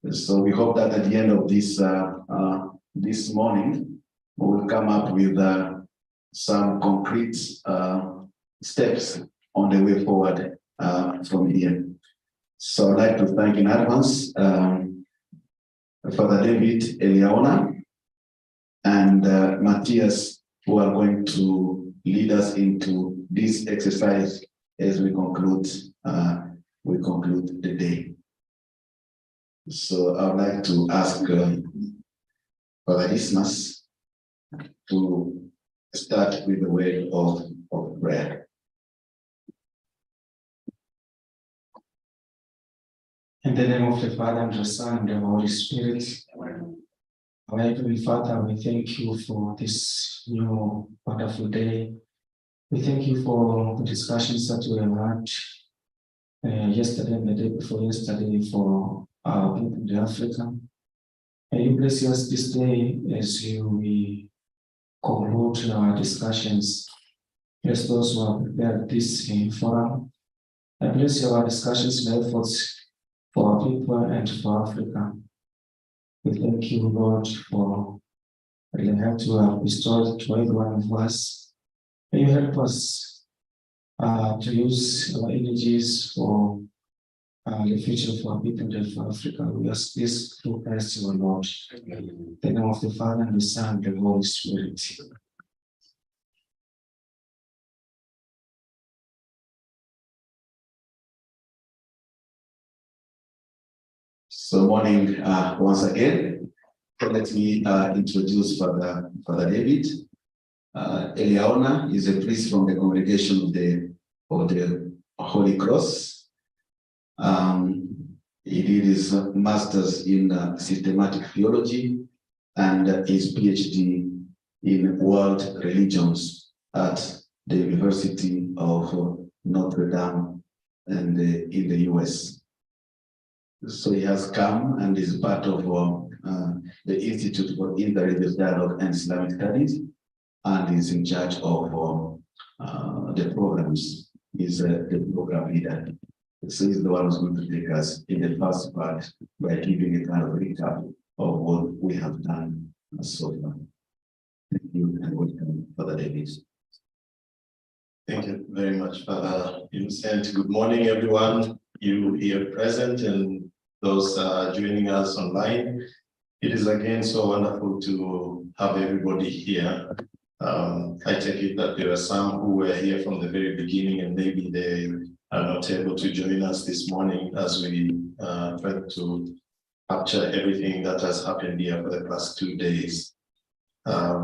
So we hope that at the end of this this morning, we will come up with some concrete steps on the way forward from here. So I'd like to thank in advance Father David Eliaona and Matthias, who are going to lead us into this exercise as we conclude the day. So I would like to ask Father Dismas to start with the word of prayer. In the name of the Father, and the Son, and the Holy Spirit. Our Heavenly Father, we thank you for this new wonderful day. We thank you for the discussions that we have had yesterday and the day before yesterday for our people in Africa. May you bless us this day as we conclude our discussions. Bless those who have prepared this forum. I bless our discussions and efforts for our people and for Africa. We thank you, Lord, for the help you have bestowed to every one of us. May you help us to use our energies for the future of our people and for Africa. We ask this through Christ our Lord. In the name of the Father, and the Son, and the Holy Spirit. So morning once again. Let me introduce Father David Eliaona. Is a priest from the congregation of the Holy Cross. He did his master's in systematic theology and his PhD in world religions at the University of Notre Dame and in the US. So he has come and is part of the Institute for Interreligious Dialogue and Islamic Studies, and is in charge of the programs. He's the program leader. So he's the one who's going to take us in the first part by giving a kind of recap of what we have done so far. Thank you and welcome, Father David. Thank you very much, Father Innocent. Good morning, everyone. You here present and those joining us online. It is again so wonderful to have everybody here. I take it that there are some who were here from the very beginning and maybe they are not able to join us this morning as we try to capture everything that has happened here for the past 2 days. I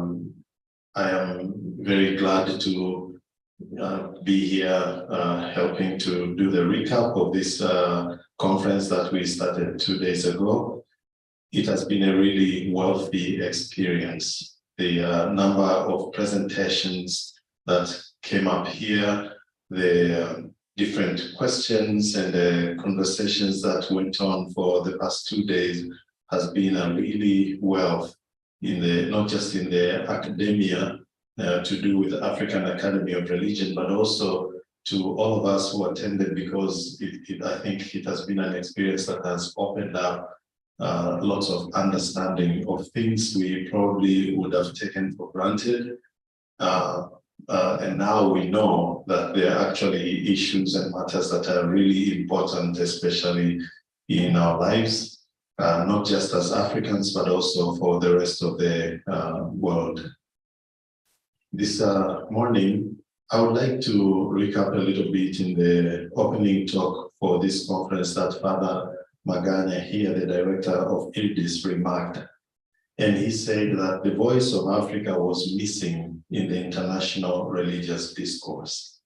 am very glad to be here helping to do the recap of this conference that we started 2 days ago. It has been a really wealthy experience. The number of presentations that came up here, the different questions and the conversations that went on for the past 2 days has been a really wealth in the, not just in the academia to do with the African Academy of Religion, but also to all of us who attended, because I think it has been an experience that has opened up lots of understanding of things we probably would have taken for granted. And now we know that there are actually issues and matters that are really important, especially in our lives, not just as Africans, but also for the rest of the world. This morning, I would like to recap a little bit in the opening talk for this conference that Father Magana here, the director of IRDIS, remarked. And he said that the voice of Africa was missing in the international religious discourse.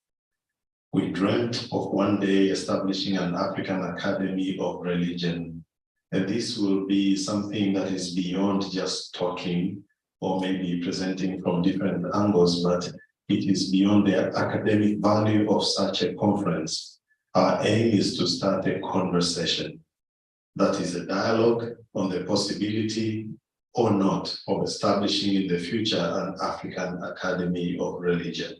We dreamt of one day establishing an African Academy of Religion. And this will be something that is beyond just talking or maybe presenting from different angles, but it is beyond the academic value of such a conference. Our aim is to start a conversation. That is a dialogue on the possibility or not of establishing in the future an African Academy of Religion.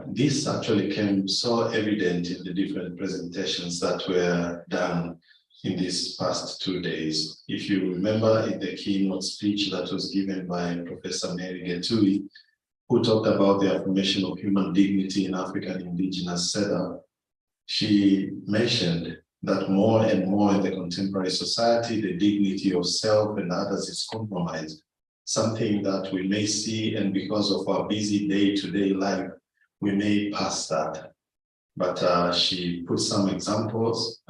This actually came so evident in the different presentations that were done in these past 2 days. If you remember in the keynote speech that was given by Professor Mary Getui, who talked about the affirmation of human dignity in African indigenous setup, she mentioned that more and more in the contemporary society, the dignity of self and others is compromised, something that we may see, and because of our busy day-to-day life, we may pass that. But she put some examples,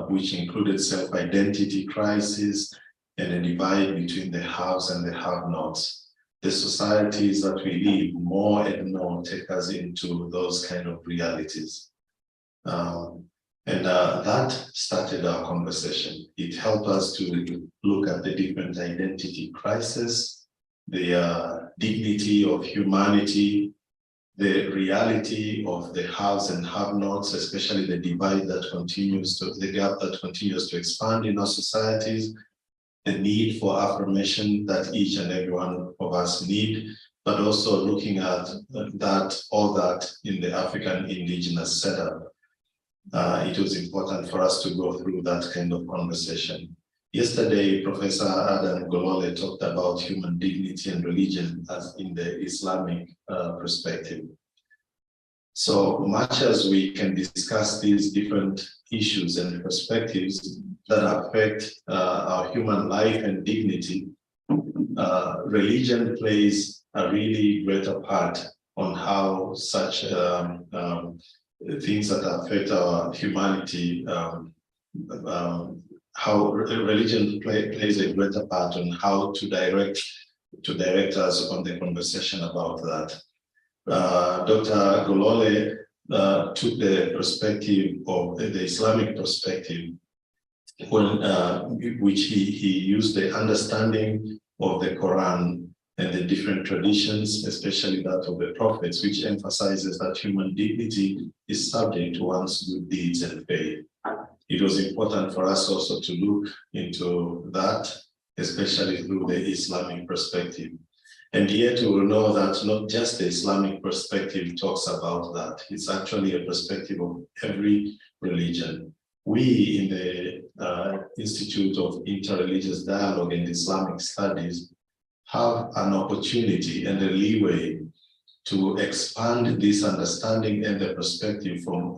which included self-identity crisis and a divide between the haves and the have-nots. The societies that we live more and more take us into those kind of realities. That started our conversation. It helped us to look at the different identity crises, the dignity of humanity, the reality of the haves and have-nots, especially the divide that continues to, the gap that continues to expand in our societies, the need for affirmation that each and every one of us need, but also looking at all that in the African indigenous setup. It was important for us to go through that kind of conversation. Yesterday, Professor Adam Golole talked about human dignity and religion as in the Islamic perspective. So much as we can discuss these different issues and perspectives that affect our human life and dignity, religion plays a really greater part on how such things that affect our humanity, how religion plays a greater part on how to direct us on the conversation about that. Dr. Golole took the perspective of the Islamic perspective, when which he used the understanding of the Quran and the different traditions, especially that of the prophets, which emphasizes that human dignity is subject to one's good deeds and faith. It was important for us also to look into that, especially through the Islamic perspective. And yet we will know that not just the Islamic perspective talks about that. It's actually a perspective of every religion. We in the Institute of Interreligious Dialogue and Islamic Studies have an opportunity and a leeway to expand this understanding and the perspective from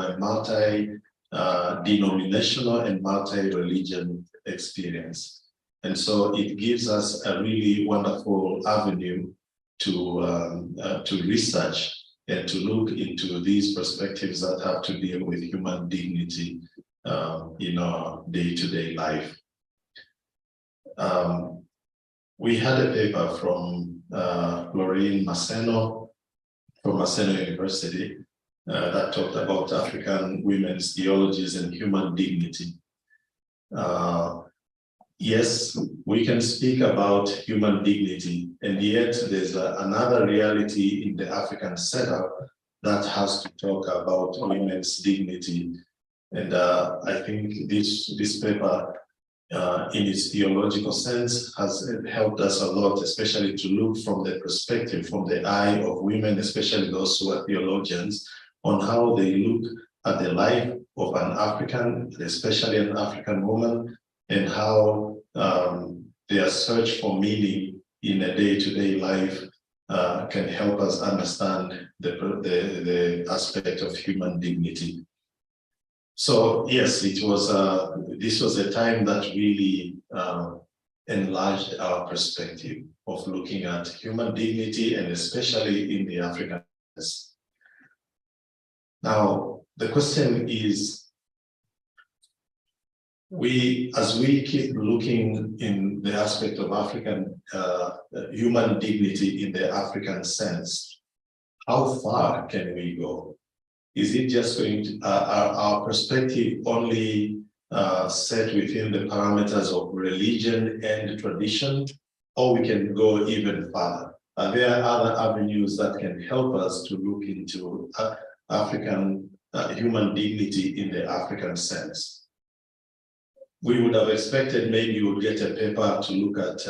a multi-denominational and multi-religion experience. And so it gives us a really wonderful avenue to research and to look into these perspectives that have to deal with human dignity in our day-to-day life. We had a paper from Lorraine Maseno from Maseno University that talked about African women's theologies and human dignity. Yes, we can speak about human dignity, and yet there's another reality in the African setup that has to talk about women's dignity. And I think this paper, in its theological sense, has helped us a lot, especially to look from the perspective, from the eye of women, especially those who are theologians, on how they look at the life of an African, especially an African woman, and how their search for meaning in a day-to-day life can help us understand the aspect of human dignity. So yes, it was this was a time that really enlarged our perspective of looking at human dignity, and especially in the African. Now, the question is, as we keep looking in the aspect of African human dignity in the African sense, how far can we go? Is it just going to, our perspective only set within the parameters of religion and tradition, or we can go even further? There are other avenues that can help us to look into African human dignity in the African sense. We would have expected maybe you would get a paper to look at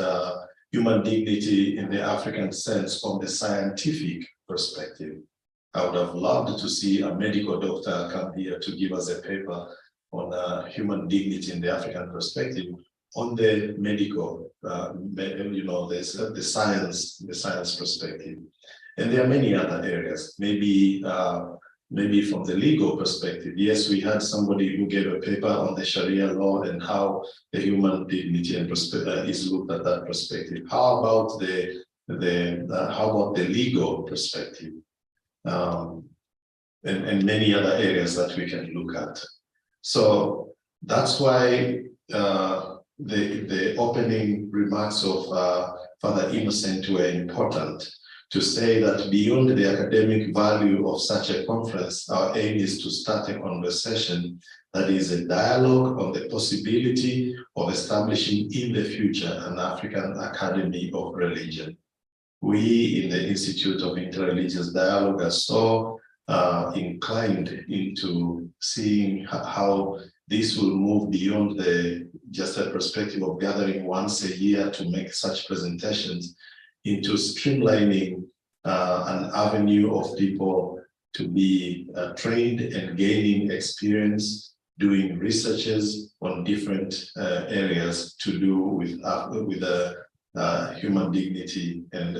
human dignity in the African sense from the scientific perspective. I would have loved to see a medical doctor come here to give us a paper human dignity in the African perspective, on the medical, the science perspective. And there are many other areas, maybe from the legal perspective. Yes, we had somebody who gave a paper on the Sharia law and how the human dignity and is looked at that perspective. How about the legal perspective? And many other areas that we can look at. So that's why the opening remarks of Father Innocent were important, to say that beyond the academic value of such a conference, our aim is to start a conversation that is a dialogue on the possibility of establishing in the future an African Academy of Religion. We in the Institute of Interreligious Dialogue are so inclined into seeing how this will move beyond just a perspective of gathering once a year to make such presentations, into streamlining an avenue of people to be trained and gaining experience doing researches on different areas to do with human dignity and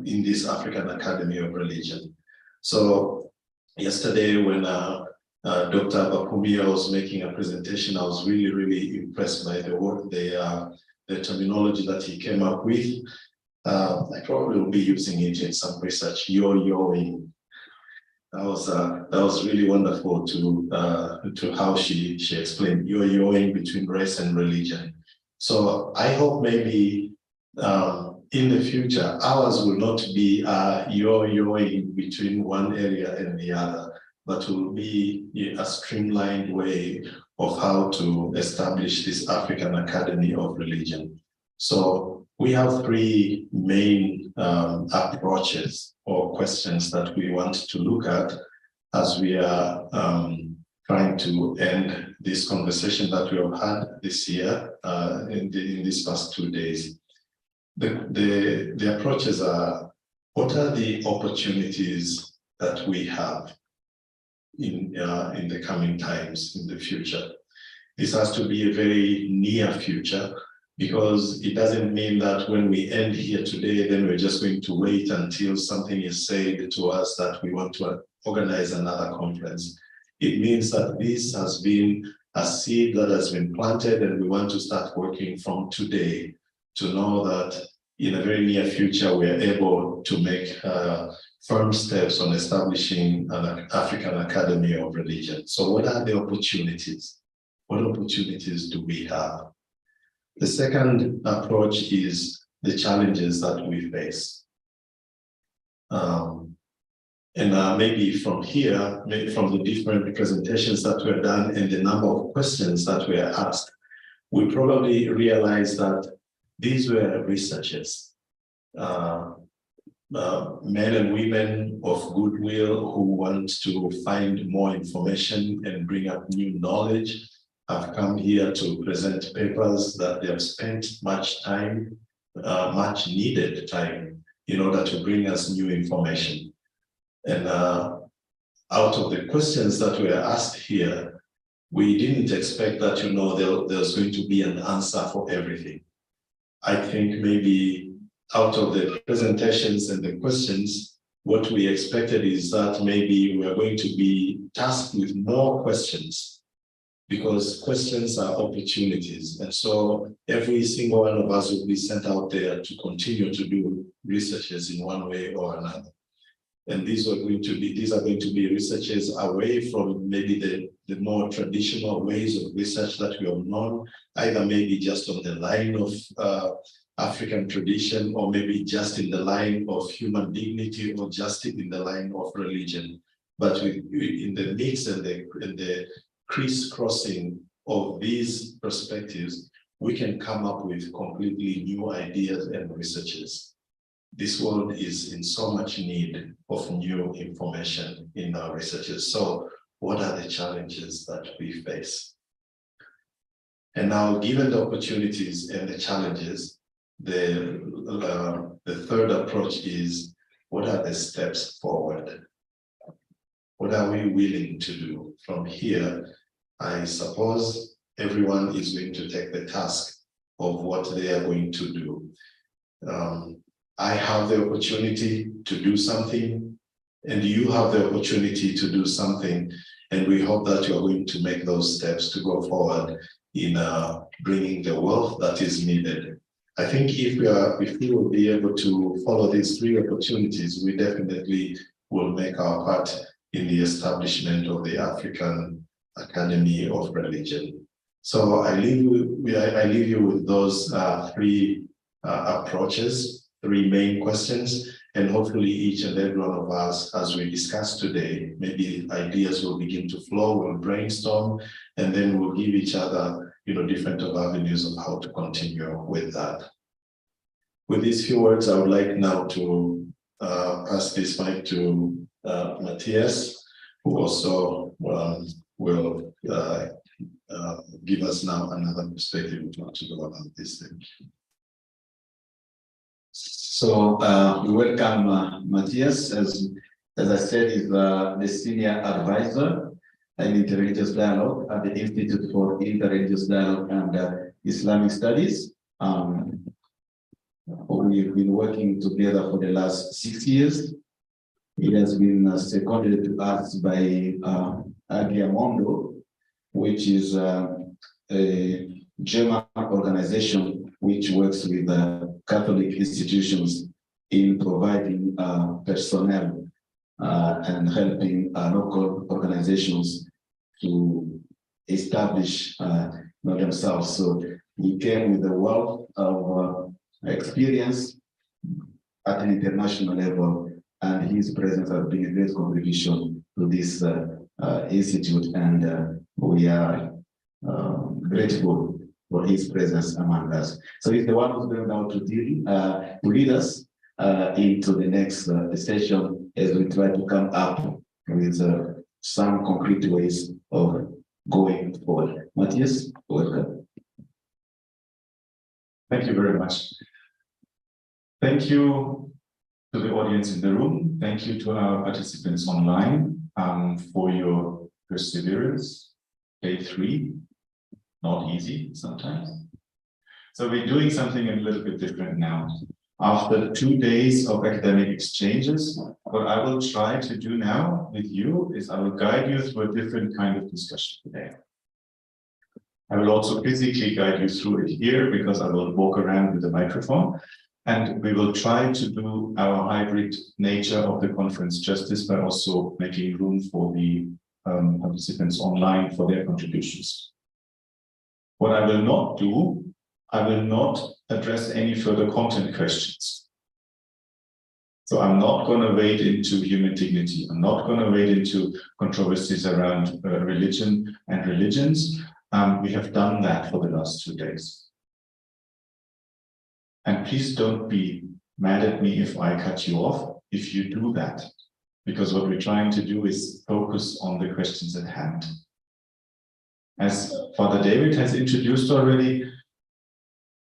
in this African Academy of Religion. So yesterday when Dr. Bakumia was making a presentation, I was really, really impressed by the terminology that he came up with. I probably will be using it in some research, yo-yoing. That was really wonderful to how she explained yo-yoing between race and religion. So I hope maybe in the future, ours will not be yo-yoing between one area and the other, but will be a streamlined way of how to establish this African Academy of Religion. So we have three main approaches or questions that we want to look at as we are trying to end this conversation that we have had this year in these past 2 days. The approaches are, what are the opportunities that we have in the coming times, in the future? This has to be a very near future, because it doesn't mean that when we end here today, then we're just going to wait until something is said to us that we want to organize another conference. It means that this has been a seed that has been planted, and we want to start working from today to know that in a very near future, we are able to make firm steps on establishing an African Academy of Religion. So what are the opportunities? What opportunities do we have? The second approach is the challenges that we face. Maybe from here, maybe from the different presentations that were done and the number of questions that were asked, we probably realized that these were researchers, men and women of goodwill who want to find more information and bring up new knowledge, have come here to present papers that they have spent much time, much needed time, in order to bring us new information. And out of the questions that were asked here, we didn't expect that, there's going to be an answer for everything. I think maybe out of the presentations and the questions, what we expected is that maybe we are going to be tasked with more questions, because questions are opportunities. And so every single one of us will be sent out there to continue to do researches in one way or another. And these are going to be researches away from maybe the more traditional ways of research that we have known, either maybe just on the line of African tradition, or maybe just in the line of human dignity, or just in the line of religion. But in the mix and the crisscrossing of these perspectives, we can come up with completely new ideas and researches. This world is in so much need of new information in our researches. So what are the challenges that we face? And now, given the opportunities and the challenges, the third approach is, what are the steps forward? What are we willing to do? From here, I suppose everyone is going to take the task of what they are going to do. I have the opportunity to do something, and you have the opportunity to do something, and we hope that you are going to make those steps to go forward in bringing the wealth that is needed. I think if we will be able to follow these three opportunities, we definitely will make our part in the establishment of the African Academy of Religion. So I leave you with those three approaches, three main questions, and hopefully each and every one of us, as we discuss today, maybe ideas will begin to flow, we'll brainstorm, and then we'll give each other different avenues of how to continue with that. With these few words, I would like now to pass this mic to Matthias, who also will give us now another perspective of what to do about this thing. So we welcome Matthias, as I said, is the senior advisor in interreligious dialogue at the Institute for Interreligious Dialogue and Islamic Studies. We've been working together for the last 6 years. It has been seconded to us by Agiamondo, which is a German organization which works with Catholic institutions in providing personnel and helping local organizations to establish themselves. So he came with a wealth of experience at an international level, and his presence has been a great contribution to this institute, and we are grateful for his presence among us. So he's the one who's going now to lead us into the next session as we try to come up with some concrete ways of going forward. Matthias, welcome. Thank you very much. Thank you to the audience in the room. Thank you to our participants online for your perseverance. Day 3, not easy sometimes. So we're doing something a little bit different now. After 2 days of academic exchanges, what I will try to do now with you is I will guide you through a different kind of discussion today. I will also physically guide you through it here because I will walk around with the microphone, and we will try to do our hybrid nature of the conference justice by also making room for the participants online for their contributions. What I will not do, I will not address any further content questions. So I'm not going to wade into human dignity. I'm not going to wade into controversies around religion and religions. We have done that for the last 2 days. And please don't be mad at me if I cut you off if you do that, because what we're trying to do is focus on the questions at hand. As Father David has introduced already,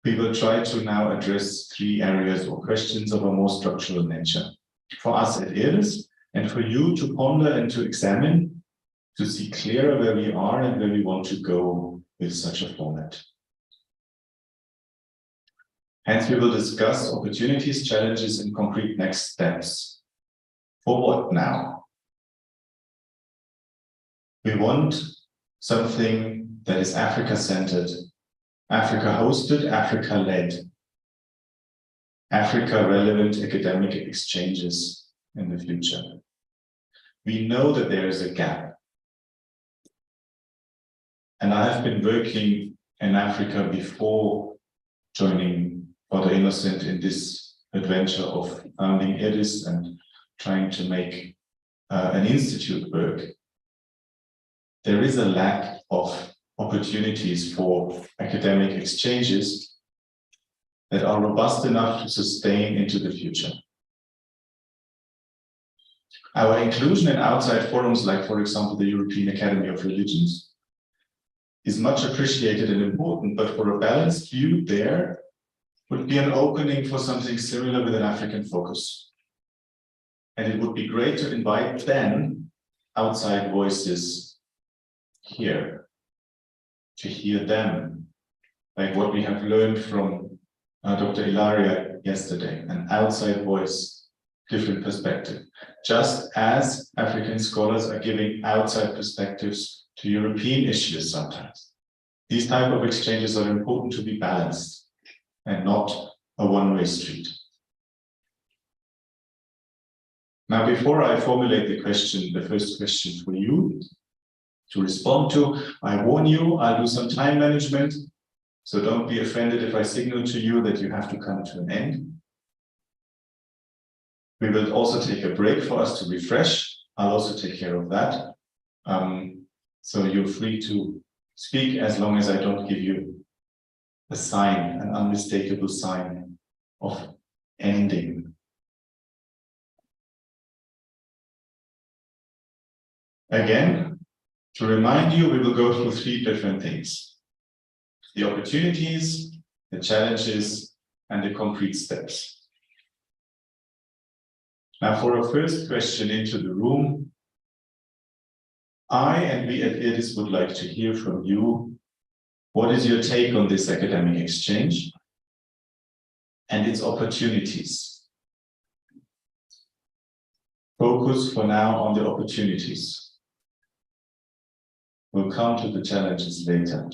we will try to now address 3 areas or questions of a more structural nature. For us at IRDIS, and for you to ponder and to examine, to see clearer where we are and where we want to go with such a format. Hence, we will discuss opportunities, challenges, and concrete next steps. For what now? We want something that is Africa-centered, Africa-hosted, Africa-led, Africa-relevant academic exchanges in the future. We know that there is a gap. And I have been working in Africa before joining Father Innocent in this adventure of founding IRDIS and trying to make an institute work. There is a lack of opportunities for academic exchanges that are robust enough to sustain into the future. Our inclusion in outside forums like, for example, the European Academy of Religions is much appreciated and important, but for a balanced view there would be an opening for something similar with an African focus. And it would be great to invite then outside voices here, to hear them, like what we have learned from Dr. Ilaria yesterday, an outside voice, different perspective. Just as African scholars are giving outside perspectives to European issues sometimes. These type of exchanges are important to be balanced and not a one-way street. Now, before I formulate the question, the first question for you to respond to, I warn you, I'll do some time management. So don't be offended if I signal to you that you have to come to an end. We will also take a break for us to refresh. I'll also take care of that. So you're free to speak as long as I don't give you a sign, an unmistakable sign of ending. Again, to remind you, we will go through three different things: the opportunities, the challenges, and the concrete steps. Now, for our first question into the room, I and we at IRDIS would like to hear from you. What is your take on this academic exchange and its opportunities? Focus for now on the opportunities. We'll come to the challenges later.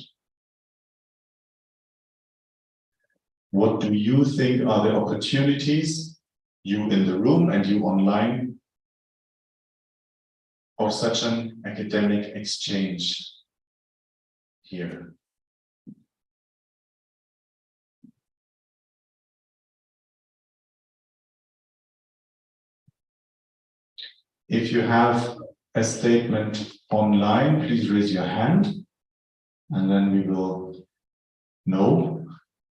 What do you think are the opportunities, you in the room and you online, of such an academic exchange here? If you have a statement online, please raise your hand, and then we will know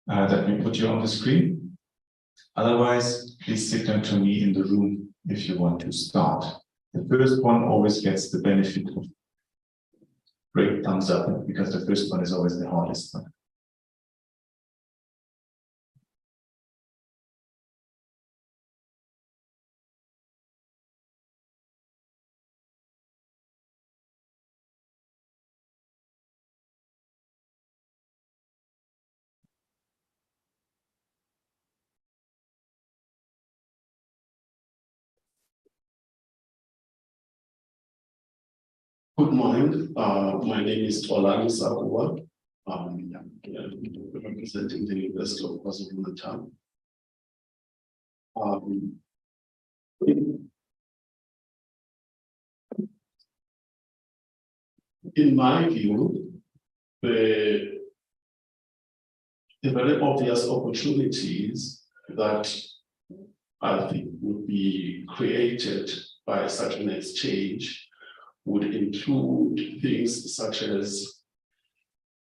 that we put you on the screen. Otherwise, please signal to me in the room if you want to start. The first one always gets the benefit of great thumbs up, because the first one is always the hardest one. Good morning. My name is Olani Sakuwa. I'm representing the University of KwaZulu-Natal. In my view, the very obvious opportunities that I think would be created by such an exchange would include things such as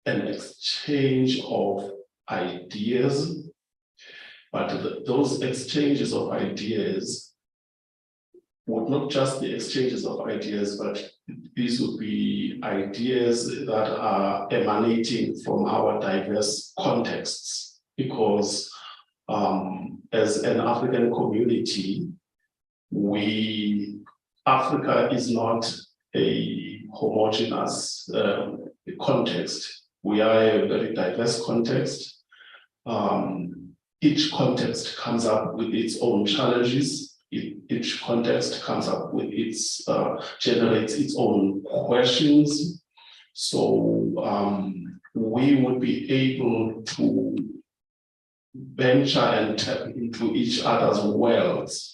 an exchange of ideas, but those exchanges of ideas would not just be exchanges of ideas, but these would be ideas that are emanating from our diverse contexts, because as an African community, Africa is not a homogeneous context. We are a very diverse context. Each context comes up with its own challenges. Each context comes up with generates its own questions. So we would be able to venture and tap into each other's worlds.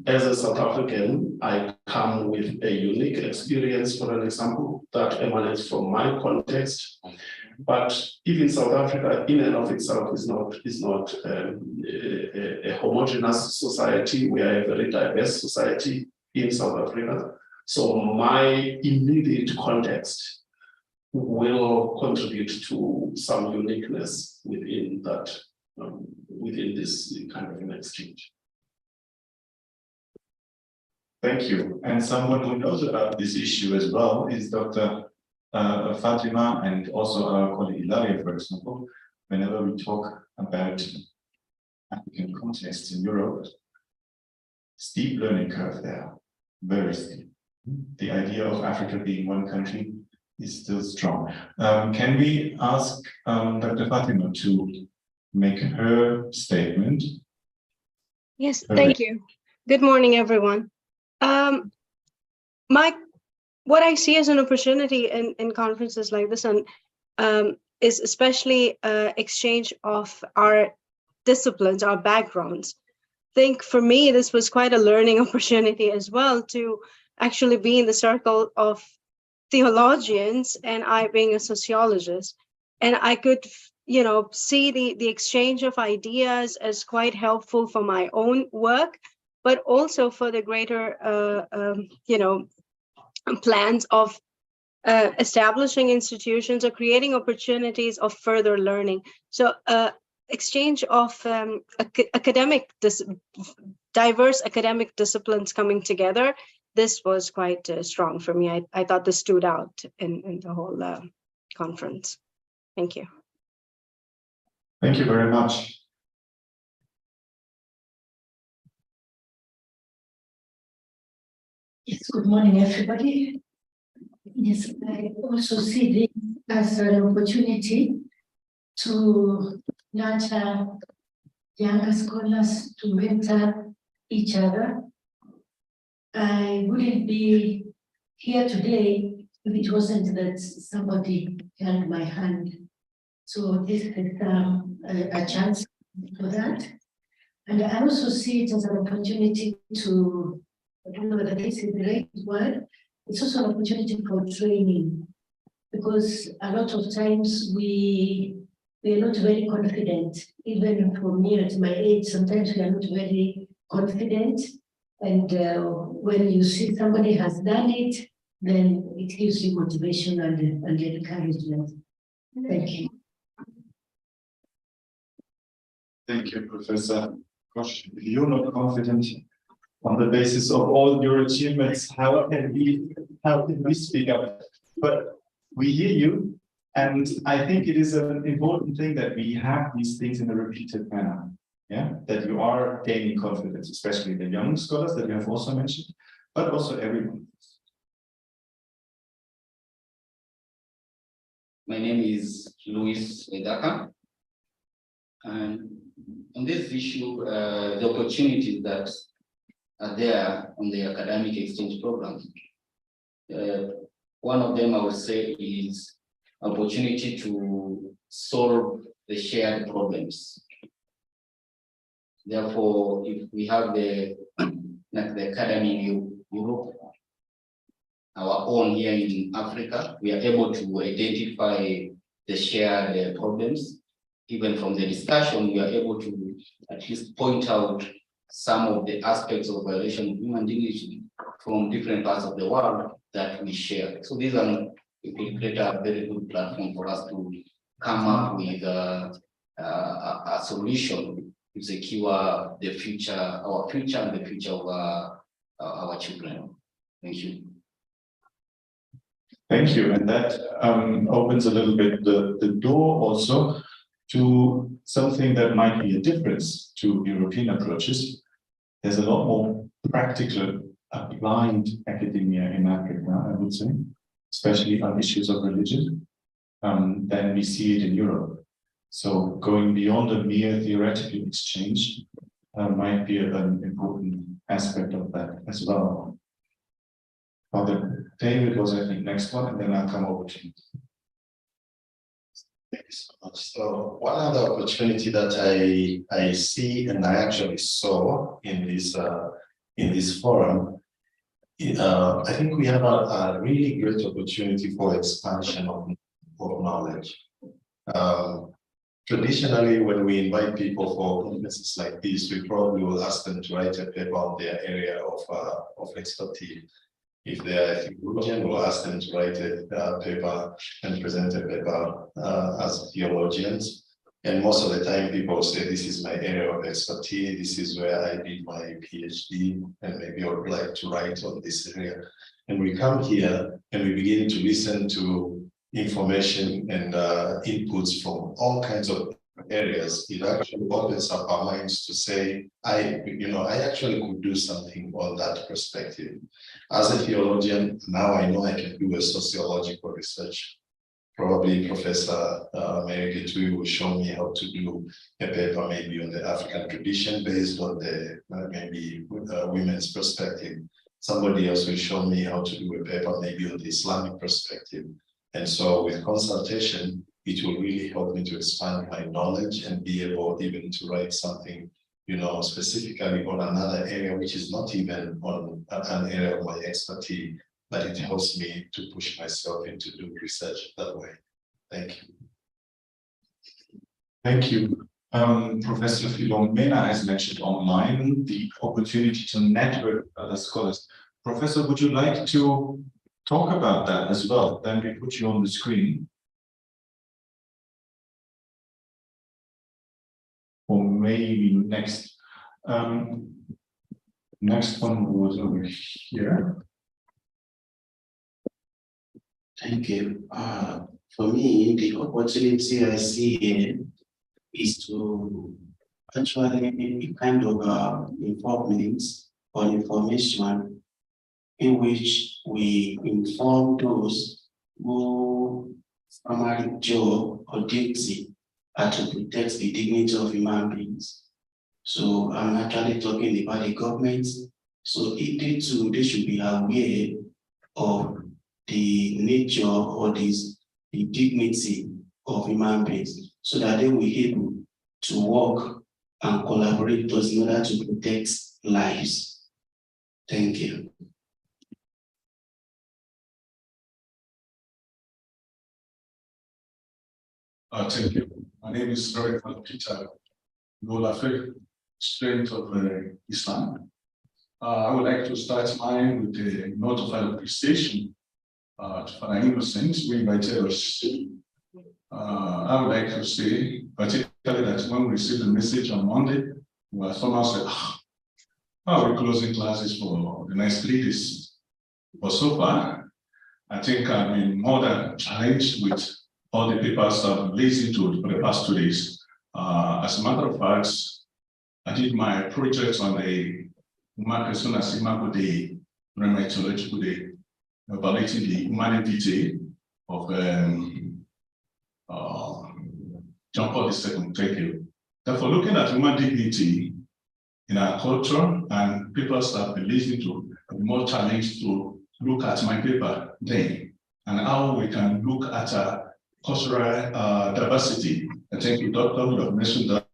As a South African, I come with a unique experience, for an example, that emanates from my context. But even South Africa, in and of itself, is not a homogeneous society. We are a very diverse society in South Africa. So my immediate context will contribute to some uniqueness within that, within this kind of an exchange. Thank you. And someone who knows about this issue as well is Dr. Fatima, and also our colleague Ilaria, for example. Whenever we talk about African contexts in Europe, steep learning curve there, very steep. The idea of Africa being one country is still strong. Can we ask Dr. Fatima to make her statement? Yes, Okay. thank you. Good morning, everyone. What I see as an opportunity in conferences like this and is especially exchange of our disciplines, our backgrounds. I think for me, this was quite a learning opportunity as well to actually be in the circle of theologians and I being a sociologist. And I could, see the exchange of ideas as quite helpful for my own work, but also for the greater, plans of establishing institutions or creating opportunities of further learning. So exchange of diverse academic disciplines coming together, this was quite strong for me. I thought this stood out in the whole conference. Thank you. Thank you very much. Yes, good morning, everybody. Yes, I also see this as an opportunity to nurture younger scholars to mentor each other. I wouldn't be here today if it wasn't that somebody held my hand. So this is a chance for that. And I also see it as an opportunity to, I don't know whether this is the right word, it's also an opportunity for training, because a lot of times we are not very confident. Even for me at my age, sometimes we are not very confident. And when you see somebody has done it, then it gives you motivation and encouragement. Thank you. Thank you, Professor. Gosh, if you're not confident on the basis of all your achievements, how can we speak up? But we hear you, and I think it is an important thing that we have these things in a repeated manner. Yeah, that you are gaining confidence, especially the young scholars that you have also mentioned, but also everyone. My name is Luis Edaka, and on this issue, the opportunities that are there on the academic exchange program, one of them I would say is opportunity to solve the shared problems. Therefore, if we have the academy in Europe, our own here in Africa, we are able to identify the shared problems. Even from the discussion, we are able to at least point out some of the aspects of violation of human dignity from different parts of the world that we share. So these are, it will create a very good platform for us to come up with a solution to secure the future, our future and the future of our children. Thank you. Thank you, and that opens a little bit the door also to something that might be a difference to European approaches. There's a lot more practical applied academia in Africa, I would say, especially on issues of religion, than we see it in Europe. So going beyond a mere theoretical exchange might be an important aspect of that as well. Father David was, I think, next one, and then I'll come over to you. Thank you so much. So one other opportunity that I see and I actually saw in this forum, I think we have a really great opportunity for expansion of knowledge. Traditionally, when we invite people for conferences like this, we probably will ask them to write a paper on their area of expertise. If they are a theologian, we'll ask them to write a paper and present a paper as theologians. And most of the time, people say, this is my area of expertise, this is where I did my PhD, and maybe I would like to write on this area. And we come here and we begin to listen to information and inputs from all kinds of areas, it actually opens up our minds to say, I actually could do something on that perspective. As a theologian, now I know I can do a sociological research. Probably Professor Mary Getui will show me how to do a paper maybe on the African tradition based on the maybe women's perspective. Somebody else will show me how to do a paper maybe on the Islamic perspective. And so with consultation, it will really help me to expand my knowledge and be able even to write something, specifically on another area, which is not even on an area of my expertise, but it helps me to push myself into doing research that way. Thank you. Thank you. Professor Philomena has mentioned online the opportunity to network with other scholars. Professor, would you like to talk about that as well? Then we put you on the screen. Or maybe next. Next one was over here. Thank you. For me, the opportunity I see here is to actually kind of involvement or information in which we inform those who primary job or duty are to protect the dignity of human beings. So I'm actually talking about the government. So they should be aware of the nature or the dignity of human beings, so that they will be able to work and collaborate with us in order to protect lives. Thank you. Thank you. My name is Reverend Peter Nolafe, Strength of Islam. I would like to start mine with a note of appreciation to Father Innocent, who invited us. I would like to say, particularly that when we received the message on Monday, we were somehow said, how are we closing classes for the next 3 days? But so far, I think I've been more than challenged with all the papers I've listened to for the past 2 days. As a matter of fact, I did my project on a Persona Sigma Day, Meteorological Day, evaluating the humanity of John Paul II. Thank you. Therefore, looking at human dignity in our culture, and papers I've been listening to, I've been more challenged to look at my paper then and how we can look at cultural diversity. And thank you, Doctor, you have mentioned that,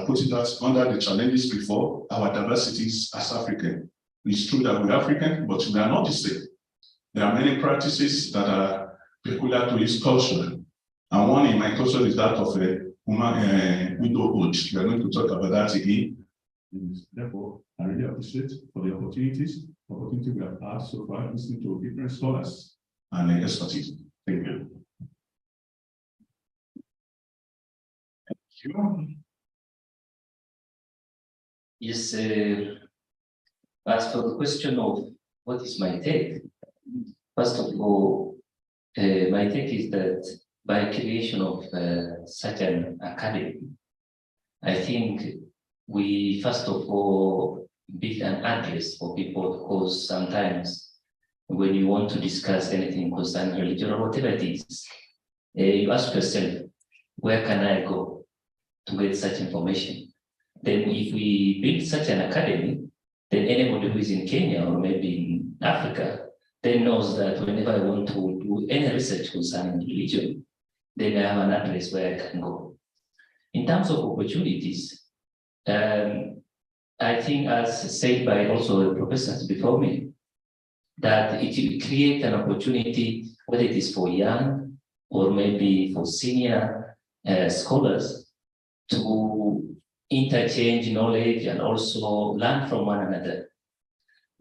putting that under the challenges before our diversities as African. It's true that we're African, but we are not the same. There are many practices that are peculiar to each culture. And one in my culture is that of widowhood. We are going to talk about that again. And therefore, I really appreciate for the opportunity we have had so far, listening to different scholars and expertise. Thank you. Thank you. Yes, as for the question of what is my take, first of all, my take is that by creation of such an academy, I think we first of all build an address for people, because sometimes when you want to discuss anything concerning religion or whatever it is, you ask yourself, where can I go to get such information? Then if we build such an academy, then anybody who is in Kenya or maybe in Africa then knows that whenever I want to do any research concerning religion, then I have an address where I can go. In terms of opportunities, I think, as said by also the professors before me, that it will create an opportunity, whether it is for young or maybe for senior scholars, to interchange knowledge and also learn from one another.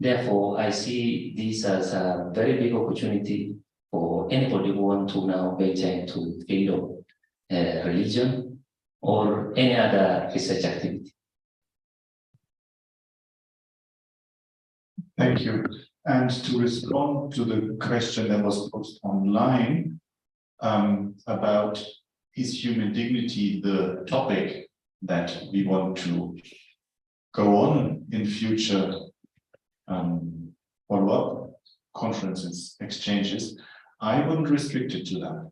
Therefore, I see this as a very big opportunity for anybody who wants to now venture into the field of religion or any other research activity. Thank you. And to respond to the question that was posed online about is human dignity the topic that we want to go on in future follow-up conferences, exchanges, I wouldn't restrict it to that.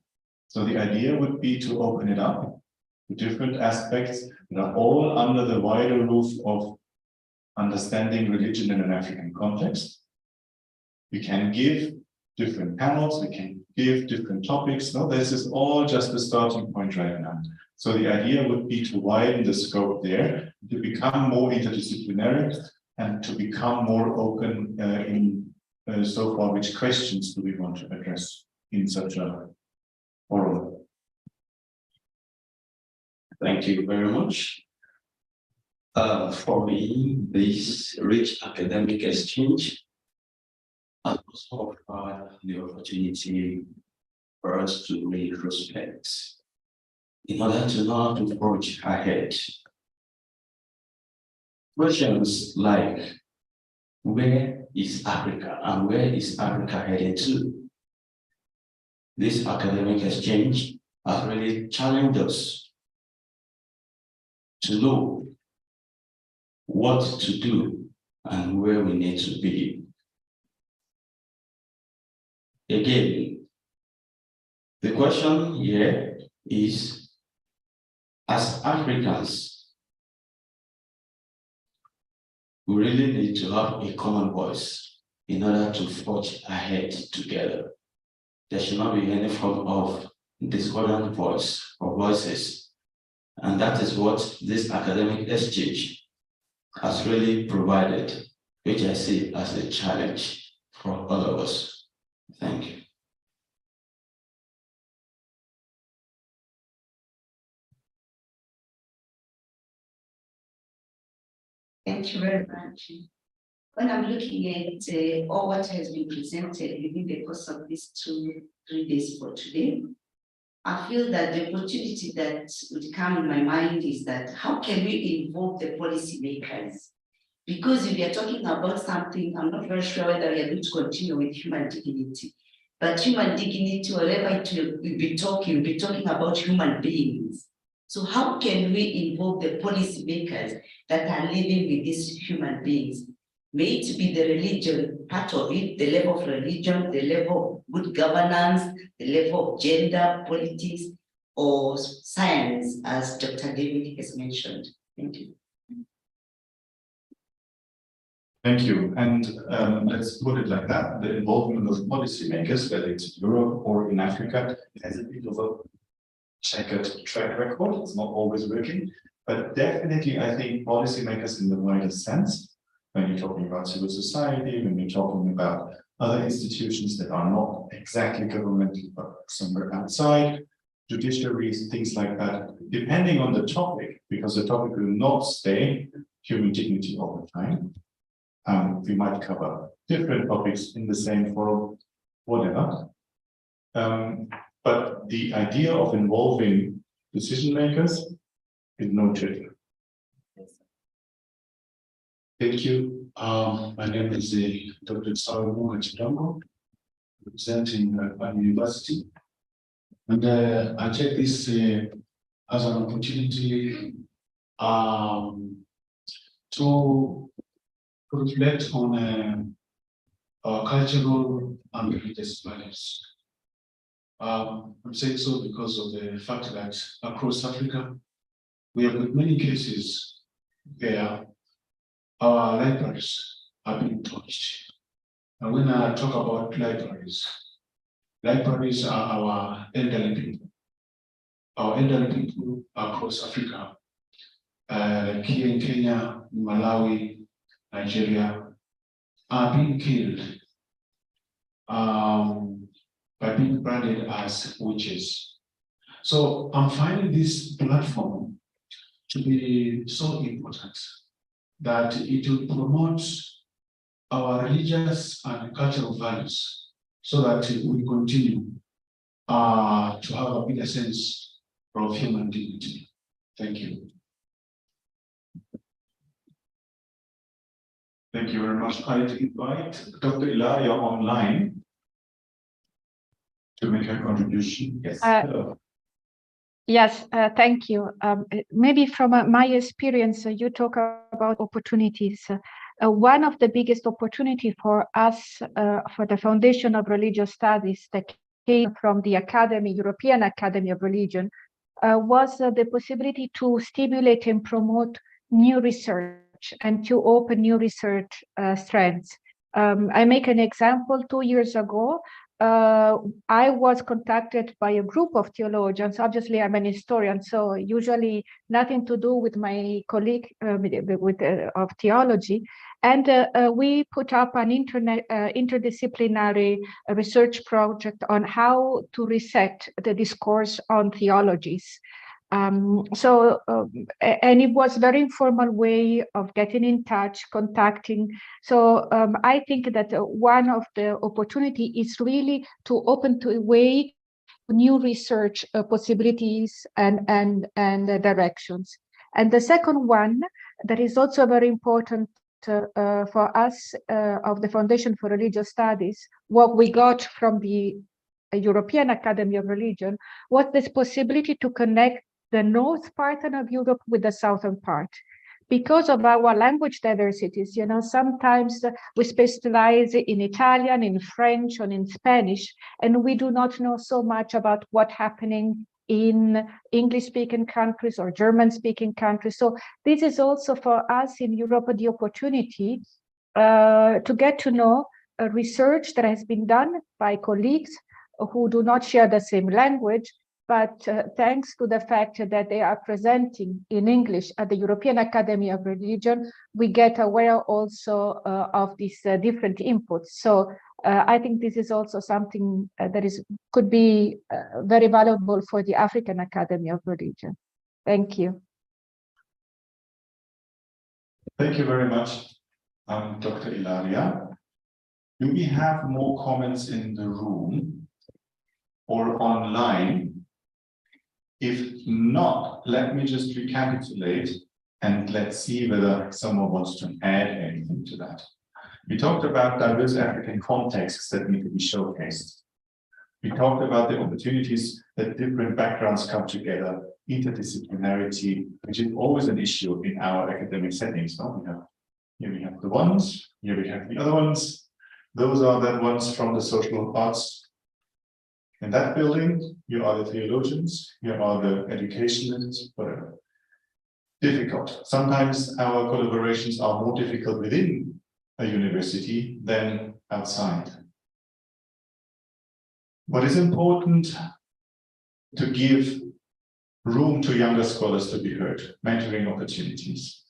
So the idea would be to open it up to different aspects that are all under the wider roof of understanding religion in an African context. We can give different panels, we can give different topics. No, this is all just the starting point right now. So the idea would be to widen the scope there, to become more interdisciplinary and to become more open in so far which questions do we want to address in such a forum. Thank you very much. For me, this rich academic exchange has also offered the opportunity for us to retrospect in order to know how to forge ahead. Questions like, where is Africa and where is Africa heading to? This academic exchange has really challenged us to know what to do and where we need to be. Again, the question here is, as Africans, we really need to have a common voice in order to forge ahead together. There should not be any form of discordant voice or voices. And that is what this academic exchange has really provided, which I see as a challenge for all of us. Thank you. Thank you very much. When I'm looking at all what has been presented within the course of these 2-3 days for today, I feel that the opportunity that would come in my mind is that how can we involve the policymakers? Because if we are talking about something, I'm not very sure whether we are going to continue with human dignity. But human dignity, wherever it will be talking about human beings. So how can we involve the policymakers that are living with these human beings? May it be the religion part of it, the level of religion, the level of good governance, the level of gender, politics, or science, as Dr. David has mentioned. Thank you. Thank you. And let's put it like that. The involvement of policymakers, whether it's in Europe or in Africa, has a bit of a checkered track record. It's not always working, but definitely I think policymakers in the wider sense, when you're talking about civil society, when you're talking about other institutions that are not exactly governmental, but somewhere outside, judiciaries, things like that, depending on the topic, because the topic will not stay human dignity all the time. We might cover different topics in the same forum, whatever. But the idea of involving decision makers is noted. Thank you. My name is Dr. Sarumu Chidango, representing a university. And I take this as an opportunity to reflect on our cultural and religious values. I'm saying so because of the fact that across Africa, we have got many cases where our libraries are being touched. And when I talk about libraries are our elderly people. Our elderly people across Africa, like here in Kenya, Malawi, Nigeria, are being killed by being branded as witches. So I'm finding this platform to be so important that it will promote our religious and cultural values so that we continue to have a bigger sense of human dignity. Thank you. Thank you very much. I'd invite Dr. Ilaya online to make a contribution. Yes. Yes, thank you. Maybe from my experience, you talk about opportunities. One of the biggest opportunity for us, for the Foundation of Religious Studies that came from the Academy, European Academy of Religion, was the possibility to stimulate and promote new research and to open new research strands. I make an example. 2 years ago, I was contacted by a group of theologians. Obviously, I'm an historian, so usually nothing to do with my colleague of theology. And we put up an interdisciplinary research project on how to reset the discourse on theologies. And it was a very informal way of getting in touch, contacting. So I think that one of the opportunity is really to open to a way new research possibilities and directions. And the second one that is also very important for us of the Foundation for Religious Studies, what we got from the European Academy of Religion was this possibility to connect the north part of Europe with the southern part. Because of our language diversities, you know, sometimes we specialize in Italian, in French, or in Spanish, and we do not know so much about what's happening in English-speaking countries or German-speaking countries. So this is also for us in Europe the opportunity to get to know research that has been done by colleagues who do not share the same language, but thanks to the fact that they are presenting in English at the European Academy of Religion, we get aware also of these different inputs. So I think this is also something that could be very valuable for the African Academy of Religion. Thank you. Thank you very much, Dr. Ilaria. Do we have more comments in the room or online? If not, let me just recapitulate and let's see whether someone wants to add anything to that. We talked about diverse African contexts that need to be showcased. We talked about the opportunities that different backgrounds come together, interdisciplinarity, which is always an issue in our academic settings. No? Here we have the ones, here we have the other ones. Those are the ones from the social arts. In that building, here are the theologians, here are the educationists, whatever. Difficult. Sometimes our collaborations are more difficult within a university than outside. What is important to give room to younger scholars to be heard, mentoring opportunities,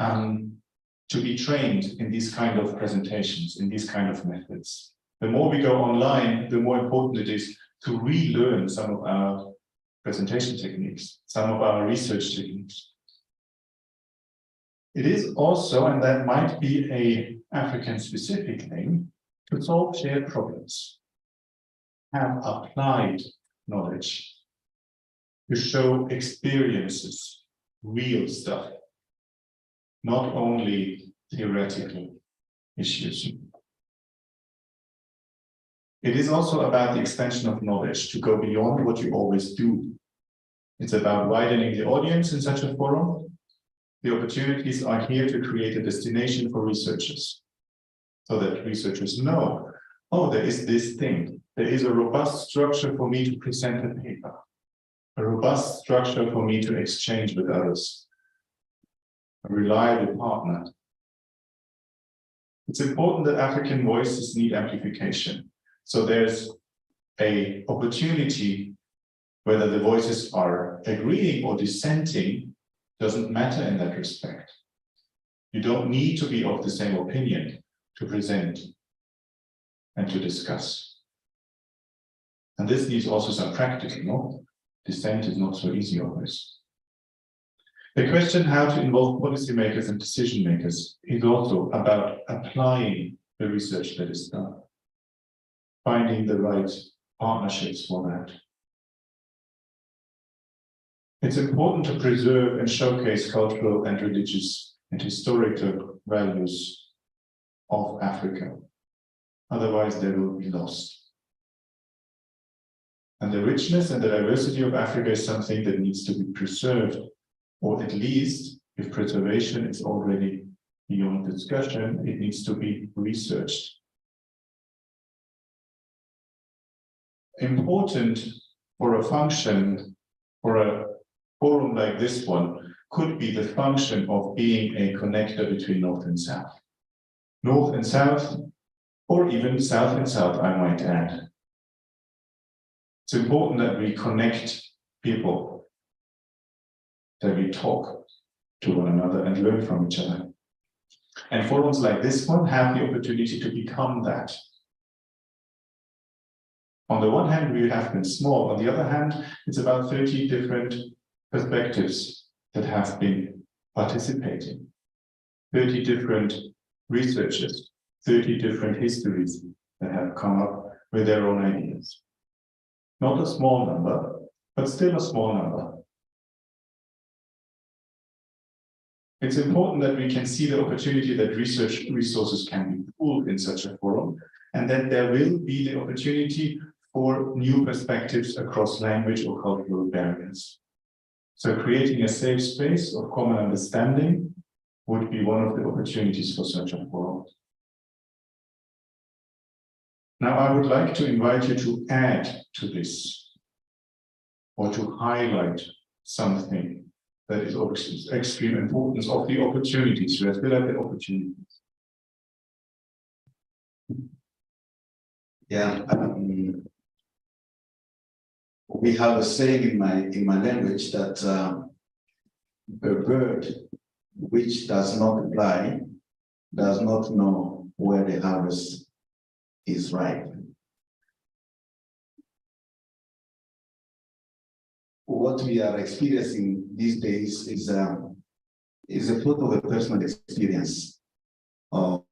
to be trained in these kind of presentations, in these kind of methods. The more we go online, the more important it is to relearn some of our presentation techniques, some of our research techniques. It is also, and that might be an African-specific thing, to solve shared problems, have applied knowledge, to show experiences, real stuff, not only theoretical issues. It is also about the extension of knowledge, to go beyond what you always do. It's about widening the audience in such a forum. The opportunities are here to create a destination for researchers, so that researchers know, oh, there is this thing. There is a robust structure for me to present a paper, a robust structure for me to exchange with others, a reliable partner. It's important that African voices need amplification. So there's an opportunity, whether the voices are agreeing or dissenting, doesn't matter in that respect. You don't need to be of the same opinion to present and to discuss. And this needs also some practice, no? Dissent is not so easy always. The question how to involve policymakers and decision makers is also about applying the research that is done, finding the right partnerships for that. It's important to preserve and showcase cultural and religious and historical values of Africa. Otherwise, they will be lost. And the richness and the diversity of Africa is something that needs to be preserved, or at least, if preservation is already beyond discussion, it needs to be researched. Important for a function, for a forum like this one, could be the function of being a connector between North and South. North and South, or even South and South, I might add. It's important that we connect people, that we talk to one another and learn from each other. And forums like this one have the opportunity to become that. On the one hand, we have been small. On the other hand, it's about 30 different perspectives that have been participating. 30 different researchers, 30 different histories that have come up with their own ideas. Not a small number, but still a small number. It's important that we can see the opportunity that research resources can be pooled in such a forum, and that there will be the opportunity for new perspectives across language or cultural barriers. So creating a safe space of common understanding would be one of the opportunities for such a forum. Now, I would like to invite you to add to this, or to highlight something that is of extreme importance of the opportunities. Let's build up the opportunities. Yeah, we have a saying in my language that a bird which does not fly does not know where the harvest is ripe. What we are experiencing these days is a fruit of a personal experience of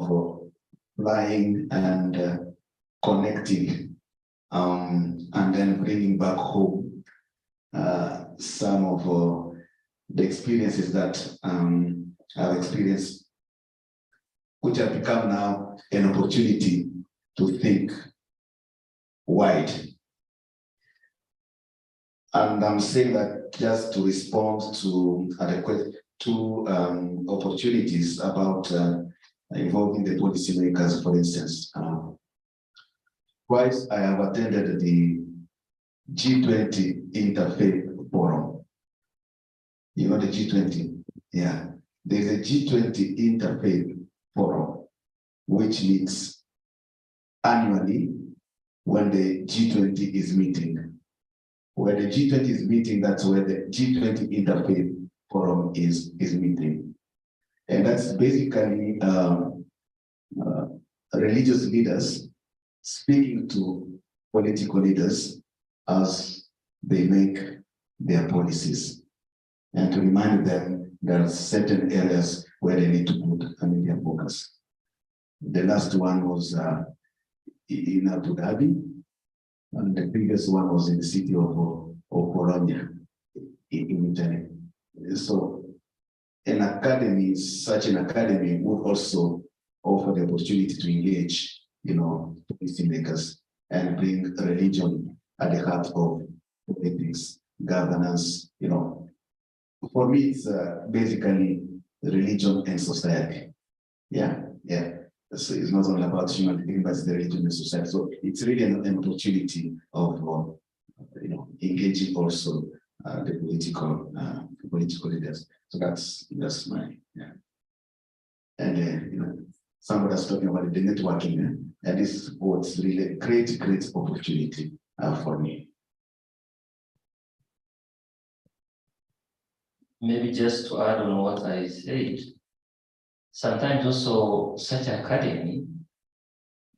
flying and connecting, and then bringing back home some of the experiences that I've experienced, which have become now an opportunity to think wide. And I'm saying that just to respond to opportunities about involving the policymakers, for instance. Twice I have attended the G20 Interfaith Forum. You know the G20? Yeah. There's a G20 Interfaith Forum, which meets annually when the G20 is meeting. Where the G20 is meeting, that's where the G20 Interfaith Forum is meeting. And that's basically religious leaders speaking to political leaders as they make their policies, and to remind them there are certain areas where they need to put their focus. The last one was in Abu Dhabi, and the previous one was in the city of Bologna in Italy. So an academy, such an academy, would also offer the opportunity to engage, policymakers and bring religion at the heart of politics, governance. For me, it's basically religion and society. Yeah. So it's not only about humanity, but it's the religion and society. So it's really an opportunity of engaging also the political leaders. So that's my And somebody was talking about the networking, and this is what's really great opportunity for me. Maybe just to add on what I said, sometimes also such academy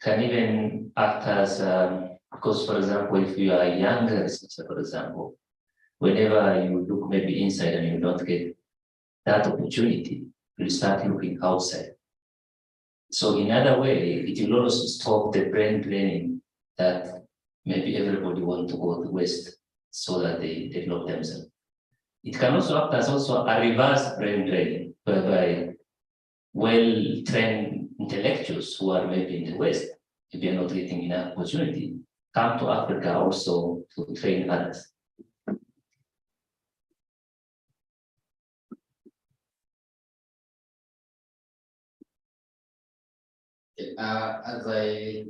can even act as, because for example, if you are a younger researcher, for example, whenever you look maybe inside and you don't get that opportunity, you start looking outside. So in other way, it will also stop the brain training that maybe everybody wants to go to the West so that they develop themselves. It can also act as also a reverse brain training, whereby well-trained intellectuals who are maybe in the West, maybe are not getting enough opportunity, come to Africa also to train others. As I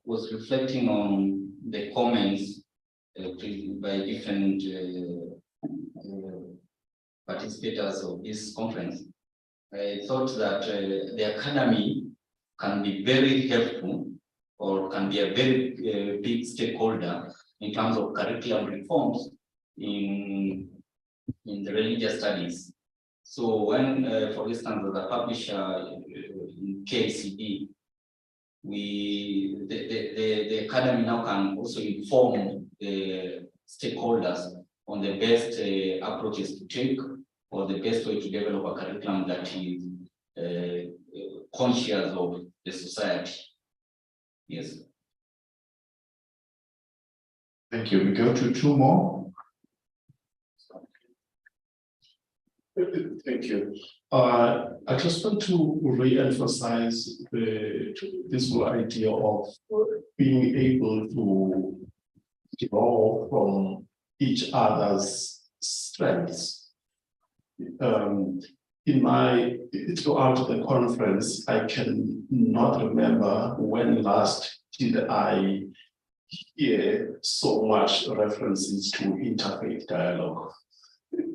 was reflecting on the comments by different participators of this conference, I thought that the academy can be very helpful or can be a very big stakeholder in terms of curriculum reforms in the religious studies. So when, for instance, as a publisher in KCD, the academy now can also inform the stakeholders on the best approaches to take or the best way to develop a curriculum that is conscious of the society. Yes. Thank you. We go to two more. Thank you. I just want to re-emphasize this whole idea of being able to draw from each other's strengths. Throughout the conference, I can not remember when last did I hear so much references to interfaith dialogue.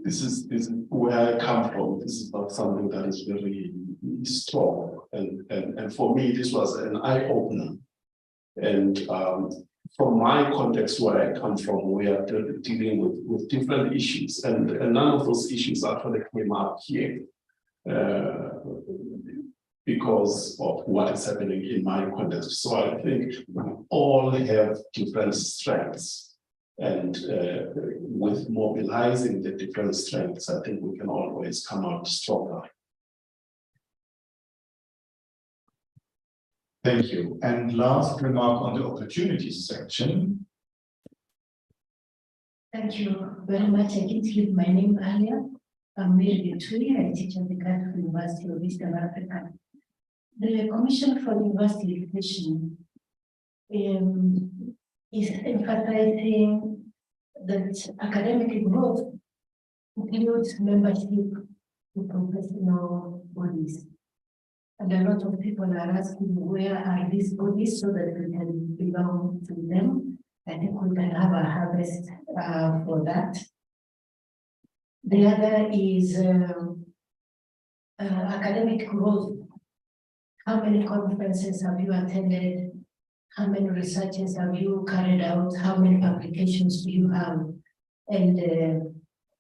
This is where I come from. This is not something that is very strong. And for me, this was an eye-opener. And from my context, where I come from, we are dealing with different issues. And none of those issues actually came up here because of what is happening in my context. So I think we all have different strengths. And with mobilizing the different strengths, I think we can always come out stronger. Thank you. And last remark on the opportunities section. Thank you very much. I didn't give my name earlier. I'm Mary Getui. I teach at the Catholic University of Eastern Africa. The Commission for University Education is emphasizing that academic growth includes membership in professional bodies. And a lot of people are asking, where are these bodies so that we can belong to them? I think we can have a harvest for that. The other is academic growth. How many conferences have you attended? How many researches have you carried out? How many publications do you have? And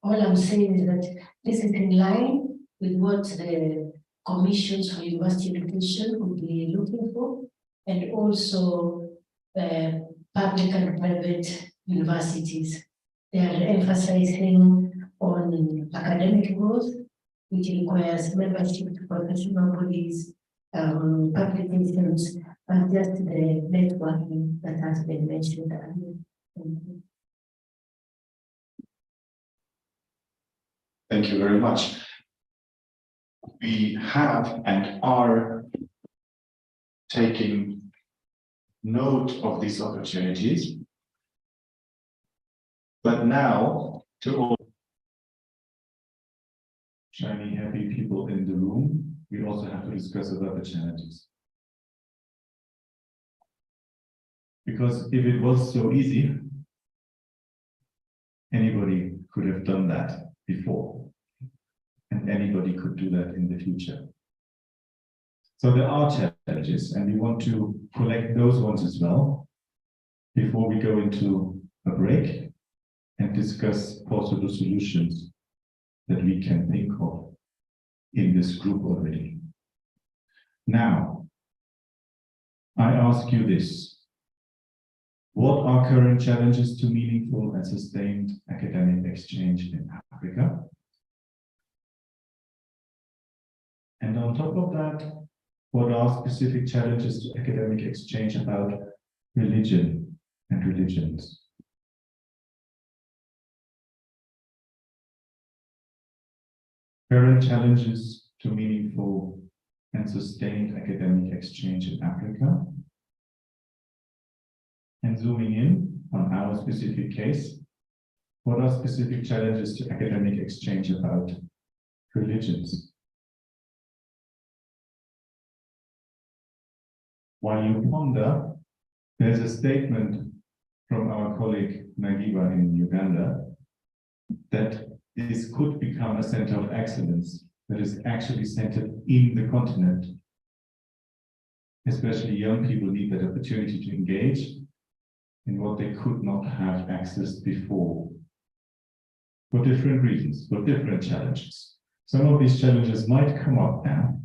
all I'm saying is that this is in line with what the commissions for university education would be looking for, and also public and private universities. They are emphasizing on academic growth, which requires membership to professional bodies, publications, and just the networking that has been mentioned earlier. Thank you very much. We have and are taking note of these opportunities. But now, to all shiny, happy people in the room, we also have to discuss about the challenges. Because if it was so easy, anybody could have done that before. And anybody could do that in the future. So there are challenges, and we want to collect those ones as well before we go into a break and discuss possible solutions that we can think of in this group already. Now, I ask you this. What are current challenges to meaningful and sustained academic exchange in Africa? And on top of that, what are specific challenges to academic exchange about religion and religions? Current challenges to meaningful and sustained academic exchange in Africa. And zooming in on our specific case, what are specific challenges to academic exchange about religions? While you ponder, there's a statement from our colleague Nagiba in Uganda that this could become a center of excellence that is actually centered in the continent. Especially young people need that opportunity to engage in what they could not have access before. For different reasons, for different challenges. Some of these challenges might come up now.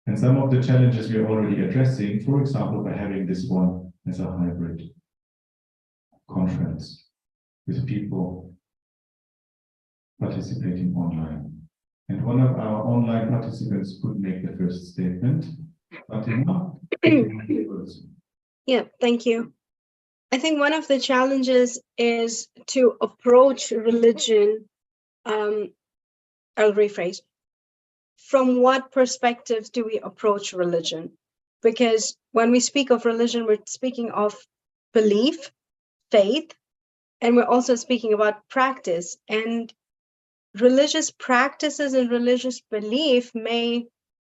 And some of the challenges we are already addressing, for example, by having this one as a hybrid conference with people participating online. And one of our online participants could make the first statement. Fatima? Yeah, thank you. I think one of the challenges is to approach religion, I'll rephrase, from what perspectives do we approach religion? Because when we speak of religion, we're speaking of belief, faith, and we're also speaking about practice. And religious practices and religious belief may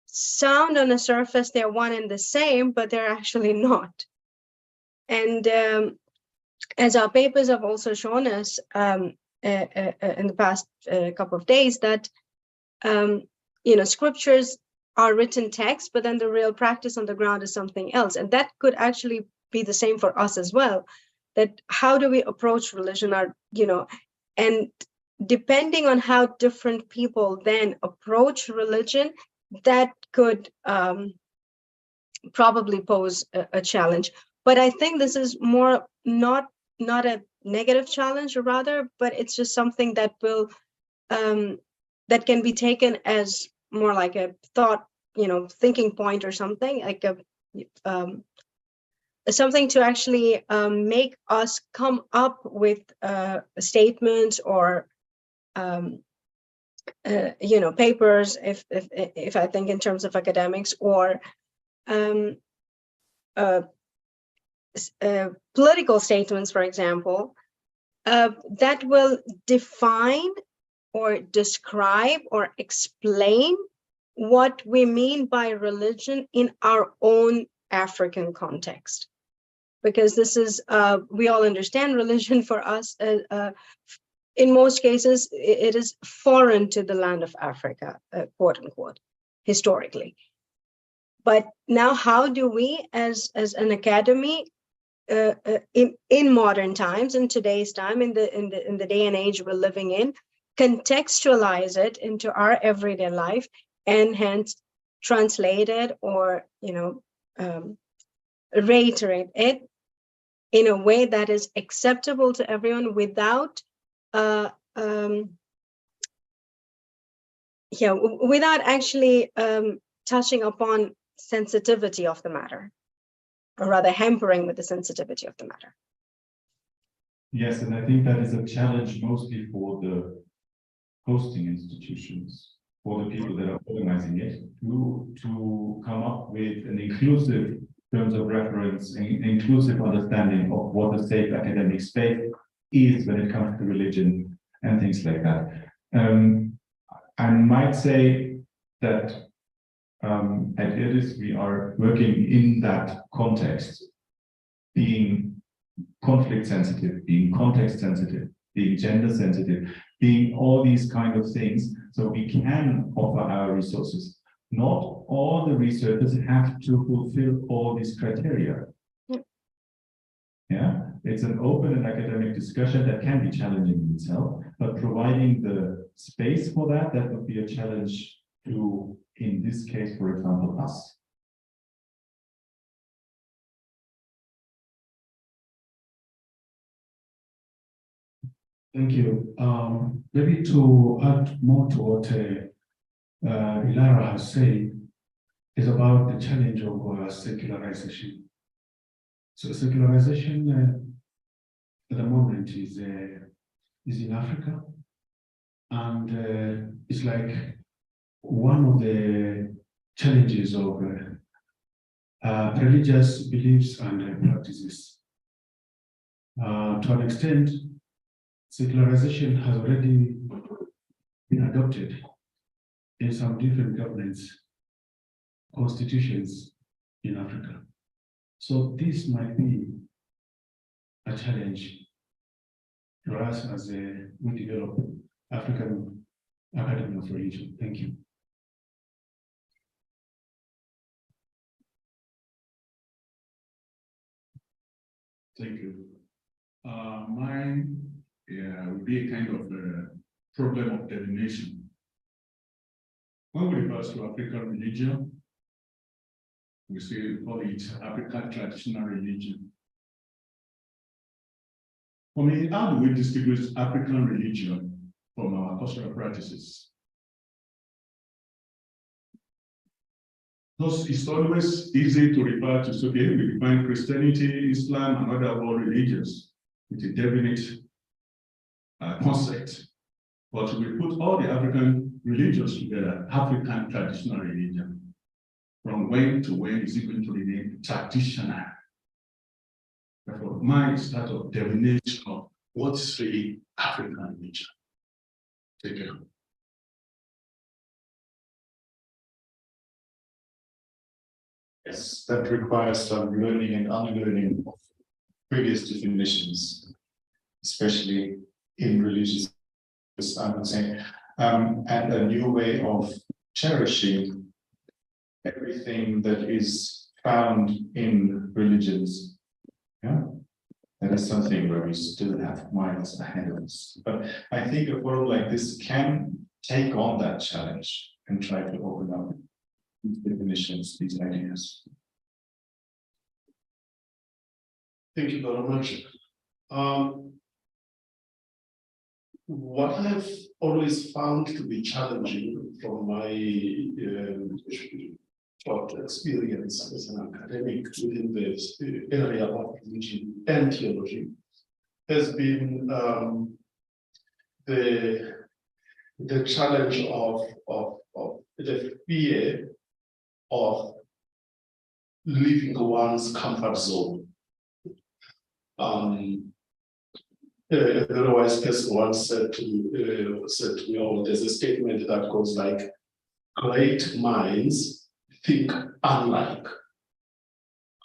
sound on the surface they're one and the same, but they're actually not. And as our papers have also shown us in the past couple of days, that scriptures are written text, but then the real practice on the ground is something else. And that could actually be the same for us as well. That how do we approach religion? And depending on how different people then approach religion, that could probably pose a challenge. But I think this is more not a negative challenge, or rather, but it's just something that will that can be taken as more like a thought, thinking point or something, like something to actually make us come up with statements or papers, if I think in terms of academics, or political statements, for example, that will define or describe or explain what we mean by religion in our own African context. Because this is, we all understand religion for us, in most cases, it is foreign to the land of Africa, quote unquote, historically. But now how do we, as an academy, in modern times, in today's time, in the day and age we're living in, contextualize it into our everyday life, and hence translate it or reiterate it in a way that is acceptable to everyone without without actually touching upon sensitivity of the matter, or rather hampering with the sensitivity of the matter. Yes, and I think that is a challenge mostly for the hosting institutions, for the people that are organizing it, to come up with an inclusive terms of reference, an inclusive understanding of what a safe academic space is when it comes to religion and things like that. I might say that at IRDIS we are working in that context, being conflict sensitive, being context sensitive, being gender sensitive, being all these kind of things, so we can offer our resources. Not all the researchers have to fulfill all these criteria. Yeah, it's an open and academic discussion that can be challenging in itself, but providing the space for that, that would be a challenge to, in this case, for example, us. Thank you. Maybe to add more to what Ilara has said, is about the challenge of secularization. So secularization at the moment is in Africa, and it's like one of the challenges of religious beliefs and practices. To an extent, secularization has already been adopted in some different governments, constitutions in Africa. So this might be a challenge for us as we develop African Academy of Religion. Thank you. Thank you. Mine would be a kind of a problem of divination. When we refer to African religion, we call it African traditional religion. For me, how do we distinguish African religion from our cultural practices? Because it's always easy to refer to, so okay, we define Christianity, Islam, and other world religions with a definite concept. But we put all the African religions together, African traditional religion. From when to when is it going to remain traditional? Therefore, mine is that of definition of what is really African religion. Take care. Yes, that requires some learning and unlearning of previous definitions, especially in religious, I would say, and a new way of cherishing everything that is found in religions. Yeah, that is something where we still have miles ahead of us. But I think a forum like this can take on that challenge and try to open up these definitions, these ideas. Thank you very much. What I've always found to be challenging from my short experience as an academic within the area of religion and theology has been the challenge of the fear of leaving one's comfort zone. A very wise person once said to me, oh, there's a statement that goes like, great minds think unlike.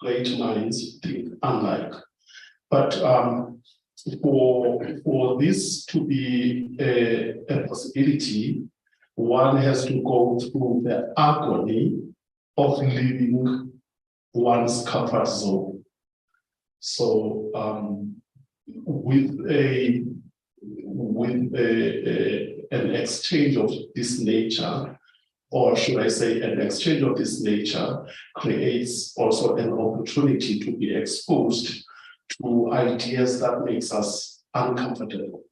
Great minds think unlike. But for this to be a possibility, one has to go through the agony of leaving one's comfort zone. So with an exchange of this nature, or should I say an exchange of this nature, creates also an opportunity to be exposed to ideas that makes us uncomfortable,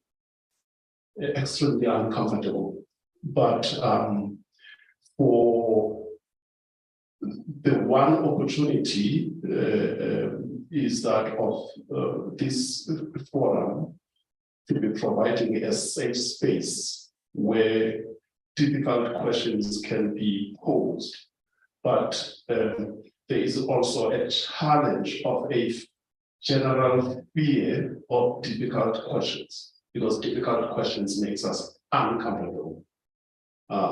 extremely uncomfortable. But for the one opportunity is that of this forum to be providing a safe space where difficult questions can be posed. But there is also a challenge of a general fear of difficult questions, because difficult questions makes us uncomfortable.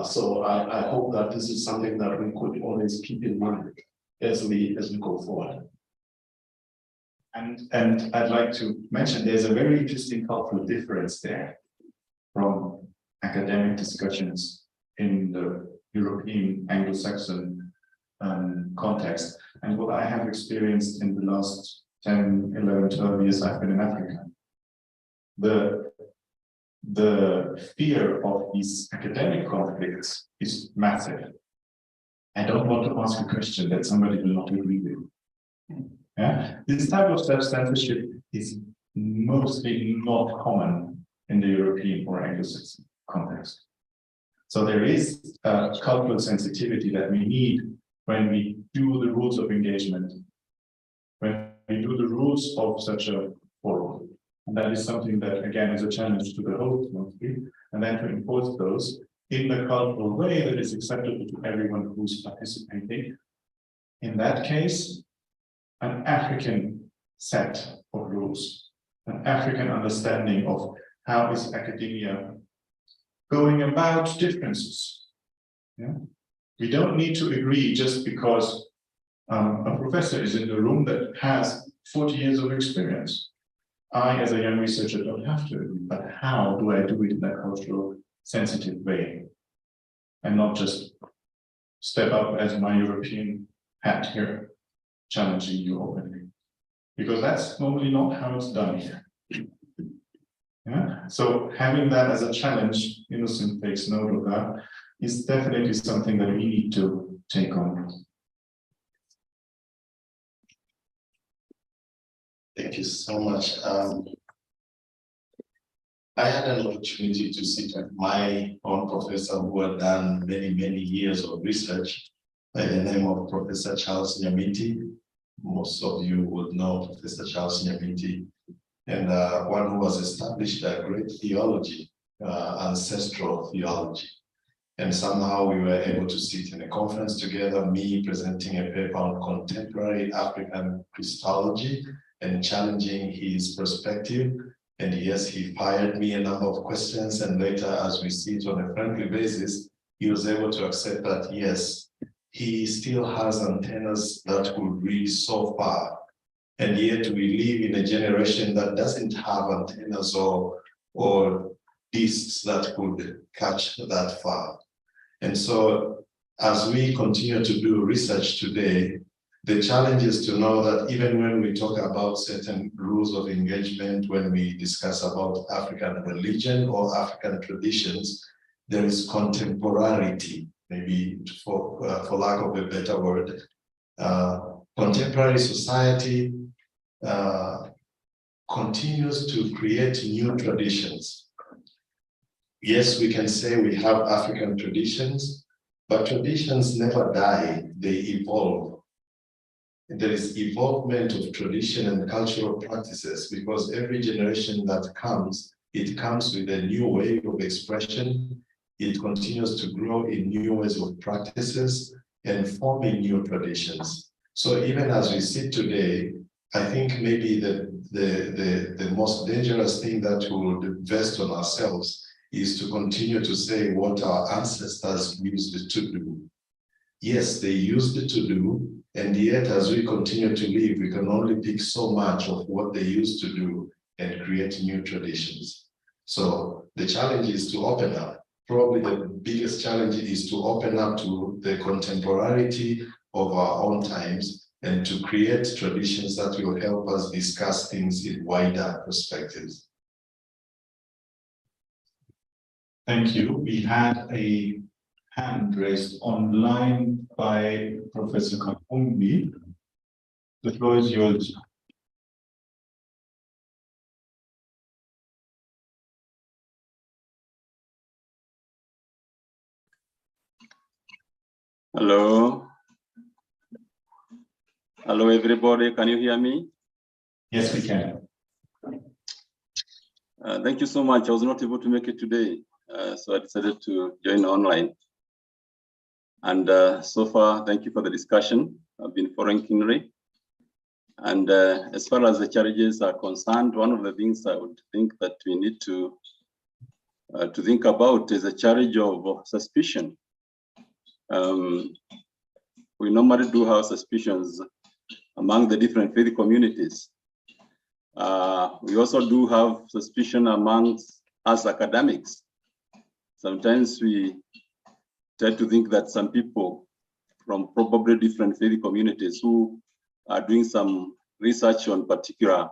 So I hope that this is something that we could always keep in mind as we go forward. And I'd like to mention there's a very interesting cultural difference there from academic discussions in the European Anglo-Saxon context and what I have experienced in the last 10, 11, 12 years I've been in Africa. The fear of these academic conflicts is massive. I don't want to ask a question that somebody will not agree with. Yeah? This type of self-censorship is mostly not common in the European or Anglo-Saxon context. So there is a cultural sensitivity that we need when we do the rules of engagement, when we do the rules of such a forum. And that is something that, again, is a challenge to the host mostly, and then to enforce those in the cultural way that is acceptable to everyone who's participating, in that case, an African set of rules, an African understanding of how is academia going about differences. Yeah? We don't need to agree just because a professor is in the room that has 40 years of experience. I, as a young researcher, don't have to agree, but how do I do it in a cultural sensitive way? And not just step up as my European hat here, challenging you openly. Because that's normally not how it's done here. Yeah? So having that as a challenge, Innocent takes note of that, is definitely something that we need to take on. Thank you so much. I had an opportunity to sit with my own professor who had done many, many years of research by the name of Professor Charles Nyamiti. Most of you would know Professor Charles Nyamiti, and one who has established a great theology, ancestral theology. And somehow we were able to sit in a conference together, me presenting a paper on contemporary African Christology and challenging his perspective. And yes, he fired me a number of questions, and later, as we see it on a friendly basis, he was able to accept that, yes, he still has antennas that could reach so far. And yet we live in a generation that doesn't have antennas or discs that could catch that far. And so as we continue to do research today, the challenge is to know that even when we talk about certain rules of engagement, when we discuss about African religion or African traditions, there is contemporarity, maybe for lack of a better word. Contemporary society continues to create new traditions. Yes, we can say we have African traditions, but traditions never die, they evolve. There is evolvement of tradition and cultural practices because every generation that comes, it comes with a new way of expression. It continues to grow in new ways of practices and forming new traditions. So even as we sit today, I think maybe the most dangerous thing that we would vest on ourselves is to continue to say what our ancestors used to do. Yes, they used to do, and yet as we continue to live, we can only pick so much of what they used to do and create new traditions. So the challenge is to open up. Probably the biggest challenge is to open up to the contemporarity of our own times and to create traditions that will help us discuss things in wider perspectives. Thank you. We had a hand raised online by Professor Kakumbi. The floor is yours. Hello. Hello, everybody. Can you hear me? Yes, we can. Thank you so much. I was not able to make it today, so I decided to join online. And so far, thank you for the discussion. I've been following keenly. And as far as the challenges are concerned, one of the things I would think that we need to think about is a challenge of suspicion. We normally do have suspicions among the different faith communities. We also do have suspicion amongst us academics. Sometimes we try to think that some people from probably different faith communities who are doing some research on particular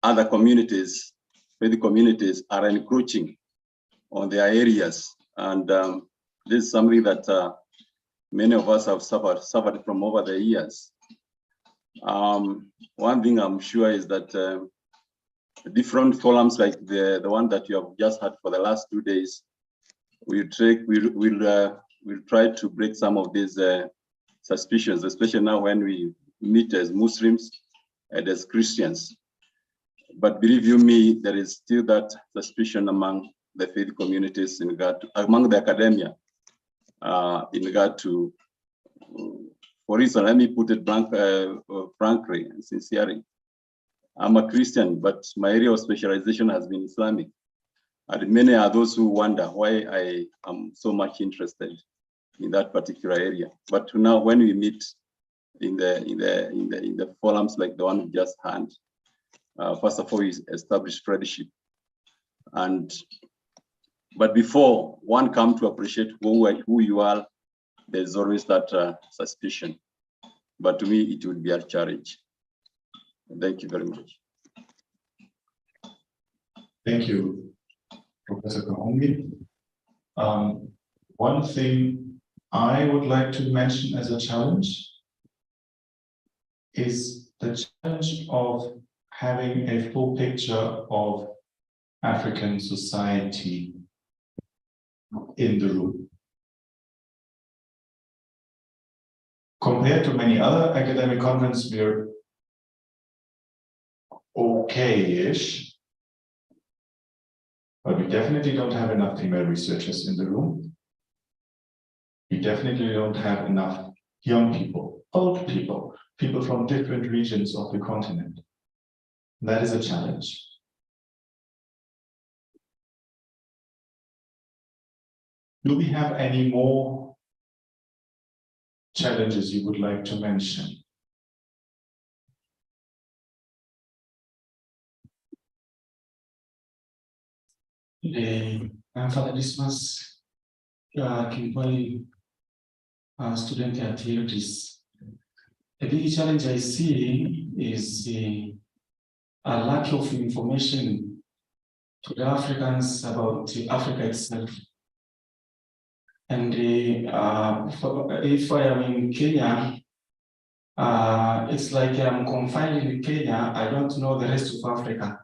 other communities, faith communities, are encroaching on their areas. And this is something that many of us have suffered from over the years. One thing I'm sure is that different forums like the one that you have just had for the last 2 days, we'll try to break some of these suspicions, especially now when we meet as Muslims and as Christians. But believe you me, there is still that suspicion among the faith communities in regard to, among the academia, in regard to For instance, let me put it frankly and sincerely. I'm a Christian, but my area of specialization has been Islamic. And many are those who wonder why I am so much interested in that particular area. But now when we meet in the forums like the one we just had, first of all, we establish friendship. But before one come to appreciate who you are, there's always that suspicion. But to me, it would be a challenge. Thank you very much. Thank you, Professor Kahongi. One thing I would like to mention as a challenge is the challenge of having a full picture of African society in the room. Compared to many other academic conferences, we're okay-ish, but we definitely don't have enough female researchers in the room. We definitely don't have enough young people, old people, people from different regions of the continent. That is a challenge. Do we have any more challenges you would like to mention? Father Dismas, Kimpoli, student at IRDIS. A big challenge I see is a lack of information to the Africans about Africa itself. And if I am in Kenya, it's like I'm confined in Kenya. I don't know the rest of Africa.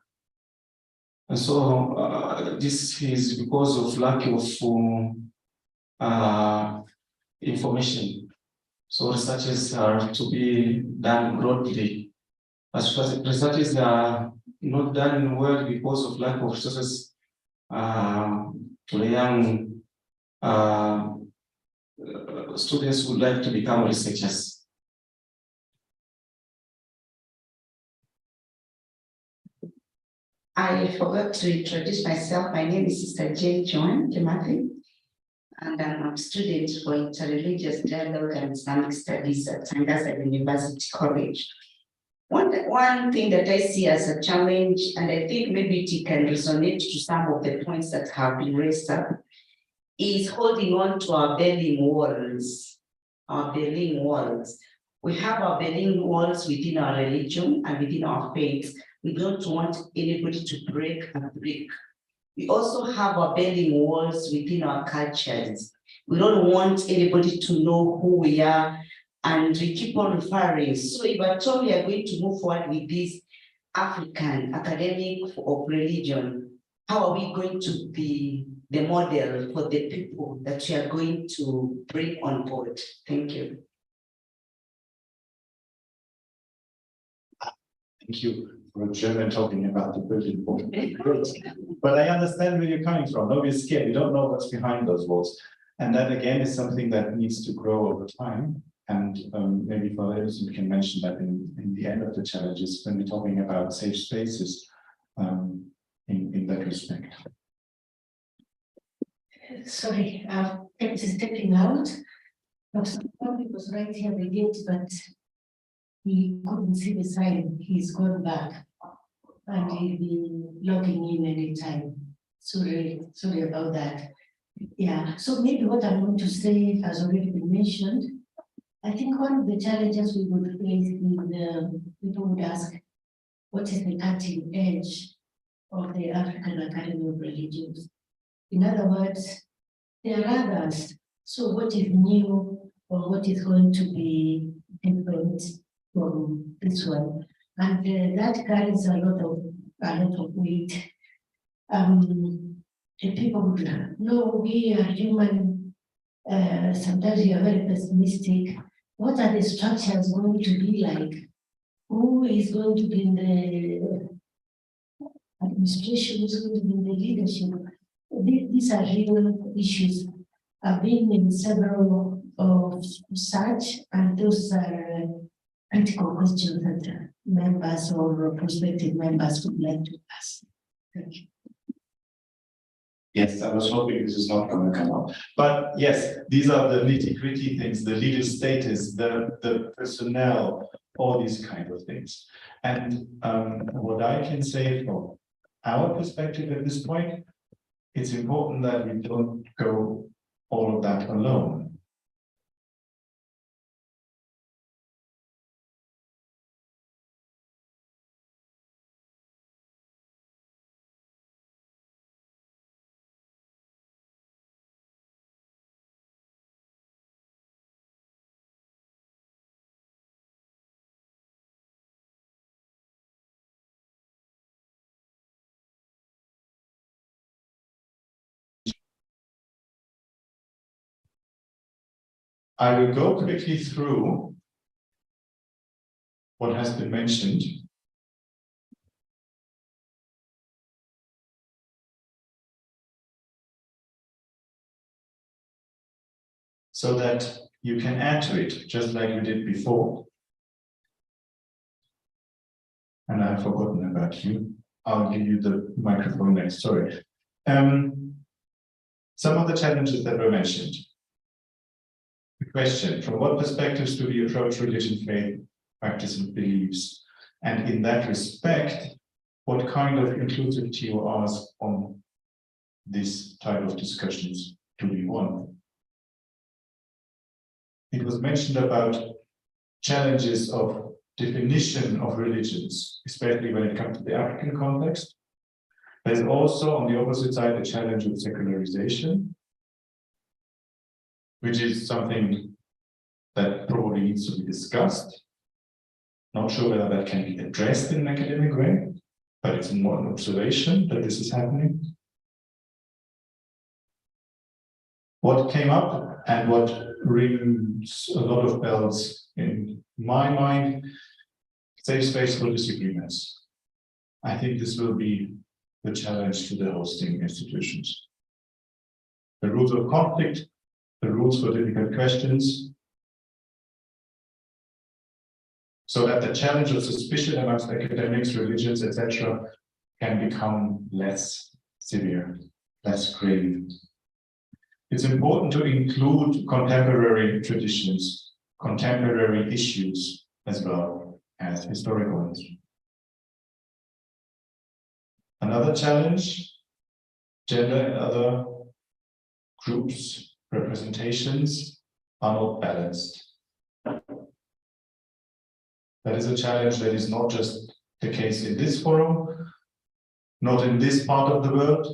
And so this is because of lack of information. So researches are to be done broadly. As researches are not done well because of lack of resources to the young students who would like to become researchers. I forgot to introduce myself. My name is Sister Jane Joan Timothy, and I'm a student for Interreligious Dialogue and Islamic Studies at Tangaza University College. One thing that I see as a challenge, and I think maybe it can resonate to some of the points that have been raised up, is holding on to our Berlin walls. Our Berlin walls. We have our Berlin walls within our religion and within our faith. We don't want anybody to break and break. We also have our Berlin walls within our cultures. We don't want anybody to know who we are, and we keep on referring. So if at all we are going to move forward with this African academic of religion, how are we going to be the model for the people that we are going to bring on board? Thank you. Thank you for a German talking about the Berlin Wall. But I understand where you're coming from. Don't be scared. We don't know what's behind those walls. And that again is something that needs to grow over time. And maybe Father Edison can mention that in the end of the challenges when we're talking about safe spaces in that respect. Sorry, I'm stepping out. Somebody was right here the gate, but he couldn't see the sign. He's gone back, and he'll be logging in anytime. Sorry about that. Yeah, so maybe what I'm going to say has already been mentioned. I think one of the challenges we would face is people would ask, what is the cutting edge of the African Academy of Religions? In other words, there are others. So what is new or what is going to be different from this one? And that carries a lot of weight. People would know we are human. Sometimes we are very pessimistic. What are the structures going to be like? Who is going to be in the administration? Who is going to be in the leadership? These are real issues. I've been in several of such, and those are critical questions that members or prospective members would like to ask. Thank you. Yes, I was hoping this is not going to come up. But yes, these are the nitty-gritty things, the legal status, the personnel, all these kind of things. And what I can say from our perspective at this point, it's important that we don't go all of that alone. I will go quickly through what has been mentioned. So that you can add to it, just like we did before. And I've forgotten about you. I'll give you the microphone next, sorry. Some of the challenges that were mentioned. The question, from what perspectives do we approach religion, faith, practice, and beliefs? And in that respect, what kind of inclusivity or ask on this type of discussions do we want? It was mentioned about challenges of definition of religions, especially when it comes to the African context. There's also, on the opposite side, the challenge of secularization, which is something that probably needs to be discussed. Not sure whether that can be addressed in an academic way, but it's more an observation that this is happening. What came up and what rings a lot of bells in my mind, safe space for disagreements. I think this will be the challenge to the hosting institutions. The rules of conflict, the rules for difficult questions, so that the challenge of suspicion amongst academics, religions, etc., can become less severe, less grave. It's important to include contemporary traditions, contemporary issues, as well as historical ones. Another challenge, gender and other groups, representations are not balanced. That is a challenge that is not just the case in this forum, not in this part of the world,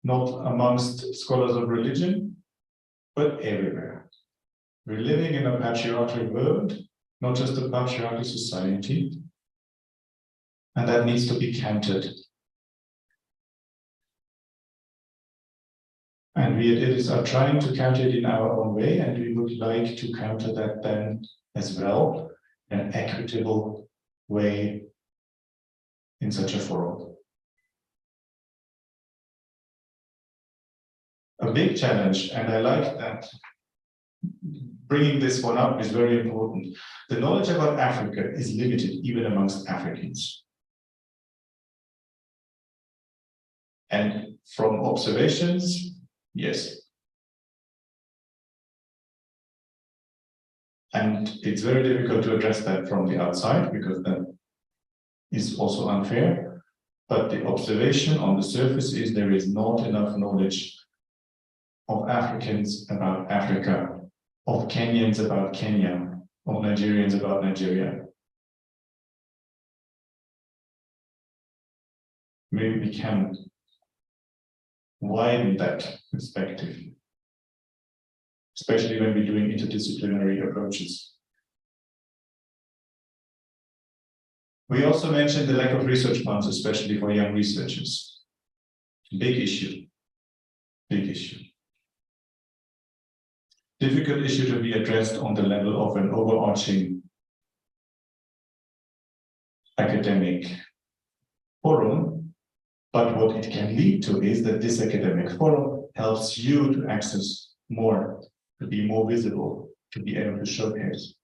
not amongst scholars of religion, but everywhere. We're living in a patriarchal world, not just a patriarchal society, and that needs to be countered. And we at IRDIS are trying to counter it in our own way, and we would like to counter that then as well in an equitable way in such a forum. A big challenge, and I like that bringing this one up is very important. The knowledge about Africa is limited even amongst Africans. And from observations, yes. And it's very difficult to address that from the outside because that is also unfair. But the observation on the surface is there is not enough knowledge of Africans about Africa, of Kenyans about Kenya, of Nigerians about Nigeria. Maybe we can widen that perspective, especially when we're doing interdisciplinary approaches. We also mentioned the lack of research funds, especially for young researchers. Big issue, big issue. Difficult issue to be addressed on the level of an overarching academic forum, but what it can lead to is that this academic forum helps you to access more, to be more visible, to be able to showcase.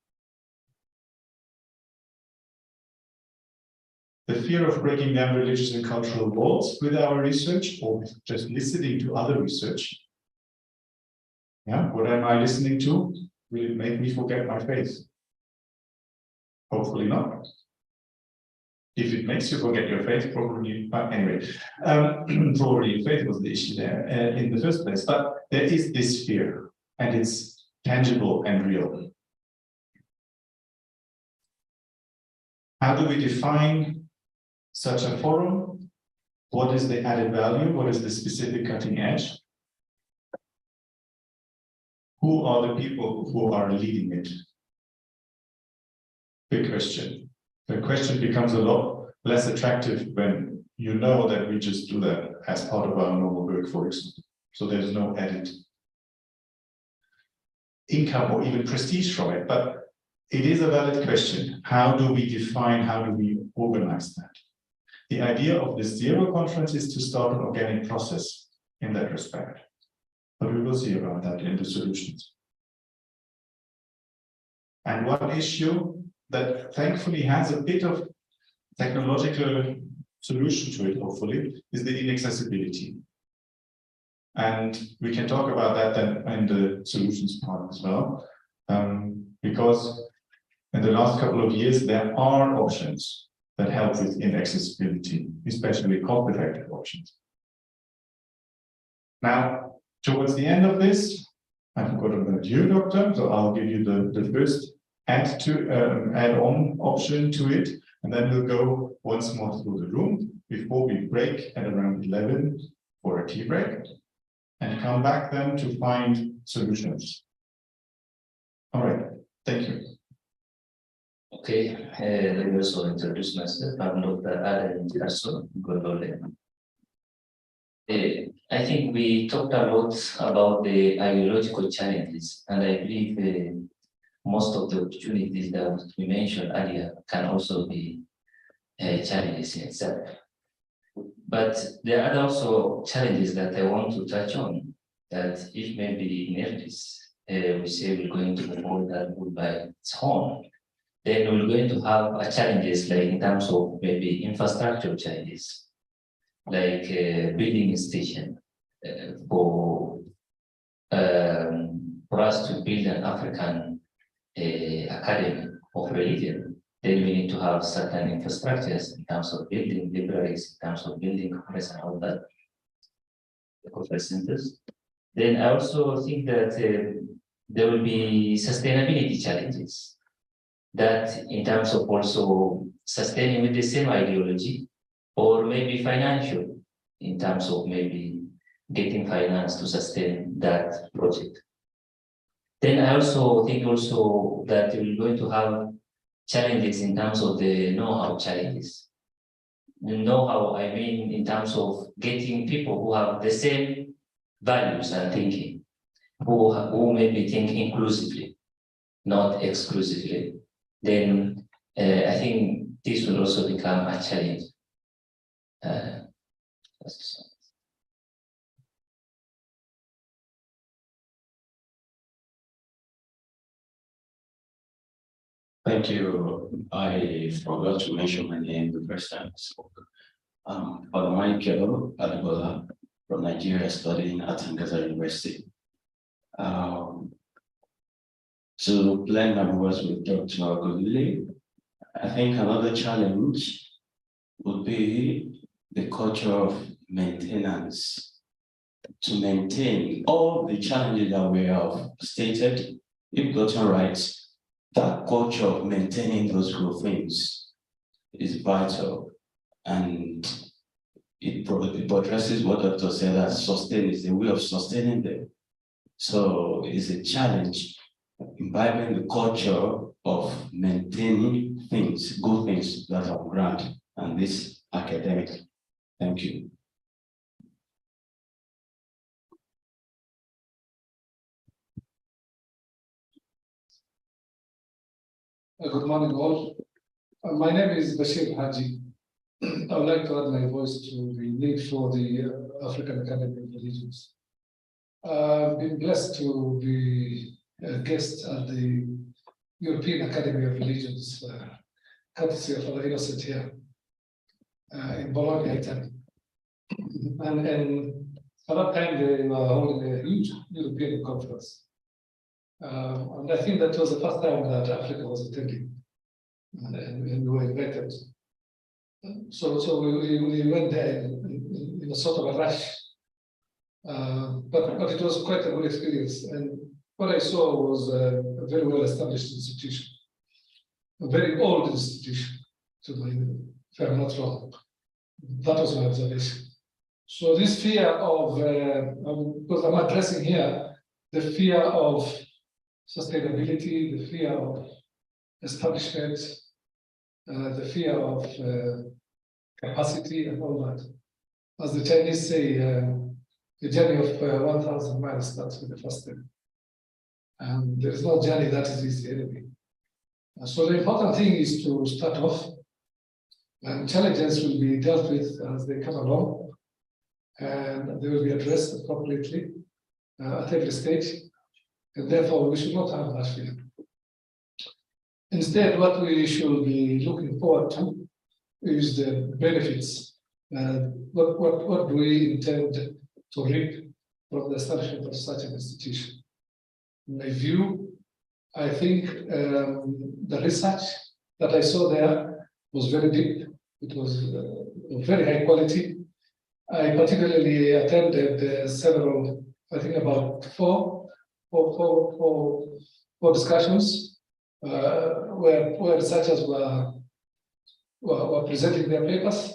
The fear of breaking down religious and cultural walls with our research, or just listening to other research. Yeah, what am I listening to? Will it make me forget my faith? Hopefully not. If it makes you forget your faith, probably, anyway, probably your faith was the issue there in the first place. But there is this fear, and it's tangible and real. How do we define such a forum? What is the added value? What is the specific cutting edge? Who are the people who are leading it? Big question. The question becomes a lot less attractive when you know that we just do that as part of our normal work, for example. So there's no added income or even prestige from it. But it is a valid question. How do we define, how do we organize that? The idea of this Zero conference is to start an organic process in that respect. But we will see about that in the solutions. And one issue that thankfully has a bit of technological solution to it, hopefully, is the inaccessibility. And we can talk about that then in the solutions part as well, because in the last couple of years, there are options that help with inaccessibility, especially cost-effective options. Now, towards the end of this, I forgot about you, Doctor, so I'll give you the first add-on option to it, and then we'll go once more through the room before we break at around 11 for a tea break, and come back then to find solutions. All right, thank you. Okay, let me also introduce myself. I'm Dr. Adam Tirso Gondole. I think we talked a lot about the ideological challenges, and I believe most of the opportunities that we mentioned earlier can also be challenges in itself. But there are also challenges that I want to touch on, that if maybe in IRDIS we say we're going to hold that wood by its own, then we're going to have challenges like in terms of maybe infrastructure challenges, like building a station for us to build an African academy of religion. Then we need to have certain infrastructures in terms of building libraries, in terms of building conference and all that, the conference centers. Then I also think that there will be sustainability challenges, that in terms of also sustaining with the same ideology, or maybe financial, in terms of maybe getting finance to sustain that project. Then I also think also that we're going to have challenges in terms of the know-how challenges. The know-how, I mean, in terms of getting people who have the same values and thinking, who maybe think inclusively, not exclusively. Then I think this will also become a challenge. Thank you. I forgot to mention my name the first time I spoke. Father Michael Adebola from Nigeria, studying at Angaza University. To blend my words with Dr. Godile, I think another challenge would be the culture of maintenance. To maintain all the challenges that we have stated, if gotten right, that culture of maintaining those good things is vital, and it addresses what Dr. said, that sustain is a way of sustaining them. So it's a challenge, imbibing the culture of maintaining things, good things that are grand, and this academic. Thank you. Good morning, all. My name is Bashir Haji. I would like to add my voice to the need for the African Academy of Religions. I've been blessed to be guest at the European Academy of Religions, courtesy of our innocent here in Bologna, Italy. And at that time, they were holding a huge European conference. And I think that was the first time that Africa was attending, and we were invited. So we went there in a sort of a rush, but it was quite a good experience. And what I saw was a very well-established institution, a very old institution, if I'm not wrong. That was my observation. So this fear of, because I'm addressing here the fear of sustainability, the fear of establishment, the fear of capacity and all that. As the Chinese say, the journey of 1,000 miles starts with the first step. And there is no journey that is easy anyway. So the important thing is to start off, and challenges will be dealt with as they come along, and they will be addressed appropriately at every stage. And therefore, we should not have that fear. Instead, what we should be looking forward to is the benefits. What do we intend to reap from the establishment of such an institution? In my view, I think the research that I saw there was very deep. It was very high quality. I particularly attended several, I think about four discussions where researchers were presenting their papers.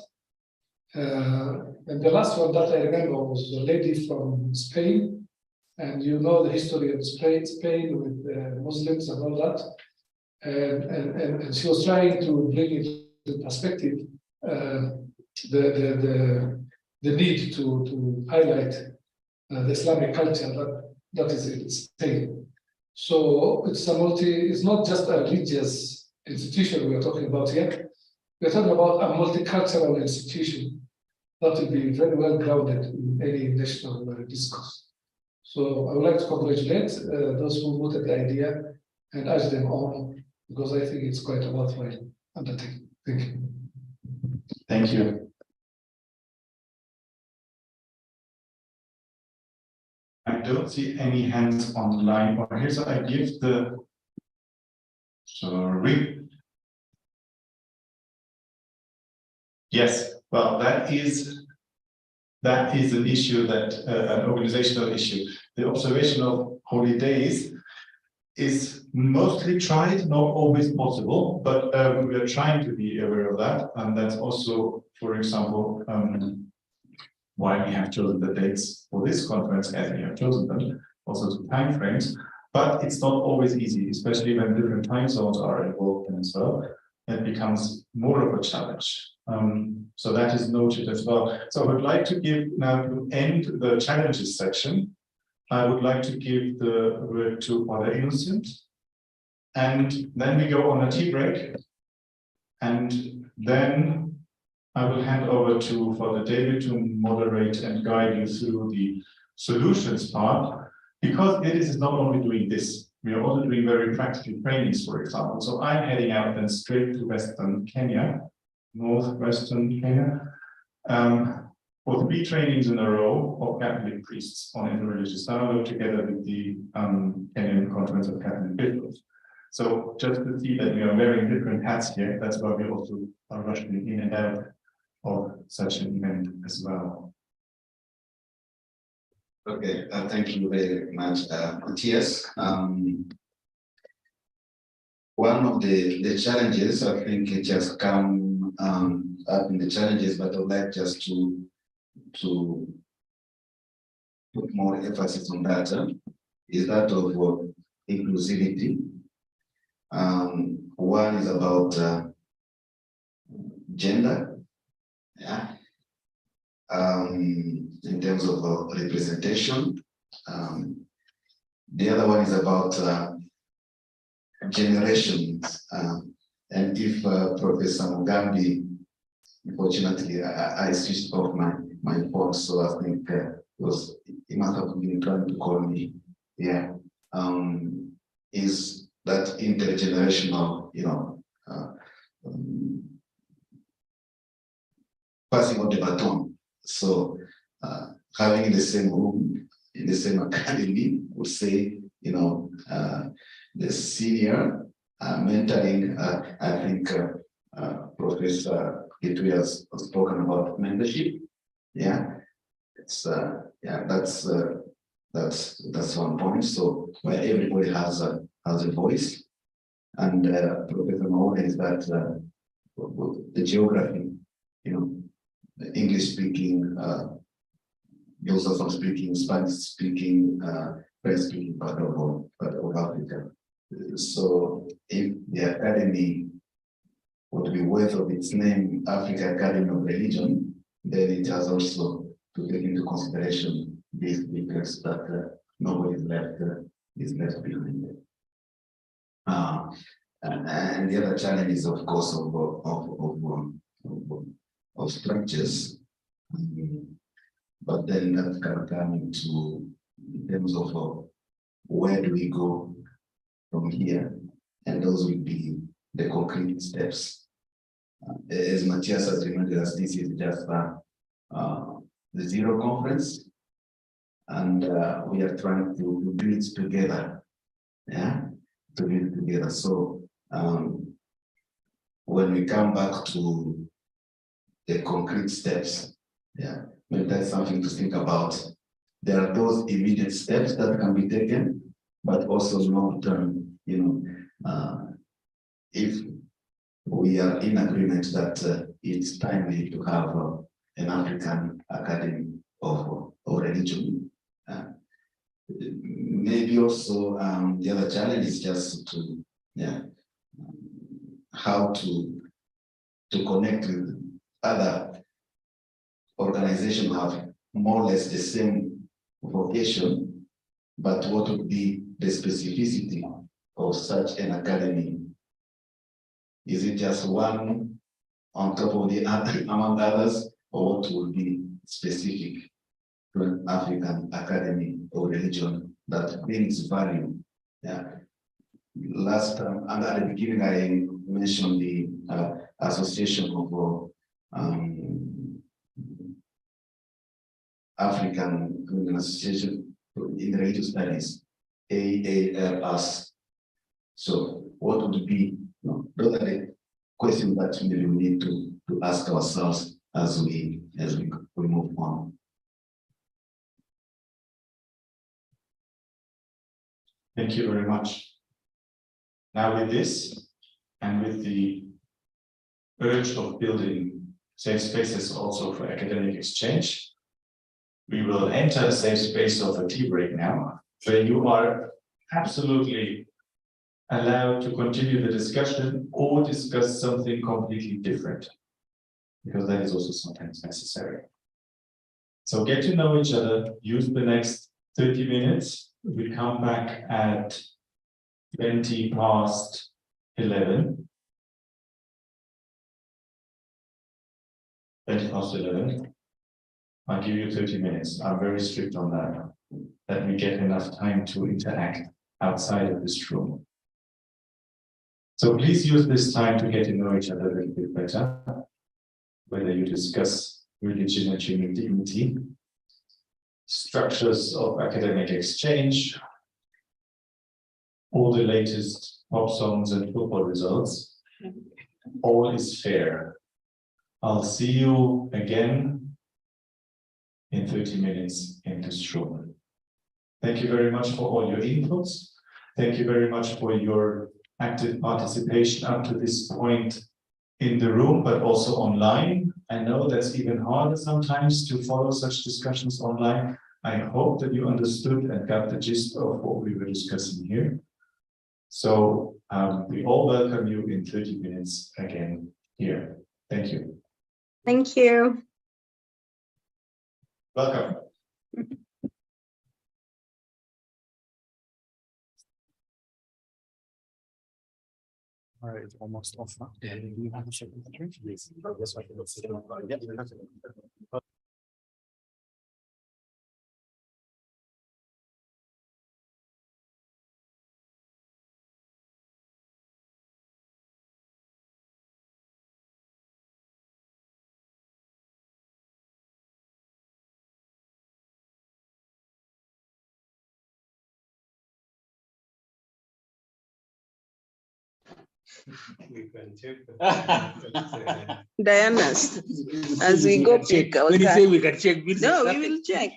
And the last one that I remember was a lady from Spain. And you know the history of Spain with Muslims and all that. And she was trying to bring into perspective the need to highlight the Islamic culture that is in Spain. So it's not just a religious institution we are talking about here. We're talking about a multicultural institution that will be very well grounded in any national discourse. So I would like to congratulate those who voted the idea and urge them on, because I think it's quite a worthwhile undertaking. Thank you. Thank you. I don't see any hands on the line, or here, so I give the, sorry. Yes, well, that is an issue that, an organizational issue. The observation of holy days is mostly tried, not always possible, but we are trying to be aware of that. And that's also, for example, why we have chosen the dates for this conference as we have chosen them, also the time frames. But it's not always easy, especially when different time zones are involved as well. It becomes more of a challenge. So that is noted as well. So I would like to give now, to end the challenges section, I would like to give the word to Father Innocent. And then we go on a tea break. And then I will hand over to Father David to moderate and guide you through the solutions part, because it is not only doing this, we are also doing very practical trainings, for example. So I'm heading out then straight to Western Kenya, northwestern Kenya, for 3 trainings in a row of Catholic priests on interreligious dialogue, together with the Kenyan Conference of Catholic Bishops. So just to see that we are wearing different hats here, that's why we also are rushing in and out of such an event as well. Okay, thank you very much, Matthias. One of the challenges, I think it just come up in the challenges, but I would like just to put more emphasis on that, is that of inclusivity. One is about gender, yeah. In terms of representation. The other one is about generations. And if Professor Mugambi, unfortunately, I switched off my phone, so I think he must have been trying to call me. Yeah. is that intergenerational, passing of the baton. So having in the same room, in the same academy, would say, the senior mentoring. I think Professor Gitwe has spoken about mentorship. Yeah, it's that's one point. So where everybody has a voice, and Professor Mahone is that the geography, English speaking, Lusophone speaking, Spanish speaking, French speaking part of Africa. So if the academy would be worth of its name, Africa Academy of Religion, then it has also to take into consideration these figures that nobody is left behind. And the other challenge is, of course, of structures. But then that can come into in terms of where do we go from here, and those will be the concrete steps. As Matthias has reminded us, this is just the Zero Conference, and we are trying to build it together. Yeah, to build it together. So when we come back to the concrete steps, yeah, maybe that's something to think about. There are those immediate steps that can be taken, but also long-term, if we are in agreement that it's timely to have an African Academy of Religion. Maybe also the other challenge is just to, how to connect with other organizations who have more or less the same vocation, but what would be the specificity of such an academy? Is it just one on top of the other, among others, or what will be specific to an African Academy of Religion that brings value? Yeah. Last time, and at the beginning, I mentioned the Association of African Association in Religious Studies, AARS. So, what would be? Those are the questions that we need to ask ourselves as we move on. Thank you very much. Now with this, and with the urge of building safe spaces also for academic exchange, we will enter a safe space of a tea break now, where you are absolutely allowed to continue the discussion or discuss something completely different, because that is also sometimes necessary. So get to know each other, use the next 30 minutes. We come back at 20 past 11. 20 past 11. I'll give you 30 minutes. I'm very strict on that. Let me get enough time to interact outside of this room. So please use this time to get to know each other a little bit better, whether you discuss religion and human dignity, structures of academic exchange, all the latest pop songs and football results. All is fair. I'll see you again in 30 minutes in this room. Thank you very much for all your inputs. Thank you very much for your active participation up to this point in the room, but also online. I know that's even harder sometimes to follow such discussions online. I hope that you understood and got the gist of what we were discussing here. So we all welcome you in 30 minutes again here. Thank you. Thank you. Welcome. All right, almost off. Do you have a second drink? Yes. Yes, I can sit down. Yeah. Diana's, as we go pick our When you card. say we can check, means No, we nothing. will check.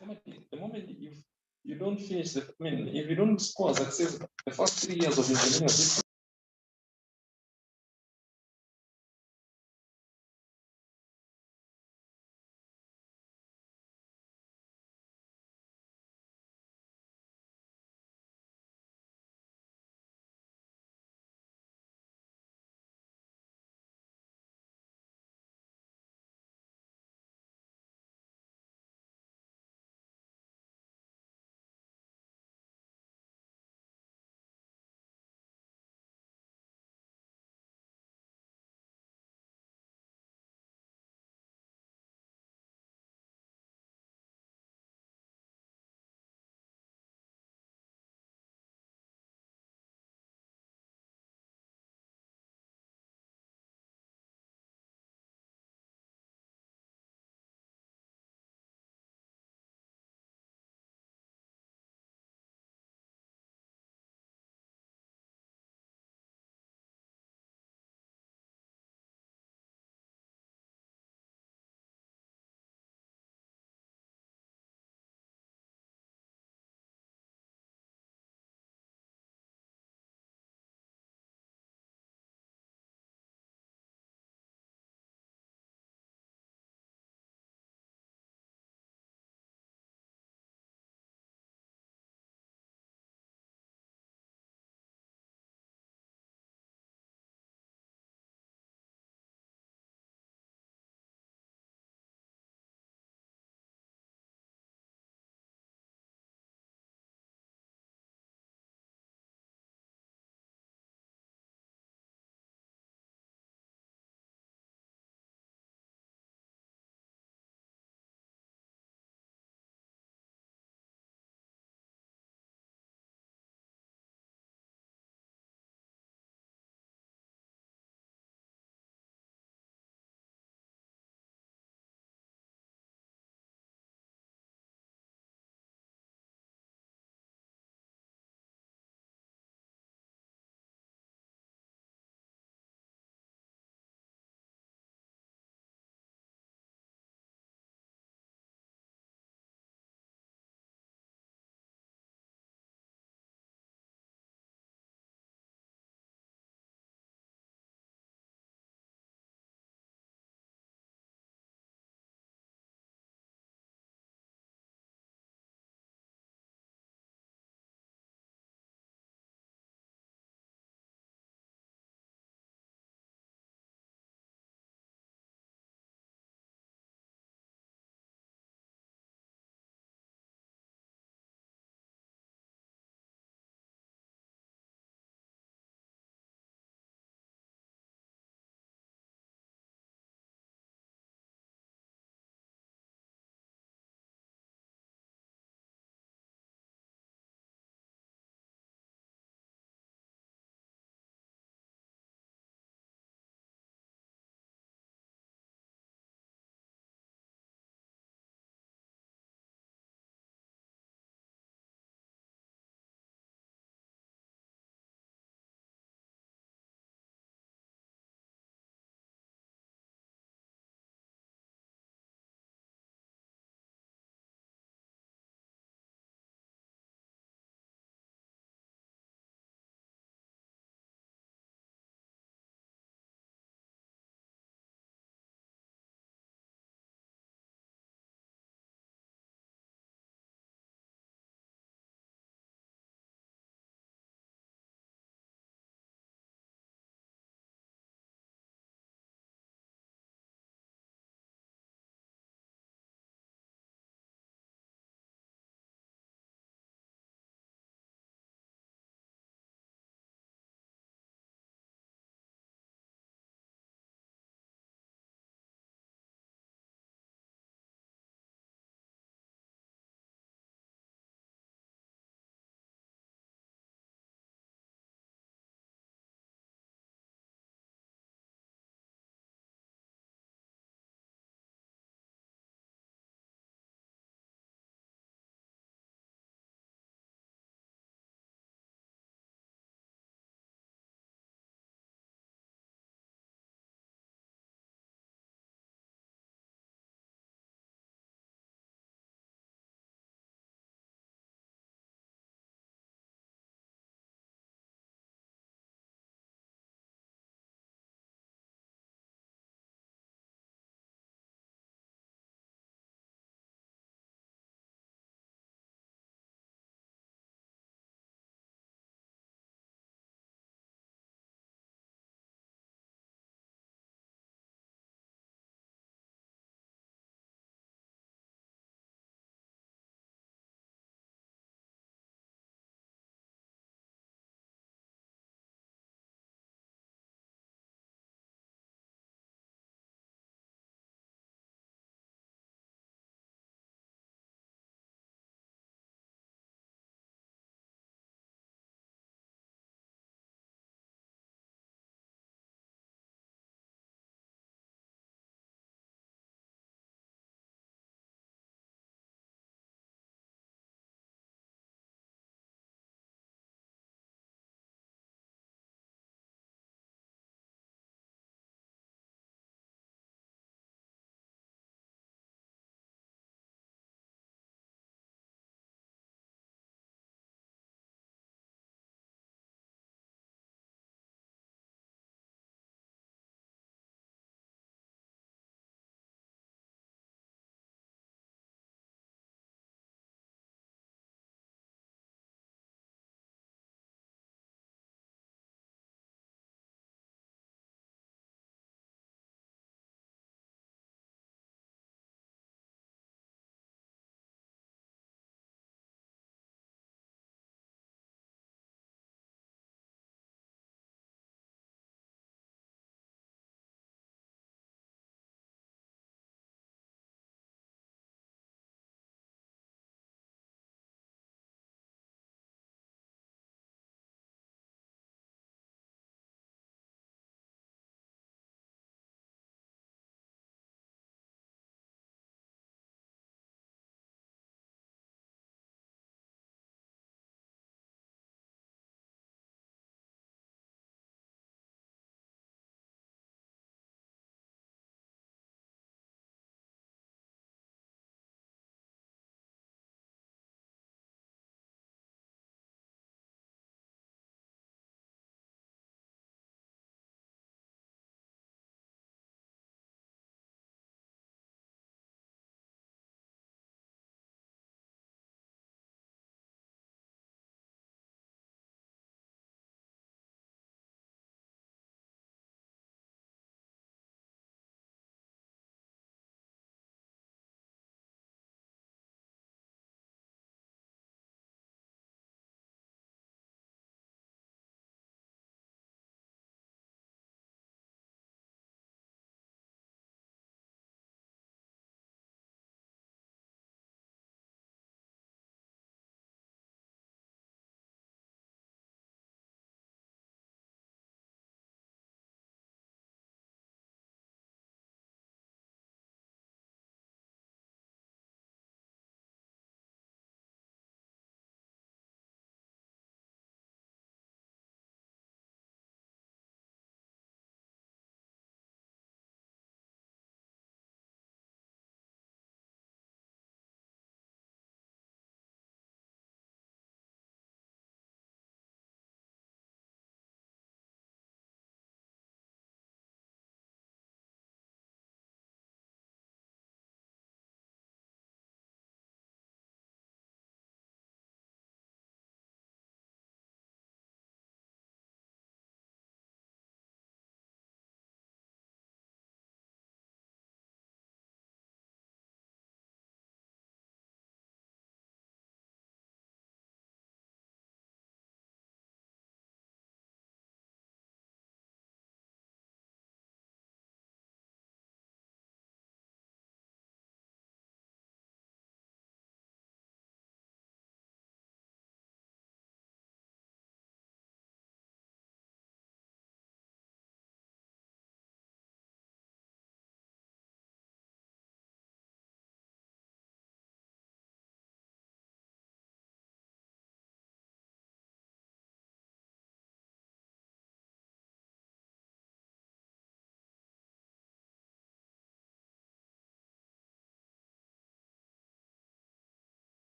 the moment you don't finish the, I mean, if you don't score success the first 3 years of engineering,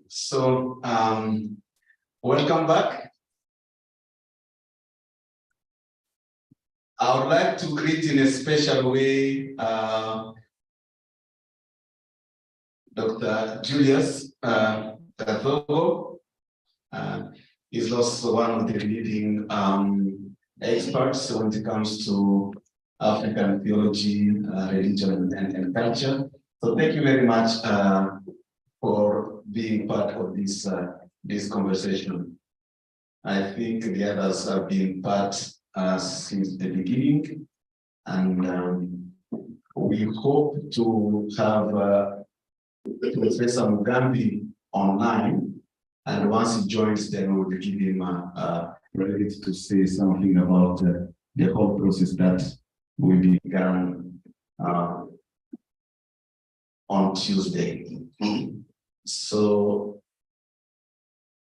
So, welcome back. I would like to greet in a special way Dr. Julius Kathogo. Is also one of the leading experts when it comes to African theology, religion, and culture. So thank you very much for being part of this conversation. I think the others have been part since the beginning, and we hope to have Professor Mugambi online. And once he joins, then we'll give him ready to say something about the whole process that we began on Tuesday. So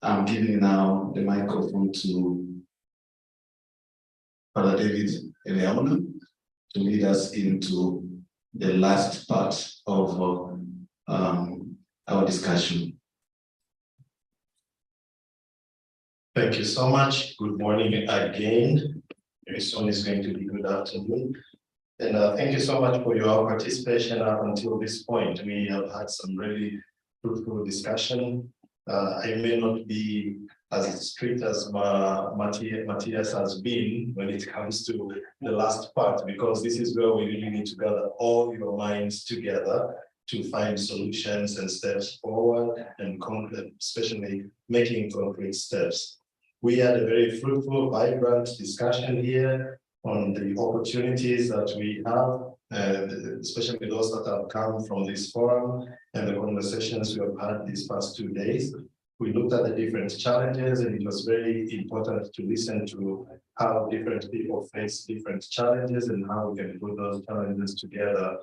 I'm giving now the microphone to Father David Eleona to lead us into the last part of our discussion. Thank you so much. Good morning again. Very soon is going to be good afternoon. And thank you so much for your participation up until this point. We have had some really fruitful discussion. I may not be as strict as Matthias has been when it comes to the last part, because this is where we really need to gather all your minds together to find solutions and steps forward, and concrete, especially making concrete steps. We had a very fruitful, vibrant discussion here on the opportunities that we have, especially those that have come from this forum and the conversations we have had these past 2 days. We looked at the different challenges, and it was very important to listen to how different people face different challenges and how we can put those challenges together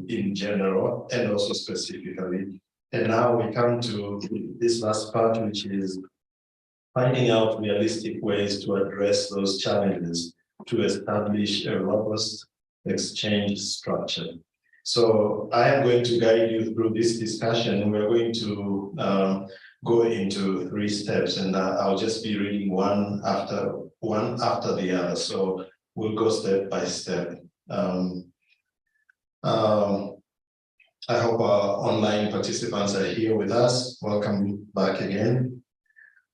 in general and also specifically. And now we come to this last part, which is finding out realistic ways to address those challenges to establish a robust exchange structure. So I am going to guide you through this discussion, and we're going to go into 3 steps, and I'll just be reading one after the other. So we'll go step by step. I hope our online participants are here with us. Welcome back again.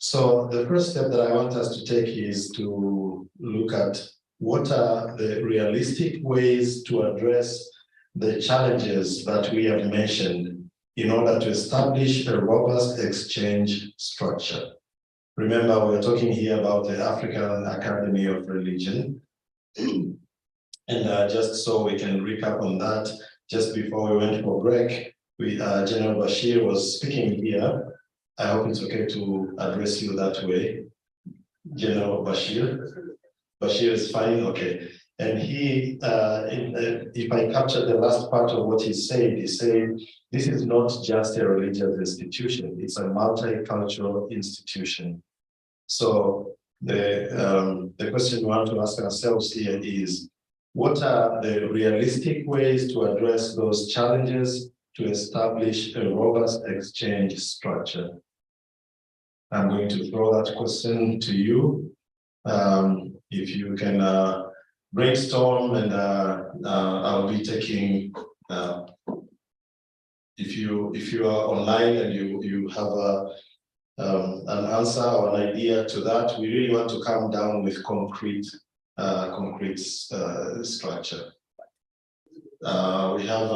So the first step that I want us to take is to look at what are the realistic ways to address the challenges that we have mentioned in order to establish a robust exchange structure. Remember, we're talking here about the African Academy of Religion. And just so we can recap on that, just before we went for break, General Bashir was speaking here. I hope it's okay to address you that way. General Bashir. Bashir is fine, okay. And he, if I capture the last part of what he said this is not just a religious institution, it's a multicultural institution. So the question we want to ask ourselves here is, what are the realistic ways to address those challenges to establish a robust exchange structure? I'm going to throw that question to you. If you can brainstorm, and I'll be taking, if you are online and you have an answer or an idea to that, we really want to come down with concrete structure. We have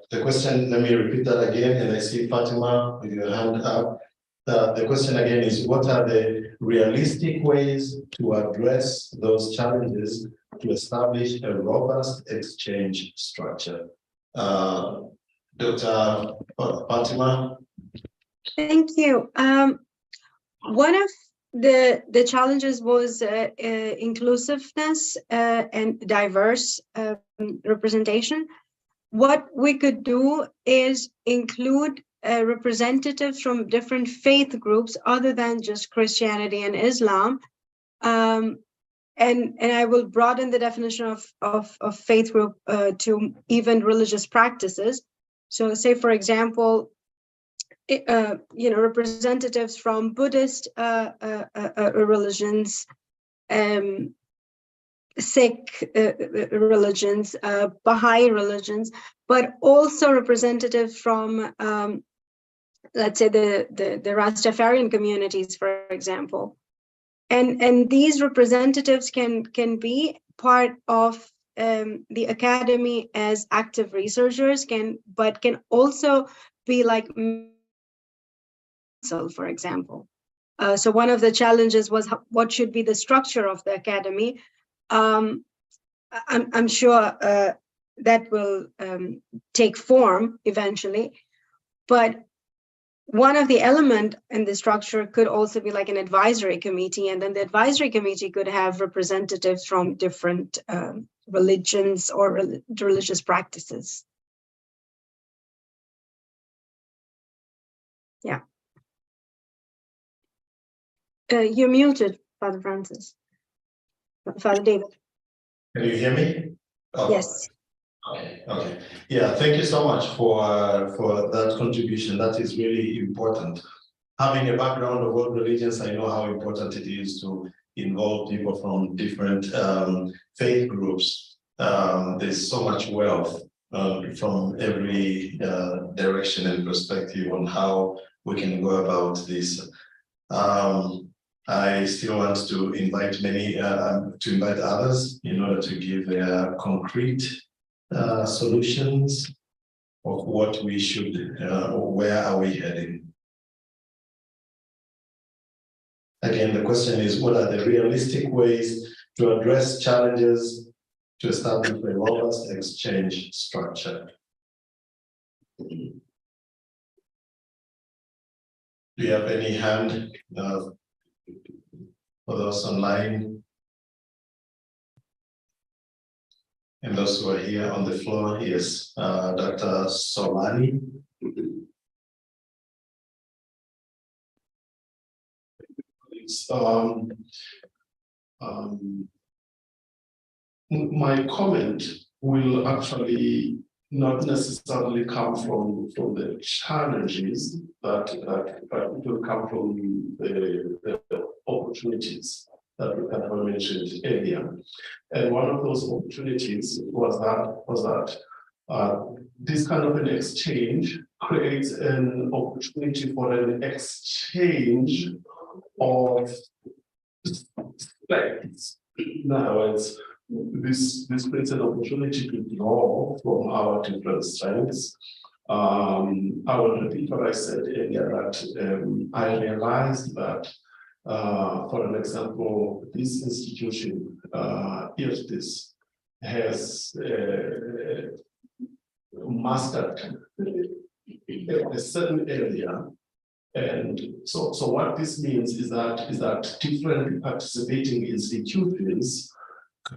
the question, let me repeat that again, and I see Fatima with your hand up. The question again is, what are the realistic ways to address those challenges to establish a robust exchange structure? Dr. Fatima? Thank you. One of the challenges was inclusiveness and diverse representation. What we could do is include representatives from different faith groups other than just Christianity and Islam, And I will broaden the definition of faith group to even religious practices. So say, for example, representatives from Buddhist religions, Sikh religions, Baha'i religions, but also representatives from, let's say, the Rastafarian communities, for example. And these representatives can be part of the academy as active researchers, but can also be like, for example. So one of the challenges was what should be the structure of the academy. I'm sure that will take form eventually, but one of the element in the structure could also be like an advisory committee, and then the advisory committee could have representatives from different religions or religious practices. Yeah. You're muted, Father Francis. Father David. Can you hear me? Oh. Yes. Okay. Yeah, thank you so much for that contribution. That is really important. Having a background of world religions, I know how important it is to involve people from different faith groups. There's so much wealth from every direction and perspective on how we can go about this. I still want to invite others in order to give their concrete solutions of what we should, where are we heading? Again, the question is, what are the realistic ways to address challenges to establish a robust exchange structure? Do you have any hand for those online? And those who are here on the floor, yes, Dr. Solani. My comment will actually not necessarily come from the challenges, but it will come from the opportunities that we have mentioned earlier. And one of those opportunities was that this kind of an exchange creates an opportunity for an exchange of strengths. In other words, this creates an opportunity to draw from our different strengths. I will repeat what I said earlier, that I realized that, for an example, this institution, IRDIS, has mastered a certain area. And so what this means is that different participating institutions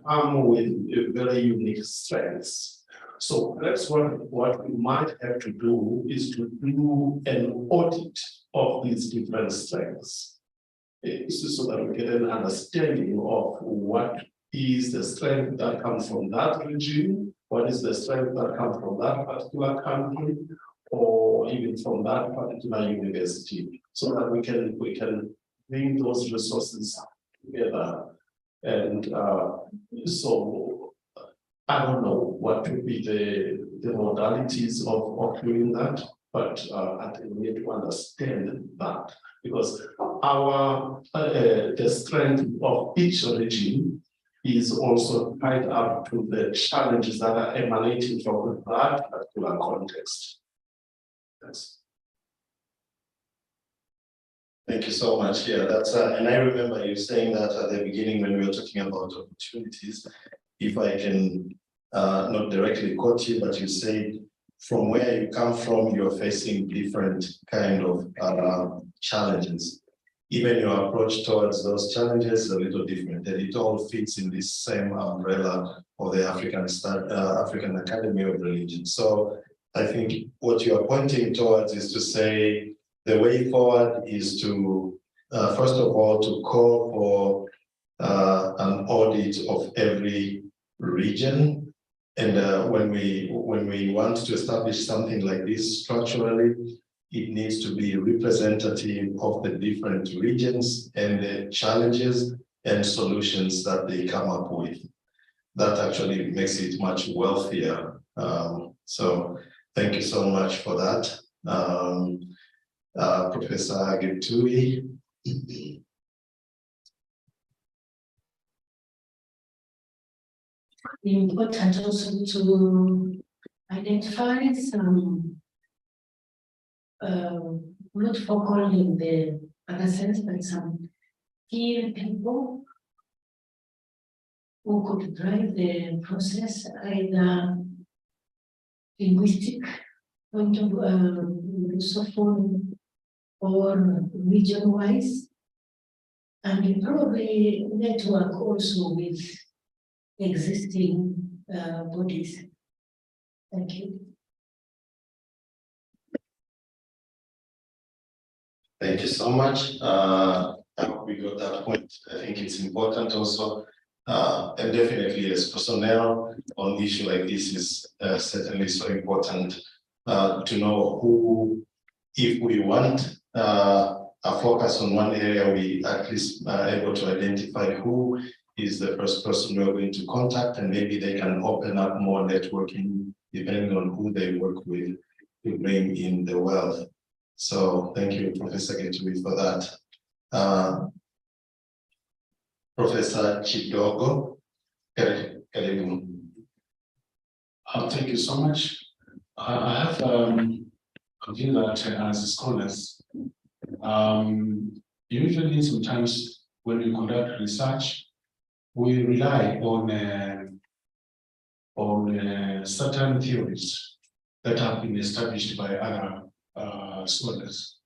come with very unique strengths. So perhaps what we might have to do is to do an audit of these different strengths, so that we get an understanding of what is the strength that comes from that region, what is the strength that comes from that particular country, or even from that particular university, so that we can bring those resources together. And so I don't know what would be the modalities of doing that, but I think we need to understand that, because the strength of each region is also tied up to the challenges that are emanating from that particular context. Yes. Thank you so much. Yeah, that's and I remember you saying that at the beginning when we were talking about opportunities. If I can not directly quote you, but you said from where you come from, you're facing different kind of challenges. Even your approach towards those challenges is a little different, and it all fits in this same umbrella of the African Academy of Religion. So I think what you are pointing towards is to say the way forward is to, first of all, to call for an audit of every region. And when we want to establish something like this structurally, it needs to be representative of the different regions and the challenges and solutions that they come up with. That actually makes it much wealthier. So thank you so much for that. Professor Getui. Important also to identify some not focal in the other sense, but some key people who could drive the process, either linguistic point of Lusophone or region-wise, and probably network also with existing bodies. Thank you. Thank you so much. I hope we got that point. I think it's important also, and definitely as personnel on issue like this is certainly so important to know who, if we want a focus on one area, we at least are able to identify who is the first person we're going to contact, and maybe they can open up more networking depending on who they work with to bring in the wealth. So thank you, Professor Getui, for that. Professor Chidogo, karibu. Thank you so much. I have a view that as scholars, usually sometimes when we conduct research, we rely on certain theories that have been established by other scholars.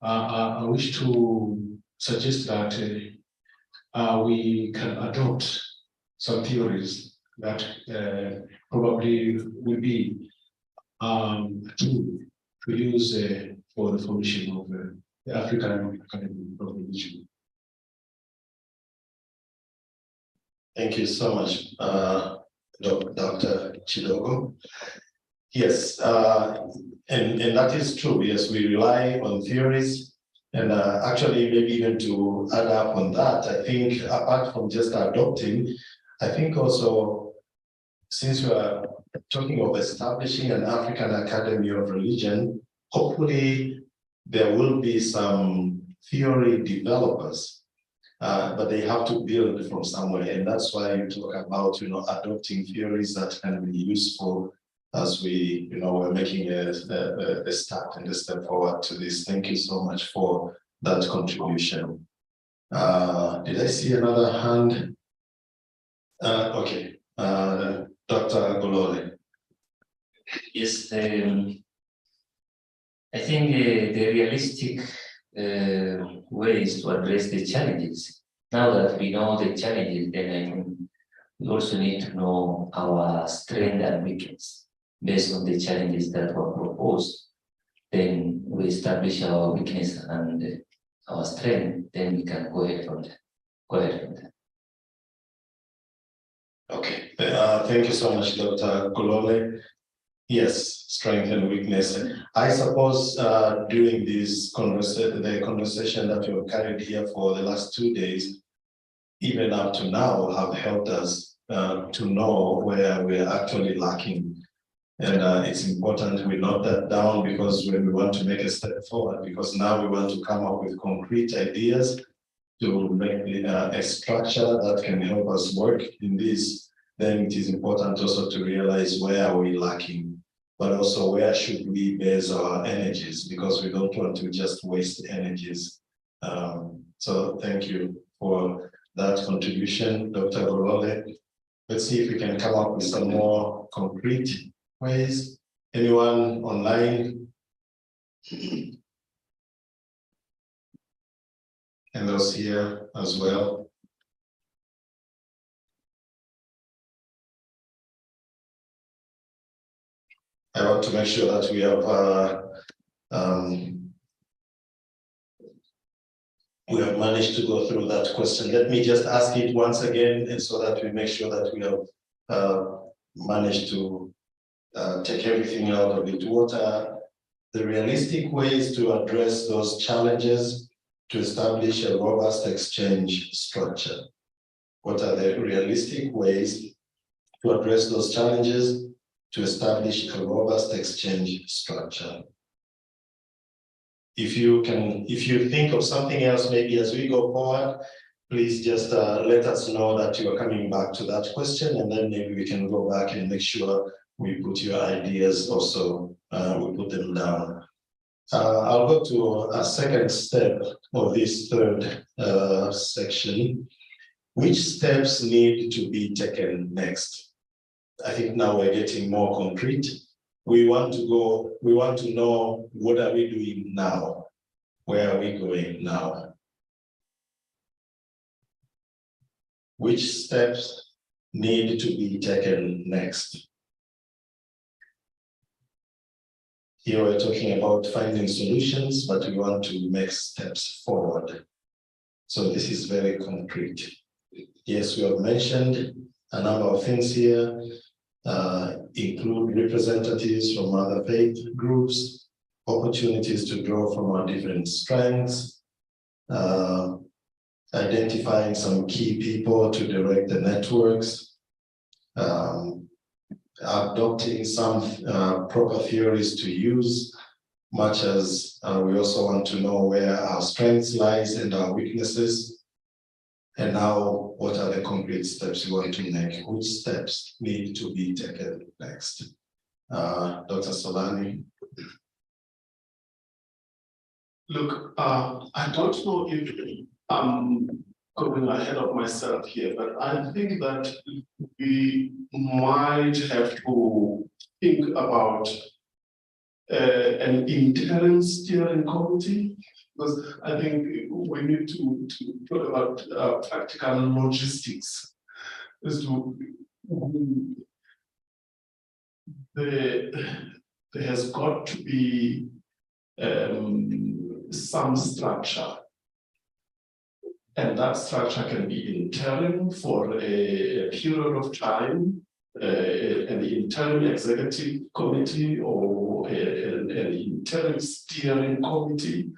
I wish to suggest that we can adopt some theories that probably will be a tool to use for the formation of the African Academy of Religion. Thank you so much, Dr. Chidogo. Yes, and that is true. Yes, we rely on theories, and actually maybe even to add up on that, I think apart from just adopting, I think also since we are talking of establishing an African Academy of Religion, hopefully there will be some theory developers. But they have to build from somewhere, and that's why you talk about, adopting theories that can be useful as we, we're making a start and a step forward to this. Thank you so much for that contribution. Did I see another hand? Okay, Dr. Golole. Yes, I think the realistic ways to address the challenges. Now that we know the challenges, then I think we also need to know our strength and weakness based on the challenges that were proposed. Then we establish our weakness and our strength, then we can go ahead from there. Okay, thank you so much, Dr. Golole. Yes, strength and weakness. I suppose during this conversation that we've carried here for the last 2 days, even up to now, have helped us to know where we're actually lacking. And it's important we note that down, because when we want to make a step forward, because now we want to come up with concrete ideas to make a structure that can help us work in this, then it is important also to realize where are we lacking, but also where should we base our energies, because we don't want to just waste energies. So thank you for that contribution, Dr. Golole. Let's see if we can come up with some more concrete ways. Anyone online? And those here as well. I want to make sure that we have we have managed to go through that question. Let me just ask it once again, and so that we make sure that we have managed to take everything out of it. What are the realistic ways to address those challenges to establish a robust exchange structure? What are the realistic ways to address those challenges to establish a robust exchange structure? If you think of something else, maybe as we go forward, please just let us know that you are coming back to that question, and then maybe we can go back and make sure we put your ideas also, we put them down. I'll go to a second step of this third section. Which steps need to be taken next? I think now we're getting more concrete. We want to know, what are we doing now? Where are we going now? Which steps need to be taken next? Here we're talking about finding solutions, but we want to make steps forward. So this is very concrete. Yes, we have mentioned a number of things here, include representatives from other faith groups, opportunities to draw from our different strengths, identifying some key people to direct the networks, adopting some proper theories to use, much as we also want to know where our strengths lies and our weaknesses. And now, what are the concrete steps we want to make? Which steps need to be taken next? Dr. Solani. Look, I don't know if I'm going ahead of myself here, but I think that we might have to think about an interim steering committee, because I think we need to talk about practical logistics as to there has got to be some structure, and that structure can be interim for a period of time, an interim executive committee or an interim steering committee,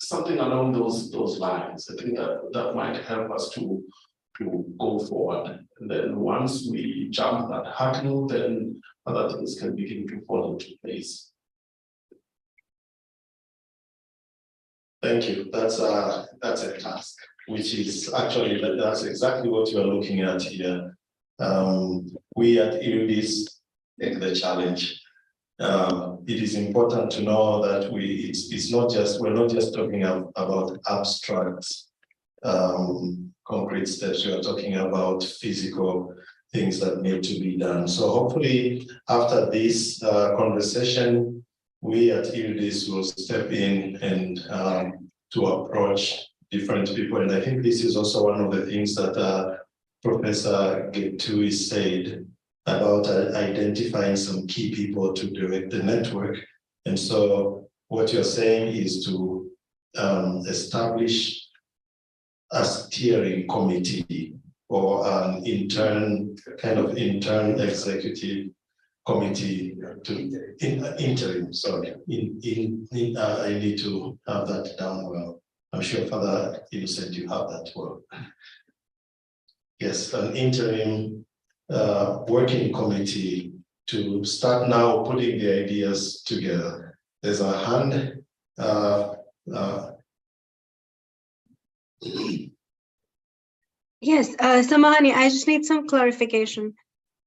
something along those lines. I think that might help us to go forward. And then once we jump that hurdle, then other things can begin to fall into place. Thank you. That's a task, which is actually, that's exactly what you are looking at here. We at IRDIS take the challenge. It is important to know that we're not just talking about abstract concrete steps. We are talking about physical things that need to be done. So hopefully after this conversation, we at IRDIS will step in and to approach different people. And I think this is also one of the things that Professor Getui said about identifying some key people to direct the network. And so what you're saying is to establish a steering committee or an intern executive committee to interim. Sorry, I need to have that down well. I'm sure Father Innocent, you have that well. Yes, an interim working committee to start now putting the ideas together. There's a hand. Yes, Samahani, I just need some clarification.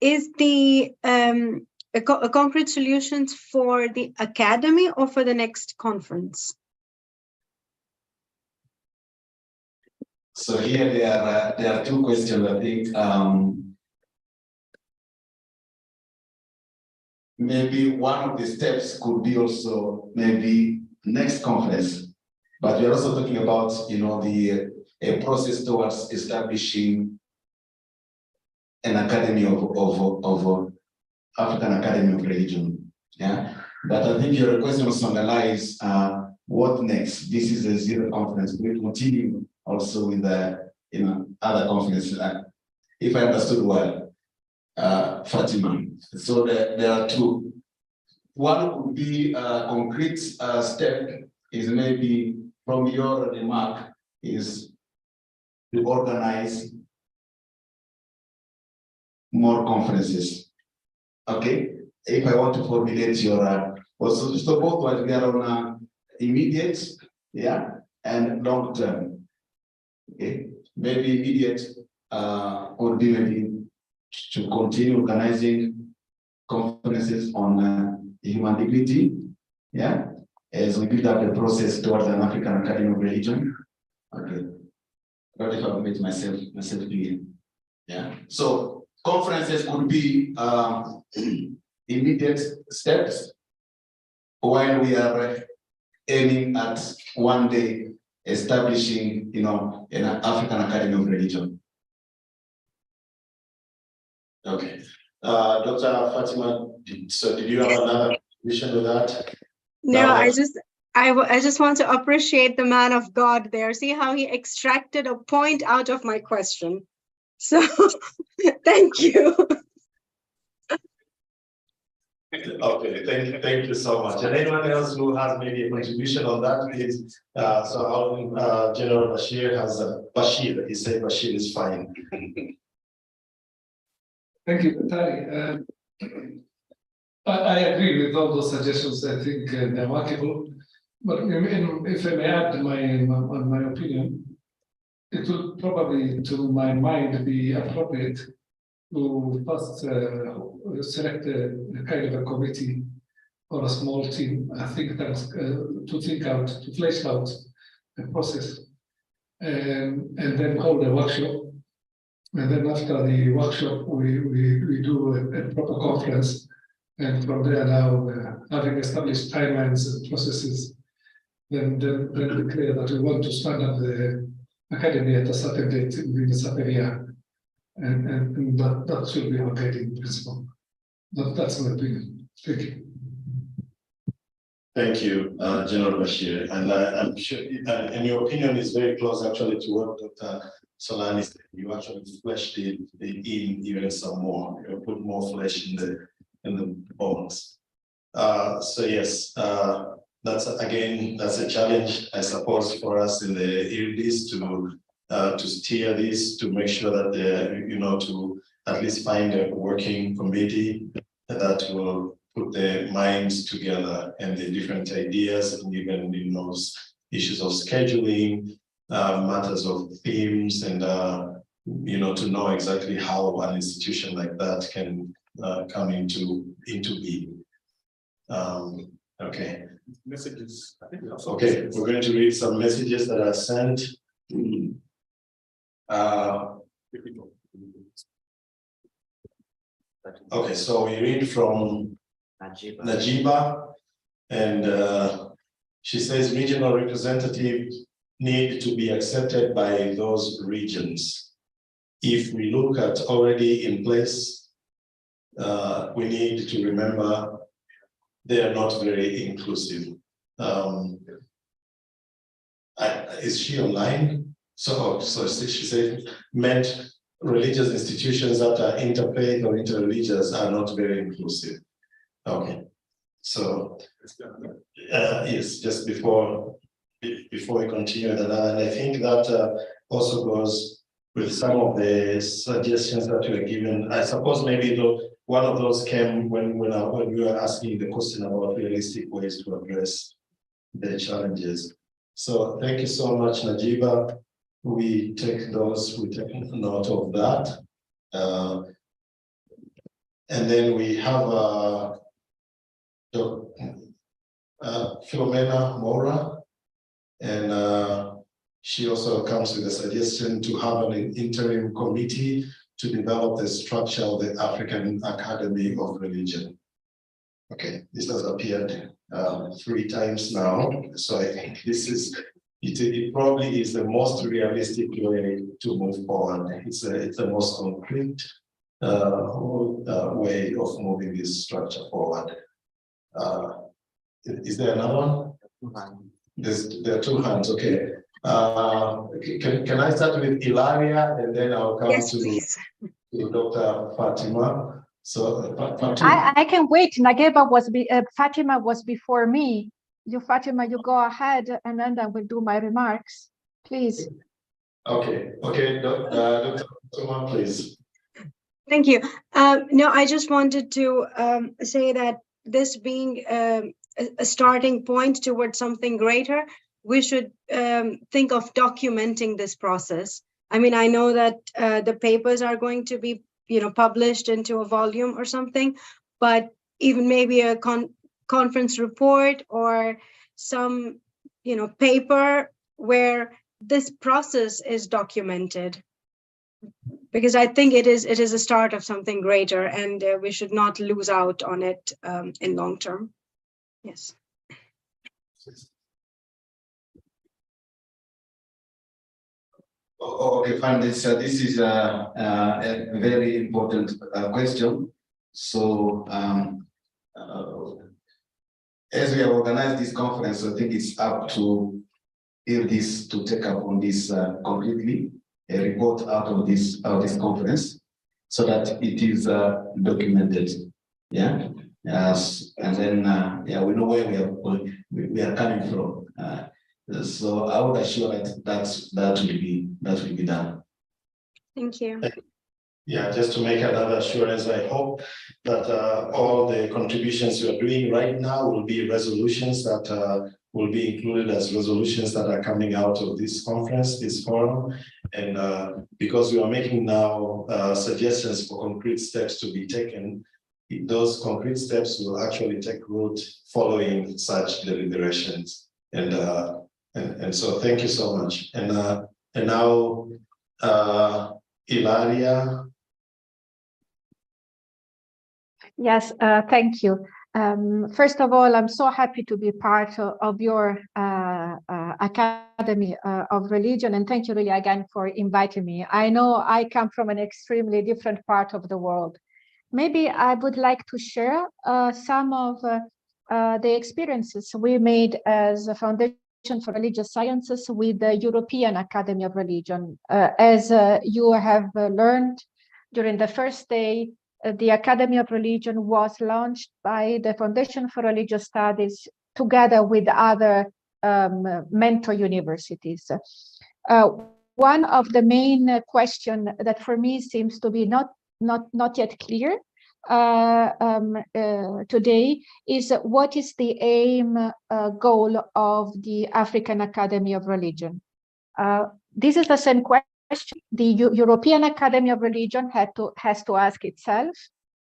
Is the a concrete solutions for the academy or for the next conference? So here there are two questions, I think. Maybe one of the steps could be also maybe next conference, but we're also talking about, you know, a process towards establishing an academy of African Academy of Religion. Yeah, but I think your question also underlies what next? This is a zero conference. We continue also with the other conferences. If I understood well, Fatima. So there are two. One would be a concrete step is maybe from your remark is to organize more conferences. Okay, if I want to formulate your also so both what we are on immediate, yeah, and long term. Okay, maybe immediate would be maybe to continue organizing conferences on human dignity, yeah, as we build up a process towards an African Academy of Religion. Okay, I don't know if I've made myself clear. Yeah, so conferences could be immediate steps while we are aiming at one day establishing, an African Academy of Religion. Okay. Dr. Fatima, so did you have another contribution to that? No, I just want to appreciate the man of God there. See how he extracted a point out of my question. So thank you. Okay, thank you so much. And anyone else who has maybe a contribution on that, please. So General Bashir has Bashir. He said Bashir is fine. Thank you, Tari. I agree with all those suggestions. I think they're workable. But if I may add my opinion, it will probably, to my mind, be appropriate to first select a kind of a committee or a small team. I think that's to flesh out the process, and then hold a workshop. And then after the workshop, we do a proper conference. And from there now, having established timelines and processes, then declare that we want to stand up the academy at a certain date within a certain year. And that should be our guiding principle. That's my opinion. Thank you. Thank you, General Bashir. And I'm sure, and your opinion is very close actually to what Dr. Solani said. You actually fleshed it in even some more. You put more flesh in the bones. So yes, that's a challenge, I suppose, for us in the IRDIS to steer this, to make sure that to at least find a working committee that will put the minds together and the different ideas, and even those issues of scheduling, matters of themes, and to know exactly how an institution like that can come into being. Okay. Messages. Okay, we're going to read some messages that are sent. Okay, so we read from Najiba, and she says regional representatives need to be accepted by those regions. If we look at already in place, we need to remember they are not very inclusive. Is she online? So she said, meant religious institutions that are interfaith or interreligious are not very inclusive. Okay, so yes, just before we continue with another, and I think that also goes with some of the suggestions that were given. I suppose maybe one of those came when we were asking the question about realistic ways to address the challenges. So thank you so much, Najiba. We take note of that. And then we have Philomena Mora, and she also comes with a suggestion to have an interim committee to develop the structure of the African Academy of Religion. Okay, this has appeared 3 times now, so I think it probably is the most realistic way to move forward. It's the most concrete way of moving this structure forward. Is there another one? There are two hands, okay. Can I start with Ilaria and then I'll come to Dr. Fatima? So Fatima. I can wait. Nageba was Fatima was before me. Fatima, you go ahead, and then I will do my remarks, please. Okay, Dr. Fatima, please. Thank you. No, I just wanted to say that this being a starting point towards something greater, we should think of documenting this process. I mean, I know that the papers are going to be, published into a volume or something, but even maybe a conference report or some, paper where this process is documented. Because I think it is a start of something greater, and we should not lose out on it in long term. Yes. Okay, fine. This is a very important question. So, as we have organized this conference, I think it's up to IRDIS to take up on this completely, a report out of this conference, so that it is documented. Yeah. Yes. And then we know where we are coming from. So I would assure that will be done. Thank you. Yeah, just to make another assurance, I hope that all the contributions you are doing right now will be resolutions that will be included as resolutions that are coming out of this conference, this forum. And because we are making now suggestions for concrete steps to be taken, those concrete steps will actually take root following such deliberations. And so thank you so much. And now Ilaria. Yes, thank you. First of all, I'm so happy to be part of your Academy of Religion, and thank you really again for inviting me. I know I come from an extremely different part of the world. Maybe I would like to share some of the experiences we made as a Foundation for Religious Sciences with the European Academy of Religion. As you have learned during the first day, the Academy of Religion was launched by the Foundation for Religious Studies together with other mentor universities. One of the main questions that for me seems to be not yet clear today is what is the aim goal of the African Academy of Religion? This is the same question the European Academy of Religion has to ask itself,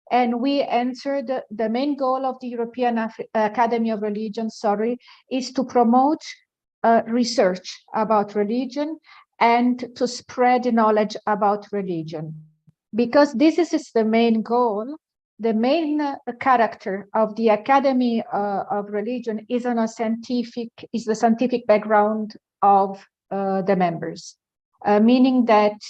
and we answered the main goal of the European Academy of Religion, is to promote research about religion and to spread knowledge about religion. Because this is the main goal, the main character of the Academy of Religion is the scientific background of the members. Meaning that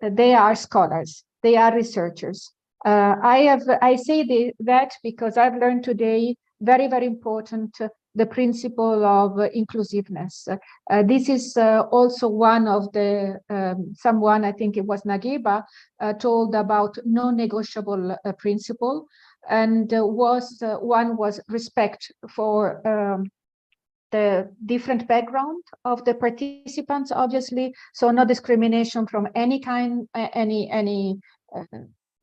they are scholars, they are researchers. I say that because I've learned today very, very important the principle of inclusiveness. This is also one of the someone, I think it was Nagiba, told about non-negotiable principle, and one was respect for the different background of the participants, obviously, so no discrimination from any kind,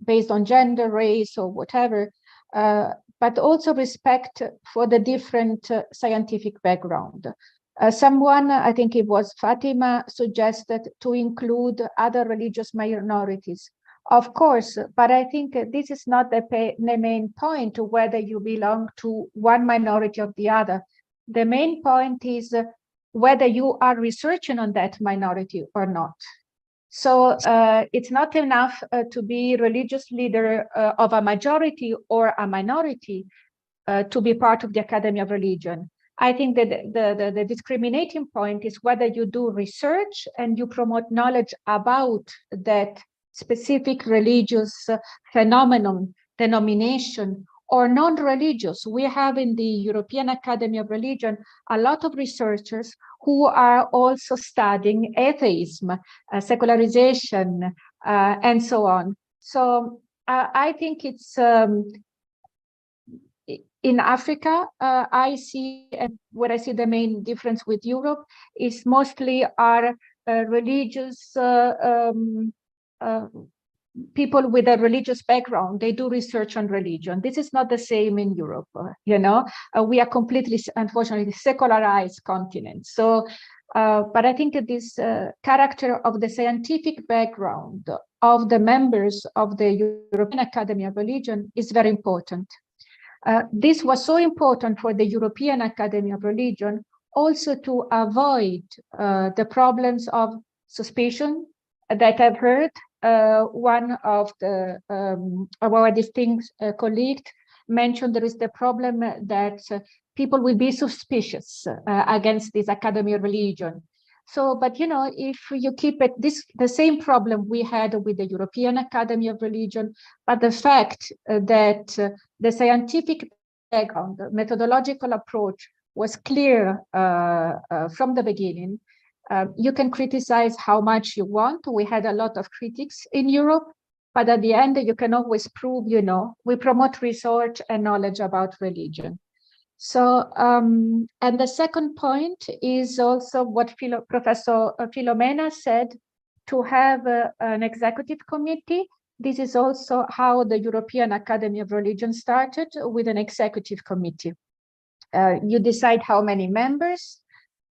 based on gender, race, or whatever, but also respect for the different scientific background. Someone, I think it was Fatima, suggested to include other religious minorities. Of course, but I think this is not the main point, whether you belong to one minority or the other. The main point is whether you are researching on that minority or not. So it's not enough to be religious leader of a majority or a minority to be part of the Academy of Religion. I think that the discriminating point is whether you do research and you promote knowledge about that specific religious phenomenon, denomination, or non-religious. We have in the European Academy of Religion a lot of researchers who are also studying atheism, secularization, and so on. So I think it's in Africa, I see, and where I see the main difference with Europe is mostly our religious people with a religious background. They do research on religion. This is not the same in Europe. We are completely, unfortunately, secularized continent. So, but I think this character of the scientific background of the members of the European Academy of Religion is very important. This was so important for the European Academy of Religion also to avoid the problems of suspicion that I've heard. One of our distinguished colleagues mentioned there is the problem that people will be suspicious against this Academy of Religion. So, but if you keep it the same problem we had with the European Academy of Religion, but the fact that the scientific background, the methodological approach was clear from the beginning, you can criticize how much you want. We had a lot of critics in Europe, but at the end, you can always prove, we promote research and knowledge about religion. So, and the second point is also what Professor Filomena said, to have an executive committee. This is also how the European Academy of Religion started, with an executive committee. You decide how many members,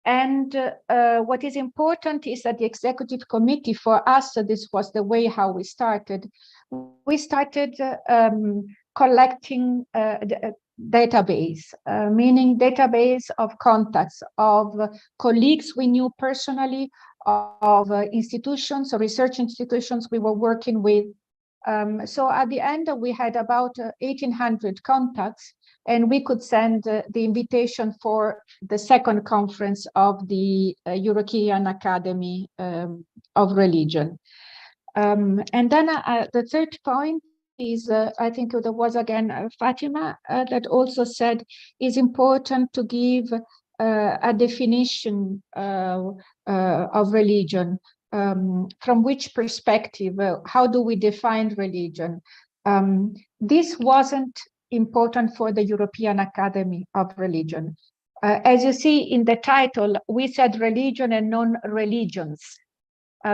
and what is important is that the executive committee, for us, so this was the way how we started. We started collecting database, meaning database of contacts, of colleagues we knew personally, of institutions or research institutions we were working with. So at the end, we had about 1,800 contacts, and we could send the invitation for the second conference of the European Academy of Religion. And then the third point is, I think there was again Fatima that also said, is important to give a definition of religion. From which perspective, how do we define religion? This wasn't important for the European Academy of Religion. As you see in the title, we said religion and non-religions,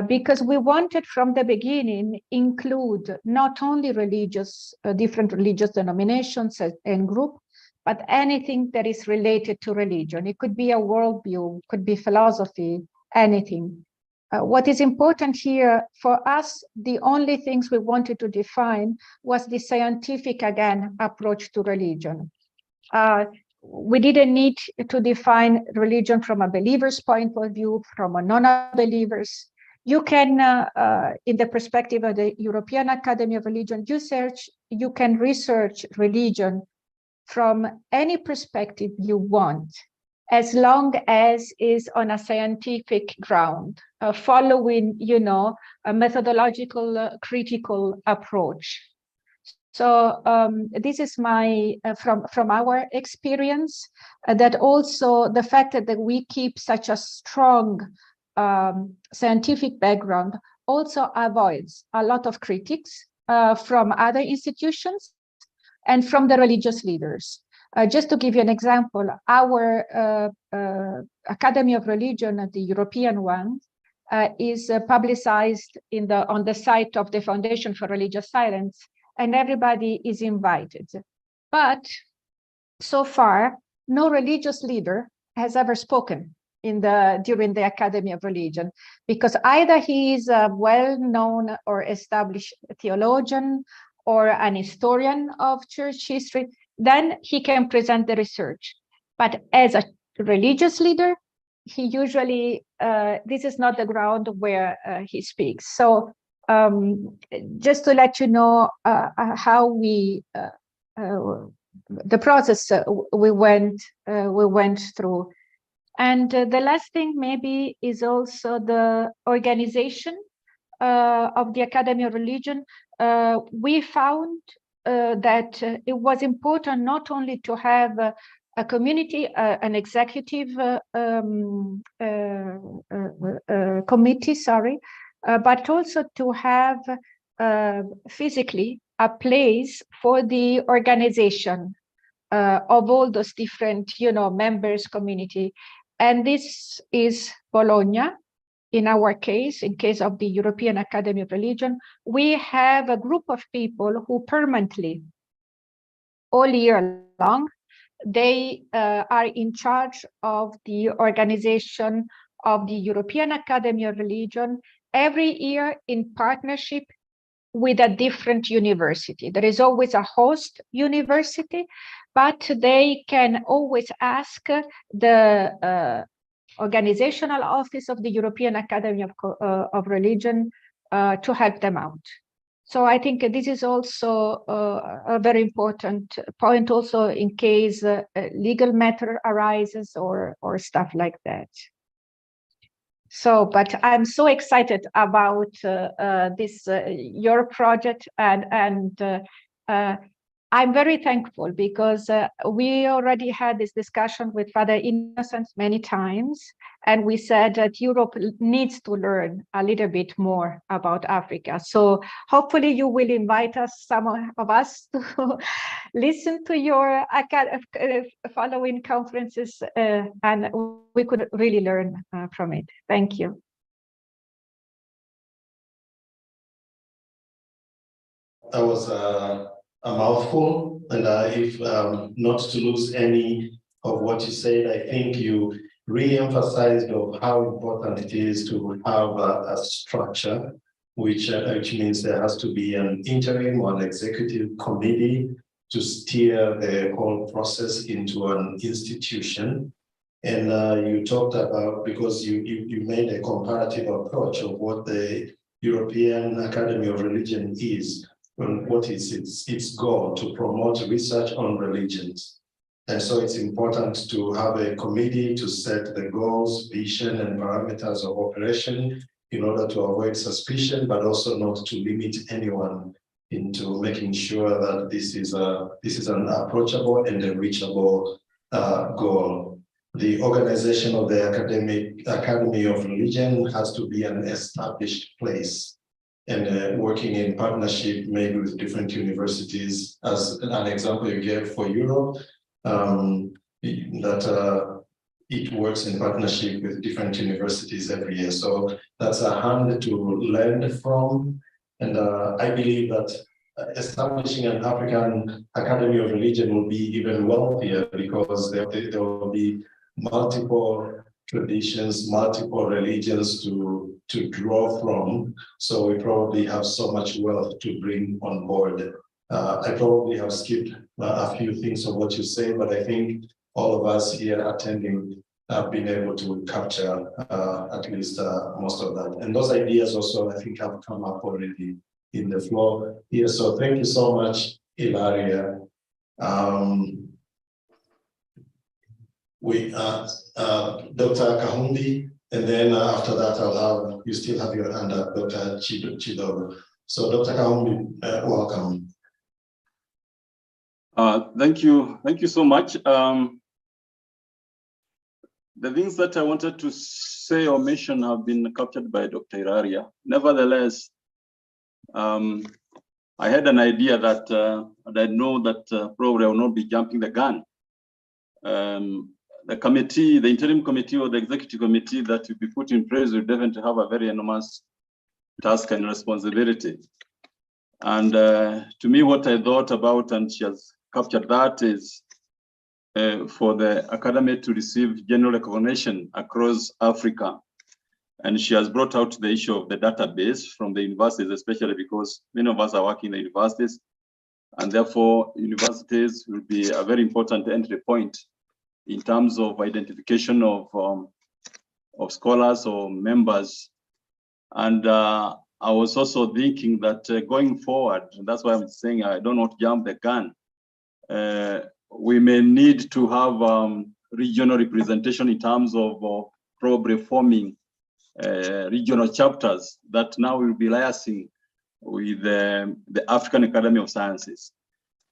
because we wanted from the beginning include not only religious, different religious denominations and group, but anything that is related to religion. It could be a worldview, could be philosophy, anything. What is important here for us, the only things we wanted to define was the scientific, again, approach to religion. We didn't need to define religion from a believer's point of view, from a non-believers. You can, in the perspective of the European Academy of Religion, you can research religion from any perspective you want, as long as is on a scientific ground, following, a methodological, critical approach. So this is my, from our experience, that also the fact that we keep such a strong scientific background also avoids a lot of critics from other institutions and from the religious leaders. Just to give you an example, our Academy of Religion, the European one, is publicized on the site of the Foundation for Religious Silence, and everybody is invited. But so far, no religious leader has ever spoken during the Academy of Religion, because either he is a well-known or established theologian or an historian of church history, then he can present the research. But as a religious leader, he usually, this is not the ground where he speaks. So just to let you know how we, the process we went through. And the last thing maybe is also the organization of the Academy of Religion. We found that it was important not only to have a community, an executive committee, but also to have physically a place for the organization of all those different, members community. And this is Bologna. In our case, in case of the European Academy of Religion, we have a group of people who permanently, all year long, they are in charge of the organization of the European Academy of Religion every year in partnership with a different university. There is always a host university, but they can always ask the organizational office of the European Academy of Religion to help them out. So I think this is also a very important point, also in case a legal matter arises or stuff like that. So, but I'm so excited about this your project, and I'm very thankful because we already had this discussion with Father Innocent many times, and we said that Europe needs to learn a little bit more about Africa. So hopefully you will invite us, some of us, to listen to your following conferences, and we could really learn from it. Thank you. That was a mouthful, and if not to lose any of what you said, I think you re-emphasized of how important it is to have a structure, which means there has to be an interim or an executive committee to steer the whole process into an institution. And you talked about, because you made a comparative approach of what the European Academy of Religion is, and what is its goal: to promote research on religions. And so it's important to have a committee to set the goals, vision, and parameters of operation in order to avoid suspicion, but also not to limit anyone into making sure that this is an approachable and a reachable goal. The organization of the Academy of Religion has to be an established place, and working in partnership maybe with different universities, as an example you gave for Europe, that it works in partnership with different universities every year. So that's a hand to learn from. And I believe that establishing an African Academy of Religion will be even wealthier, because there will be multiple traditions, multiple religions to draw from. So we probably have so much wealth to bring on board. I probably have skipped a few things of what you say, but I think all of us here attending have been able to capture at least most of that. And those ideas also, I think, have come up already in the floor here. So thank you so much, Ilaria. Dr. Kahumbi, and then after that, you still have your hand up, Dr. Chidogo. So Dr. Kahumbi, welcome. Thank you so much. The things that I wanted to say or mention have been captured by Dr. Ilaria. Nevertheless, I had an idea that, and I know that probably I will not be jumping the gun. The committee, the interim committee or the executive committee that will be put in place will definitely have a very enormous task and responsibility. And to me, what I thought about, and she has captured that, is for the academy to receive general recognition across Africa. And she has brought out the issue of the database from the universities, especially because many of us are working in the universities, and therefore universities will be a very important entry point in terms of identification of scholars or members. And I was also thinking that going forward, that's why I'm saying I don't want to jump the gun. We may need to have regional representation in terms of probably forming regional chapters that now will be liaising with the African Academy of Sciences.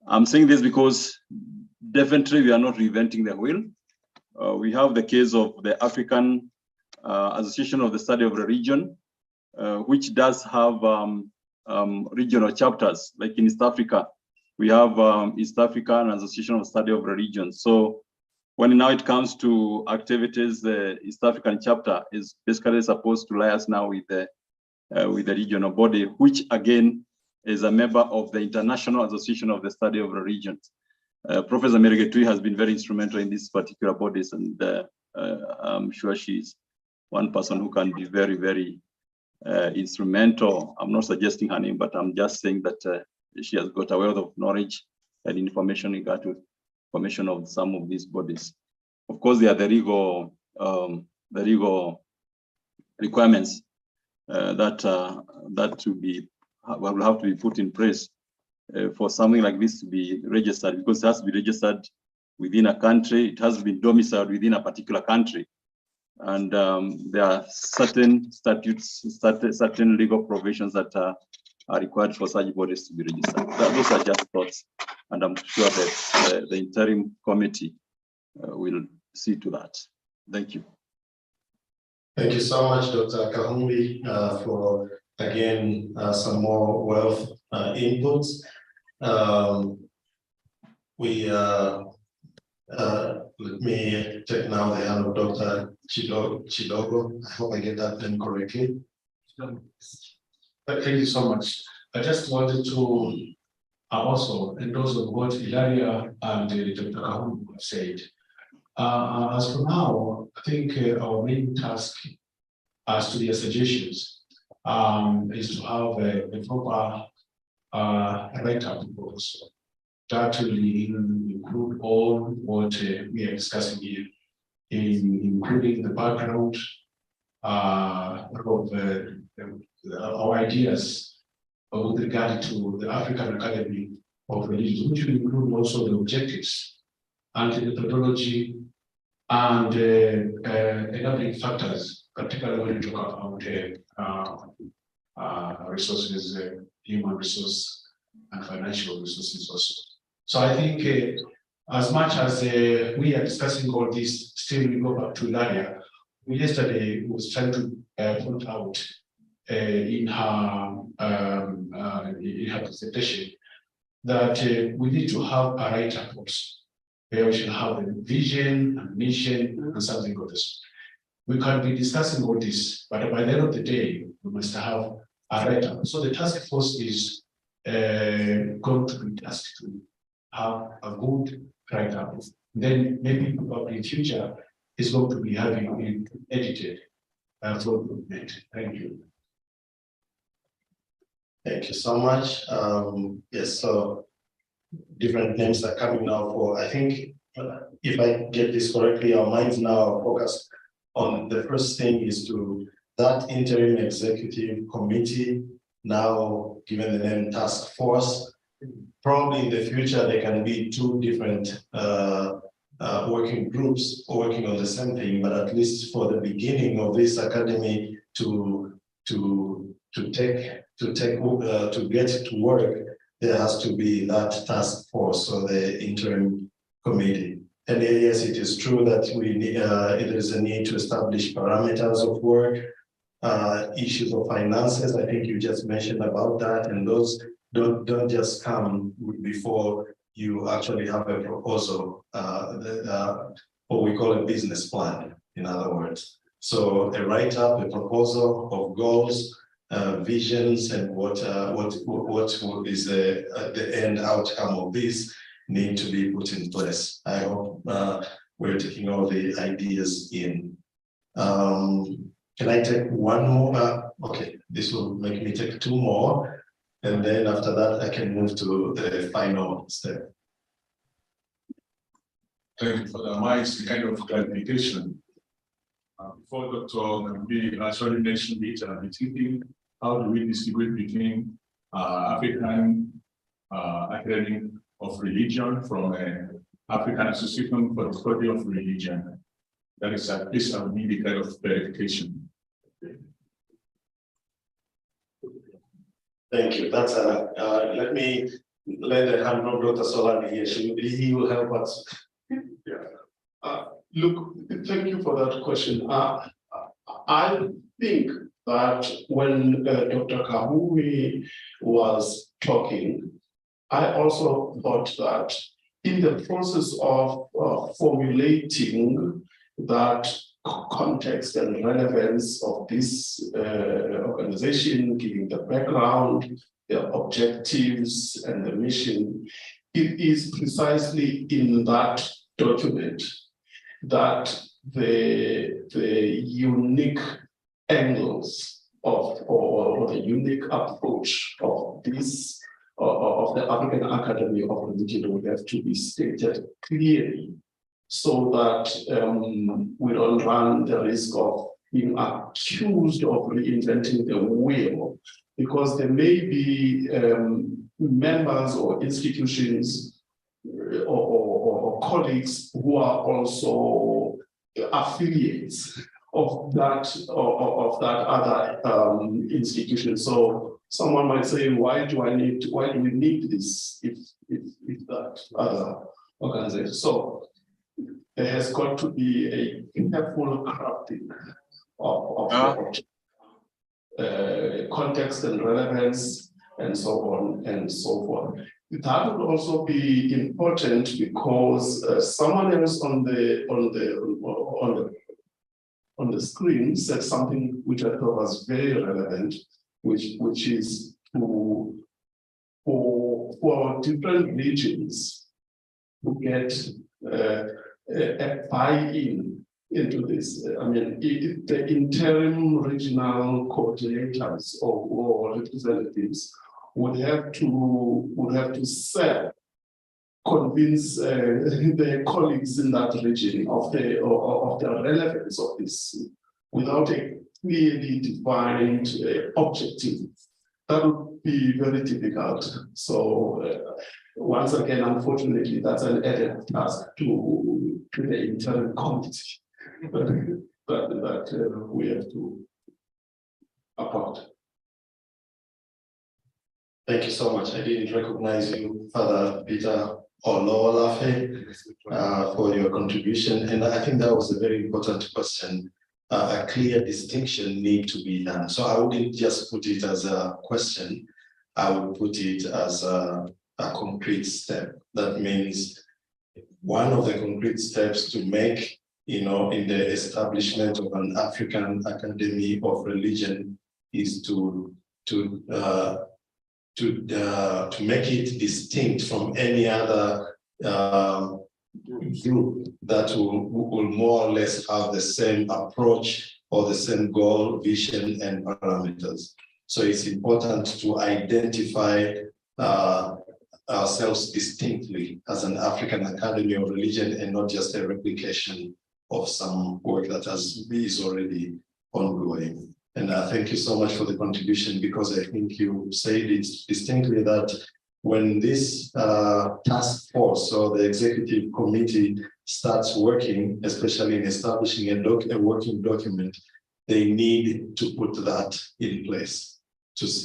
I'm saying this because definitely we are not reinventing the wheel. We have the case of the African Association of the Study of the Region, which does have regional chapters, like in East Africa. We have East African Association of Study of the Region. So when now it comes to activities, the East African chapter is basically supposed to liaise now with the regional body, which again is a member of the International Association of the Study of the Regions. Professor Meregetui has been very instrumental in these particular bodies, and I'm sure she's one person who can be very, very instrumental. I'm not suggesting her name, but I'm just saying that she has got a wealth of knowledge and information in regard to formation of some of these bodies. Of course, there are the legal requirements that will have to be put in place for something like this to be registered, because it has to be registered within a country. It has to be domiciled within a particular country. And there are certain statutes, certain legal provisions that are required for such bodies to be registered. Those are just thoughts, and I'm sure that the interim committee will see to that. Thank you. Thank you so much, Dr. Kahumbi, for again some more wealth inputs. Let me take now the hand of Dr. Chidogo. I hope I get that name correctly. Thank you so much. I just wanted to also endorse what Ilaria and Dr. Kahumbi have said. As for now, I think our main task, as to their suggestions, is to have a proper write-up also. That will include all what we are discussing here, including the background of our ideas with regard to the African Academy of Religion, which will include also the objectives and the methodology and enabling factors, particularly when we talk about resources, human resource and financial resources also. So I think as much as we are discussing all this, still we go back to Ilaria, who yesterday was trying to point out in her presentation that we need to have a write-up also, where we should have a vision and mission and something of this. We can be discussing all this, but by the end of the day, we must have a write-up. So the task force is going to be tasked to have a good write-up. Then maybe probably in future is going to be having it edited for improvement. Thank you. Thank you so much. Yes, so different names are coming now for, I think, if I get this correctly, our minds now are focused on the first thing is to that interim executive committee, now given the name task force. Probably in the future, there can be two different working groups working on the same thing, but at least for the beginning of this academy to get to work, there has to be that task force or the interim committee. And yes, it is true that we need, there is a need to establish parameters of work, issues of finances. I think you just mentioned about that, and those don't just come before you actually have a proposal, what we call a business plan, in other words. So a write-up, a proposal of goals, visions, and what is the end outcome of this need to be put in place. I hope we're taking all the ideas in. Can I take one more? Okay, this will make me take two more. And then after that, I can move to the final step. Thank you for that. Mine is the kind of clarification. Before Dr. B actually mentioned it, I'm thinking, how do we distinguish between African Academy of Religion from African Association for the Study of Religion? That is at least I would need a kind of verification. Thank you. That's let me let the hand of Dr. Solani here. He will help us. Yeah. Look, thank you for that question. I think that when Dr. Kahumi was talking, I also thought that in the process of formulating that context and relevance of this organization, giving the background, the objectives, and the mission, it is precisely in that document that the unique angles of or the unique approach of this of the African Academy of Religion would have to be stated clearly, so that we don't run the risk of being accused of reinventing the wheel, because there may be members or institutions or colleagues who are also affiliates of that other institution. So someone might say, why do we need this if that other organization? So there has got to be a careful crafting of the context and relevance and so on and so forth. That would also be important because someone else on the screen said something which I thought was very relevant, which is for different regions to get a buy-in into this. I mean, the interim regional coordinators or representatives would have to convince their colleagues in that region of the relevance of this without a clearly defined objective. That would be very difficult. So once again, unfortunately, that's an added task to the interim committee that we have to appoint. Thank you so much. I didn't recognize you, Father Peter Ololafe, for your contribution. And I think that was a very important question. A clear distinction needs to be done. So I wouldn't just put it as a question. I would put it as a concrete step. That means one of the concrete steps to make, in the establishment of an African Academy of Religion is to make it distinct from any other group that will more or less have the same approach or the same goal, vision, and parameters. So it's important to identify ourselves distinctly as an African Academy of Religion and not just a replication of some work that is already ongoing. And thank you so much for the contribution, because I think you said it distinctly that when this task force or the executive committee starts working, especially in establishing a working document, they need to put that in place.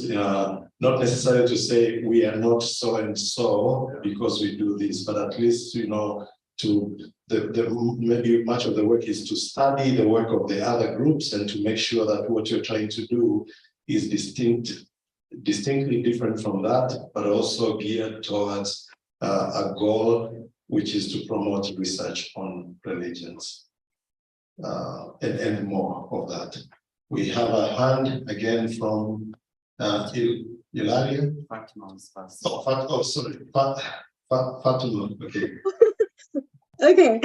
Not necessarily to say we are not so and so because we do this, but at least maybe much of the work is to study the work of the other groups and to make sure that what you're trying to do is distinctly different from that, but also geared towards a goal, which is to promote research on religions and more of that. We have a hand again from Ilaria. Sorry, Fatima. Okay. Okay.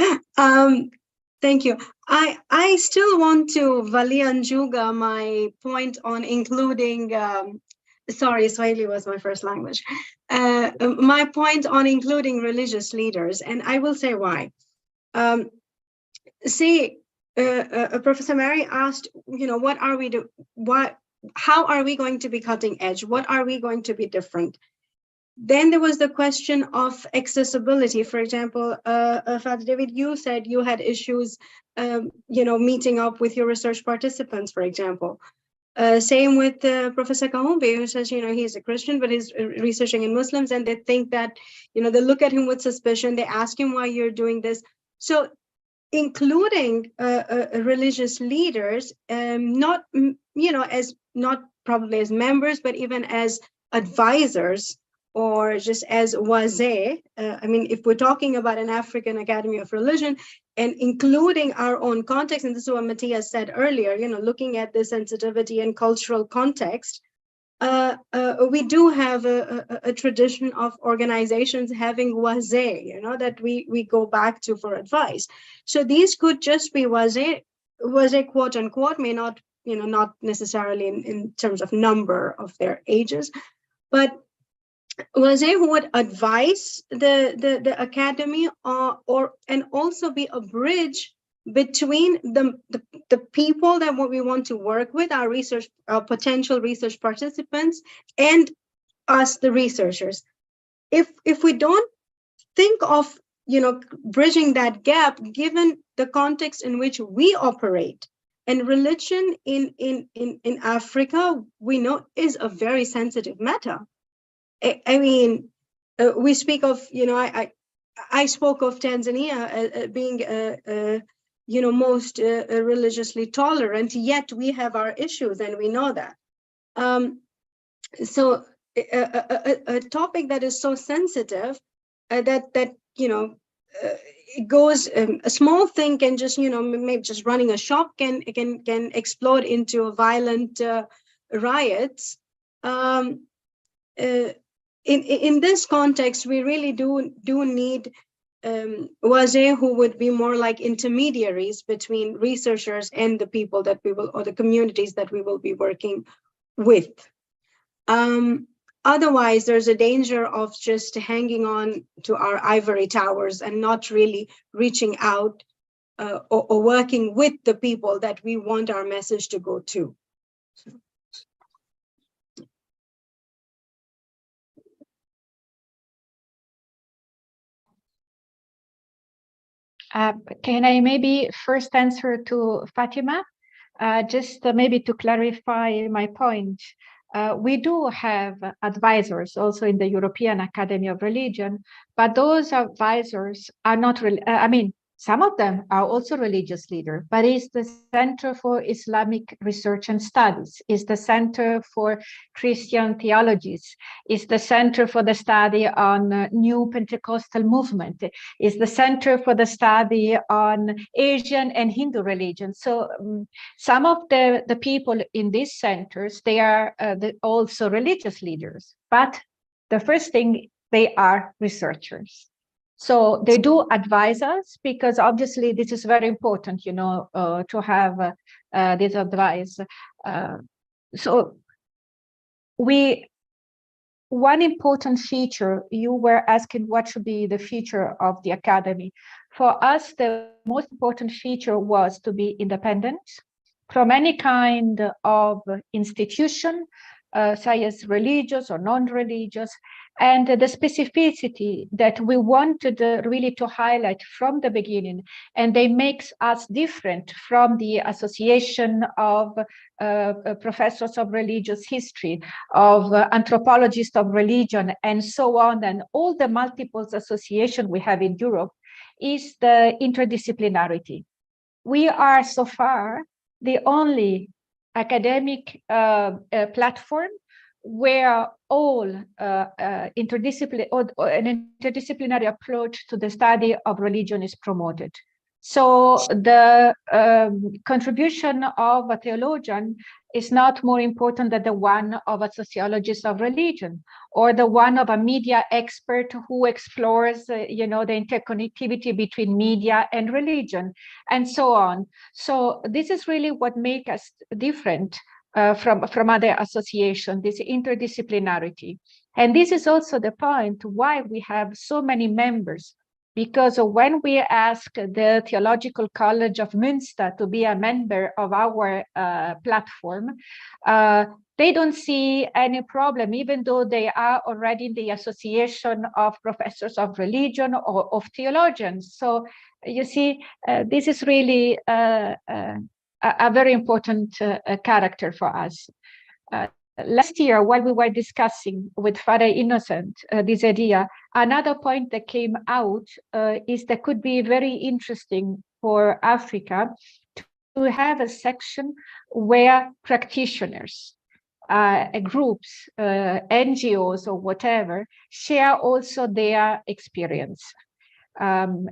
Thank you. I still want to Valianjuga my point on including. Sorry, Swahili was my first language. My point on including religious leaders, and I will say why. Professor Mary asked, what are we how are we going to be cutting edge? What are we going to be different? Then there was the question of accessibility. For example, Father David, you said you had issues, meeting up with your research participants, for example. Same with Professor Kahumbe, who says, he's a Christian, but he's researching in Muslims, and they think that, they look at him with suspicion. They ask him why you're doing this. So including religious leaders, not, as not probably as members, but even as advisors or just as wazé. I mean, if we're talking about an African Academy of Religion and including our own context, and this is what Matthias said earlier, looking at the sensitivity and cultural context, we do have a tradition of organizations having wazé, that we go back to for advice. So these could just be wazé quote unquote, may not, not necessarily in terms of number of their ages, but wazé who would advise the academy and also be a bridge between the people that we want to work with, our potential research participants, and us, the researchers. If we don't think of bridging that gap, given the context in which we operate, and religion in Africa, we know, is a very sensitive matter. I mean, we speak of, I spoke of Tanzania being most religiously tolerant, yet we have our issues, and we know that. So a topic that is so sensitive that it goes, a small thing can just, maybe just running a shop can explode into violent riots. In this context, we really do need wazé who would be more like intermediaries between researchers and the people that we will, or the communities that we will be working with. Otherwise, there's a danger of just hanging on to our ivory towers and not really reaching out or working with the people that we want our message to go to. Can I maybe first answer to Fatima? Just maybe to clarify my point. We do have advisors also in the European Academy of Religion, but those advisors are not really, I mean, some of them are also religious leaders, but it's the Center for Islamic Research and Studies, it's the Center for Christian Theologies, it's the Center for the Study on New Pentecostal Movement, it's the Center for the Study on Asian and Hindu religion. So some of the people in these centers, they are also religious leaders, but the first thing, they are researchers. So they do advise us, because obviously this is very important, to have this advice. So one important feature, you were asking what should be the feature of the academy. For us, the most important feature was to be independent from any kind of institution, say as religious or non-religious, and the specificity that we wanted really to highlight from the beginning, and they makes us different from the association of professors of religious history, of anthropologists of religion, and so on, and all the multiple associations we have in Europe, is the interdisciplinarity. We are so far the only academic platform where all an interdisciplinary approach to the study of religion is promoted. So the contribution of a theologian is not more important than the one of a sociologist of religion, or the one of a media expert who explores, the interconnectivity between media and religion, and so on. So this is really what makes us different from other associations, this interdisciplinarity. And this is also the point why we have so many members, because when we ask the Theological College of Münster to be a member of our platform, they don't see any problem, even though they are already in the association of professors of religion or of theologians. So you see, this is really a very important character for us. Last year, while we were discussing with Father Innocent this idea, another point that came out is that could be very interesting for Africa to have a section where practitioners, groups, NGOs or whatever, share also their experience.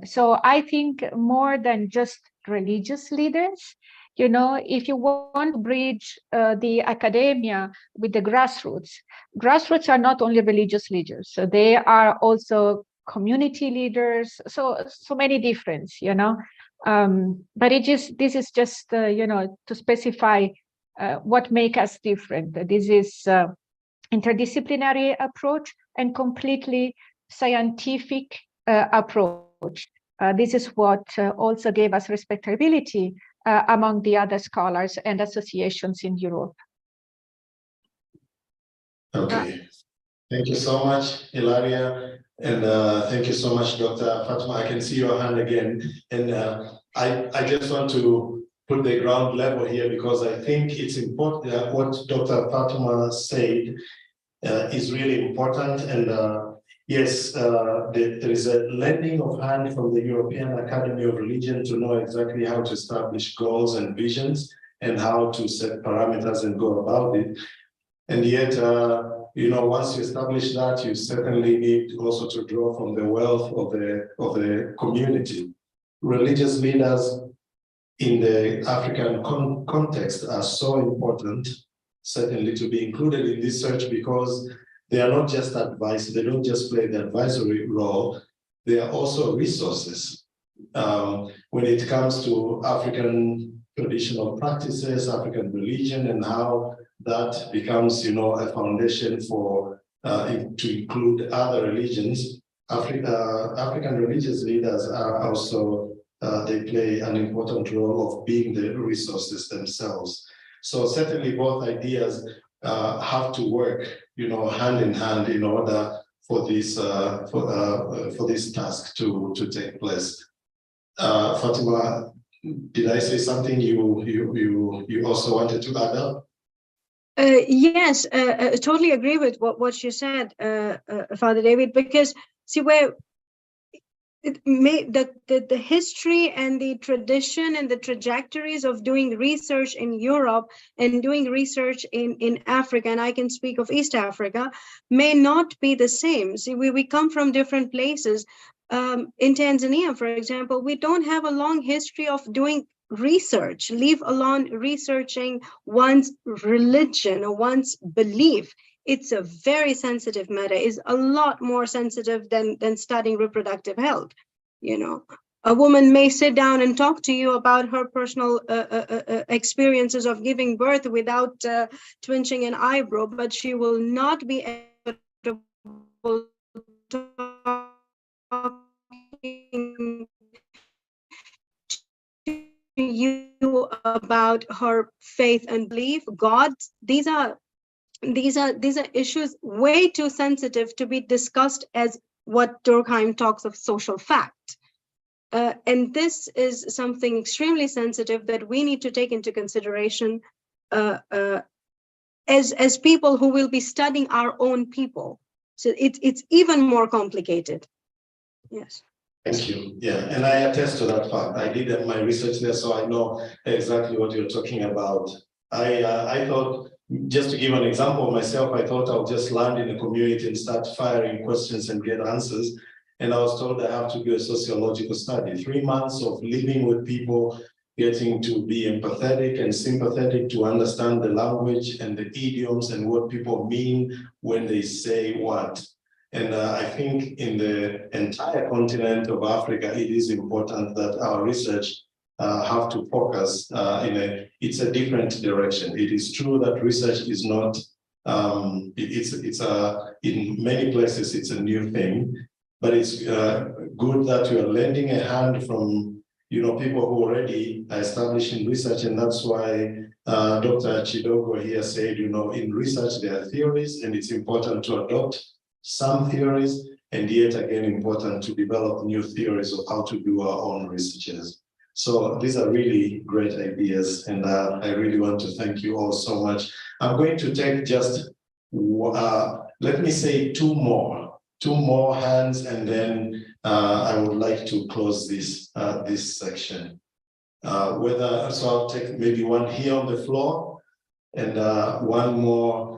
So I think more than just religious leaders, you know, if you want to bridge the academia with the grassroots are not only religious leaders, so they are also community leaders, so many difference, you know. But this is just, you know, to specify what makes us different. This is interdisciplinary approach and completely scientific approach. This is what also gave us respectability among the other scholars and associations in Europe. Okay, thank you so much, Ilaria, and thank you so much, Dr. Fatma. I can see your hand again, and I just want to put the ground level here because I think it's important that what Dr. Fatma said is really important, and yes, there is a lending of hand from the European Academy of Religion to know exactly how to establish goals and visions and how to set parameters and go about it. And yet, you know, once you establish that, you certainly need also to draw from the wealth of the community. Religious leaders in the African context are so important, certainly to be included in this search because they are not just advice, they don't just play the advisory role, they are also resources. When it comes to African traditional practices, African religion, and how that becomes, you know, a foundation for to include other religions, African religious leaders are also, they play an important role of being the resources themselves. So certainly both ideas have to work, you know, hand in hand in order for this task to take place. Fatima, did I say something you also wanted to add up? Yes, I totally agree with what you said, Father David, because see where it made the history and the tradition and the trajectories of doing research in Europe and doing research in Africa, and I can speak of East Africa, may not be the same. See, we come from different places. In Tanzania, for example, we don't have a long history of doing research, leave alone researching one's religion or one's belief. It's a very sensitive matter. It's a lot more sensitive than studying reproductive health. You know, a woman may sit down and talk to you about her personal experiences of giving birth without twitching an eyebrow, but she will not be able to talk to you about her faith and belief. God, these are issues way too sensitive to be discussed as what Durkheim talks of social fact. And this is something extremely sensitive that we need to take into consideration as people who will be studying our own people. So it's even more complicated. Yes. Thank you. Yeah, and I attest to that fact. I did my research there, so I know exactly what you're talking about. I thought, just to give an example of myself, I thought I'll just land in a community and start firing questions and get answers. And I was told I have to do a sociological study, 3 months of living with people, getting to be empathetic and sympathetic to understand the language and the idioms and what people mean when they say what. And I think in the entire continent of Africa, it is important that our research have to focus it's a different direction. It is true that research is not, in many places, it's a new thing, but it's good that you are lending a hand from, you know, people who already are establishing research. And that's why Dr. Chidogo here said, you know, in research, there are theories and it's important to adopt some theories, and yet again important to develop new theories of how to do our own researches. So these are really great ideas, and I really want to thank you all so much. I'm going to take just, let me say two more hands, and then I would like to close this section. So I'll take maybe one here on the floor, and one more.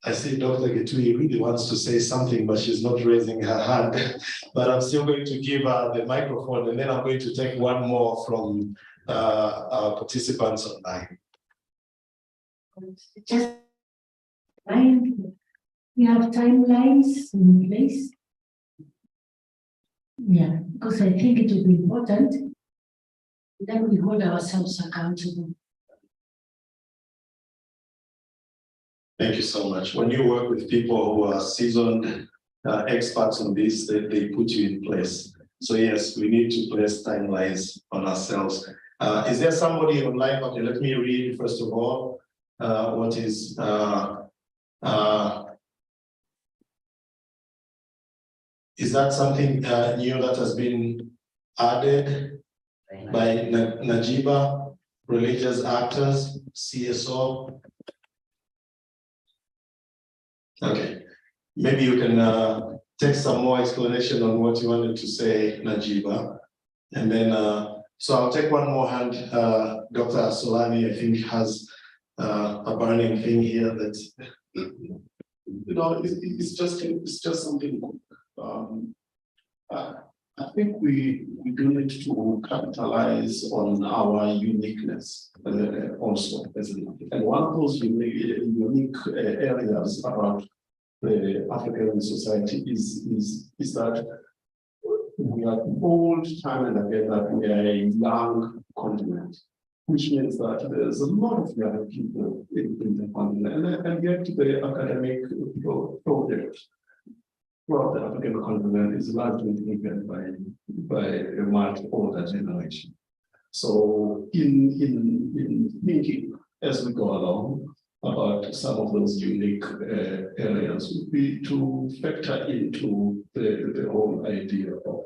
I see Dr. Getui really wants to say something, but she's not raising her hand. But I'm still going to give her the microphone, and then I'm going to take one more from our participants online. Just we have timelines in place. Yeah, because I think it will be important that we hold ourselves accountable. Thank you so much. When you work with people who are seasoned experts on this, they put you in place. So yes, we need to place timelines on ourselves. Is there somebody online? Okay, let me read first of all. What is that something new that has been added by Najiba, religious actors, CSO? Okay, maybe you can take some more explanation on what you wanted to say, Najiba. And then, so I'll take one more hand. Dr. Solani, I think, has a burning thing here that, it's just something. I think we do need to capitalize on our uniqueness also. And one of those unique areas around the African society is that we are told time and again that we are a young continent, which means that there's a lot of young people in the continent, and yet the academic project throughout the African continent is largely driven by a much older generation. So in thinking as we go along about some of those unique areas would be to factor into the whole idea of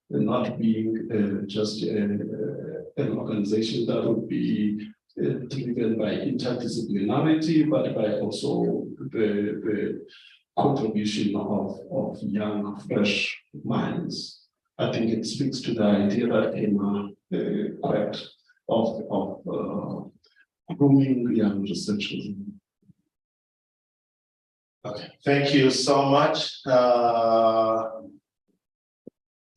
not being just an organization that would be driven by interdisciplinarity, but by also the contribution of young, fresh minds. I think it speaks to the idea that came quite of grooming young researchers. Okay, thank you so much.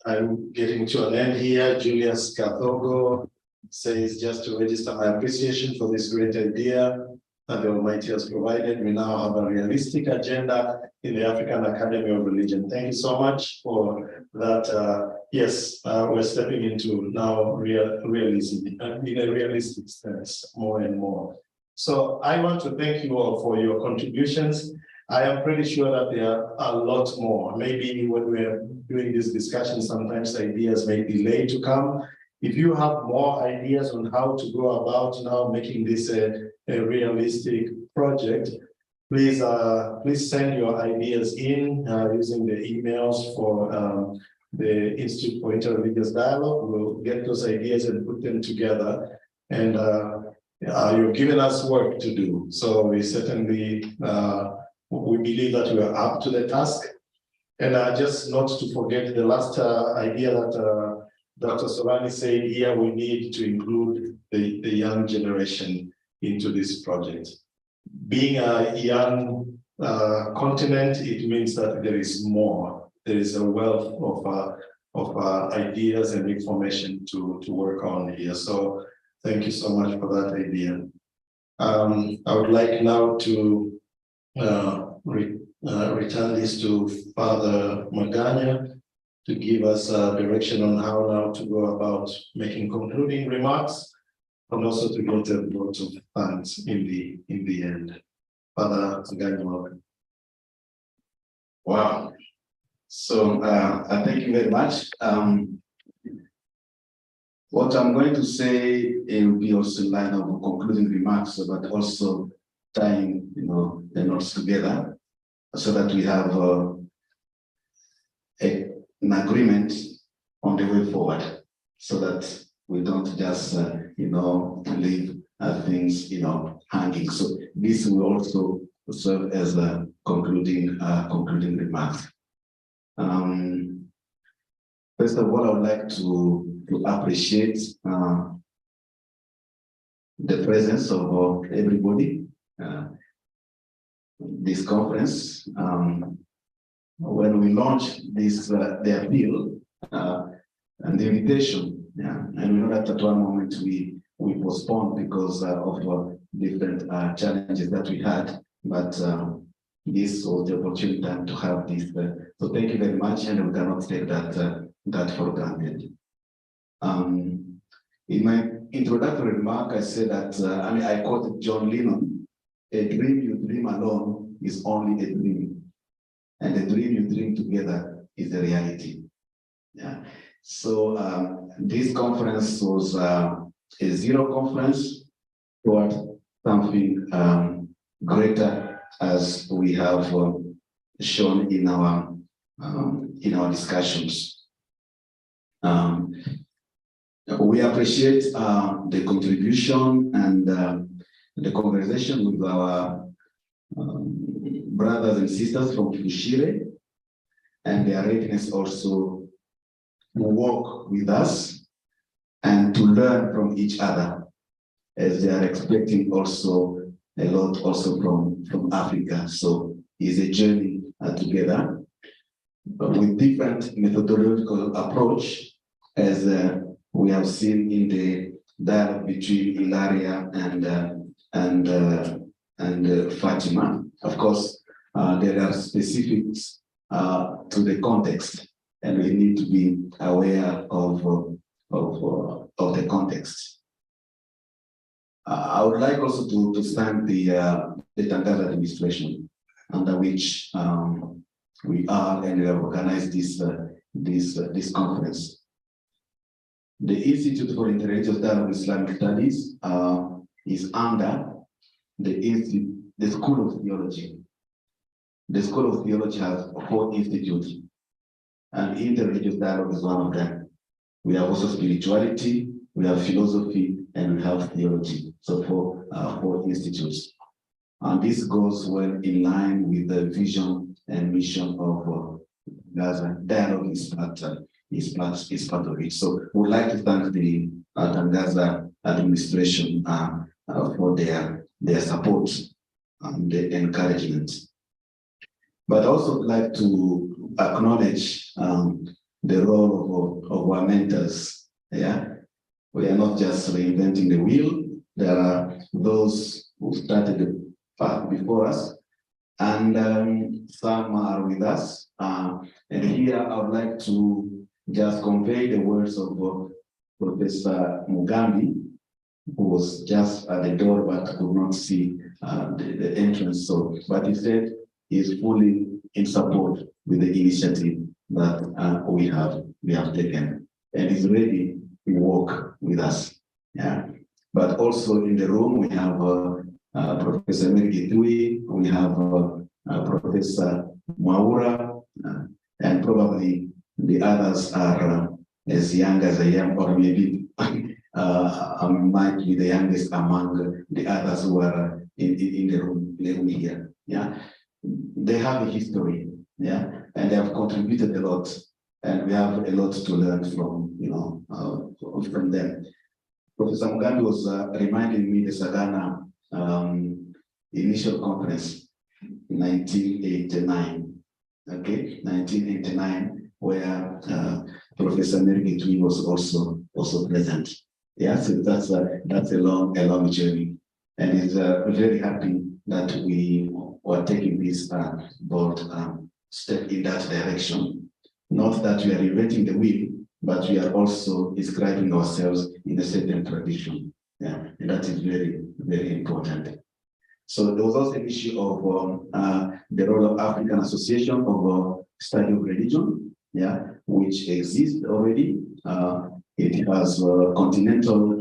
I'm getting to an end here. Julius Kathogo says, just to register my appreciation for this great idea that the Almighty has provided, we now have a realistic agenda in the African Academy of Religion. Thank you so much for that. Yes, we're stepping into now realism in a realistic sense more and more. So I want to thank you all for your contributions. I am pretty sure that there are a lot more. Maybe when we're doing this discussion, sometimes ideas may be late to come. If you have more ideas on how to go about now making this a realistic project, please send your ideas in using the emails for the Institute for Interreligious Dialogue. We'll get those ideas and put them together. And you've given us work to do. So we certainly, we believe that we are up to the task. And just not to forget the last idea that Dr. Solani said here, we need to include the young generation into this project. Being a young continent, it means that there is more. There is a wealth of ideas and information to work on here. So thank you so much for that idea. I would like now to return this to Father Maganya to give us direction on how now to go about making concluding remarks, and also to get a vote of thanks in the end. Father Maganya, welcome. Wow. So I thank you very much. What I'm going to say will be also in line of concluding remarks, but also tying the notes together so that we have an agreement on the way forward, so that we don't just, leave things, hanging. So this will also serve as a concluding remarks. First of all, I would like to appreciate the presence of everybody. This conference, when we launched this, the appeal and the invitation, and we know that at one moment we postponed because of different challenges that we had, but this was the opportunity to have this. So thank you very much, and we cannot take that for granted. In my introductory remark, I said that I quoted John Lennon: "A dream you dream alone is only a dream, and a dream you dream together is a reality." Yeah. So this conference was a zero conference toward something greater, as we have shown in our discussions. We appreciate the contribution and the conversation with our brothers and sisters from Fushire, and their readiness also to work with us and to learn from each other, as they are expecting also a lot also from Africa. So it's a journey together, but with different methodological approach, as we have seen in the dialogue between Ilaria and Fatima. Of course, there are specifics to the context, and we need to be aware of the context. I would like also to thank the Tangaza administration, under which we are, and we have organized this conference. The Institute for Interreligious Dialogue Islamic Studies is under the School of Theology. The School of Theology has 4 institutes, and interreligious dialogue is one of them. We have also spirituality, we have philosophy, and we have theology. So 4 institutes. And this goes well in line with the vision and mission of Gaza. Dialogue is part of it. So we would like to thank the Tangaza administration for their support and the encouragement. But I also would like to acknowledge the role of our mentors. Yeah, we are not just reinventing the wheel. There are those who started the path before us, and some are with us. And here I would like to just convey the words of Professor Mugambi, who was just at the door but could not see the entrance. So, but he said he is fully in support with the initiative that we have taken, and is ready to work with us. Yeah. But also in the room we have Professor Mergitui, we have Professor Mwaura, and probably the others are as young as I am, or maybe I might be the youngest among the others who are in the room here. Yeah, they have a history, yeah, and they have contributed a lot, and we have a lot to learn from from them. Professor Mugambi was reminding me the Sagana initial conference in 1989. Okay, 1989, where Professor Mergitui was also present. Yeah, so that's a long journey, and it's very happy that we were taking this bold step in that direction. Not that we are inventing the wheel, but we are also inscribing ourselves in a certain tradition. Yeah, and that is very, very important. So there was also an issue of the role of African Association of Study of Religion, yeah, which exists already. It has continental,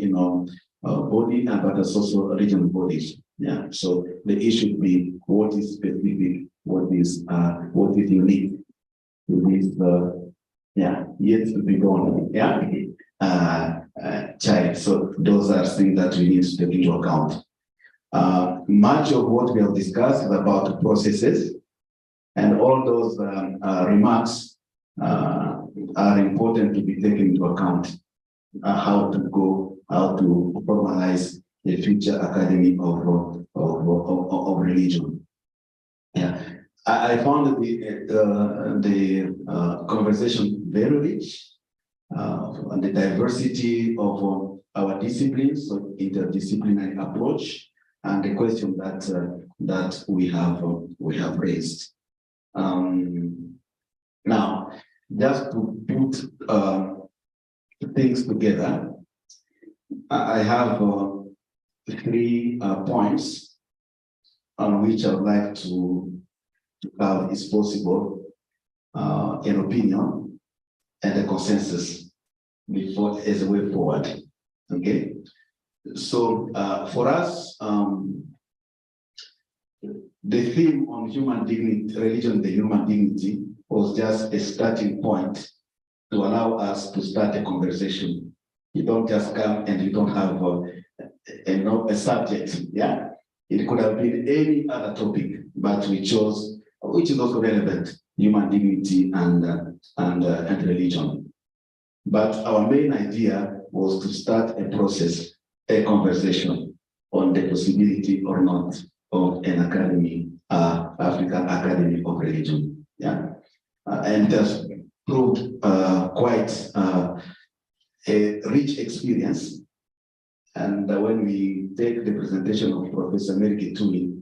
body, and but it's also regional bodies. Yeah. So the issue would be what is specific, what is unique to this yeah, yet to be born, yeah, child. So those are things that we need to take into account. Much of what we have discussed is about processes, and all those remarks are important to be taken into account. How to formalize the future academy of religion. Yeah, I found the conversation very rich, and the diversity of our disciplines, so interdisciplinary approach, and the question that we have raised. Now, just to put things together, I have 3 points on which I would like to have, if possible, an opinion and a consensus before as a way forward. Okay, so for us, the theme on human dignity, religion, the human dignity, was just a starting point to allow us to start a conversation. You don't just come and you don't have a subject. Yeah, it could have been any other topic, but we chose, which is also relevant, human dignity and religion. But our main idea was to start a process, a conversation on the possibility or not of an academy, African Academy of Religion. Yeah, and that's proved quite a rich experience. And when we take the presentation of Professor Mary Kitui,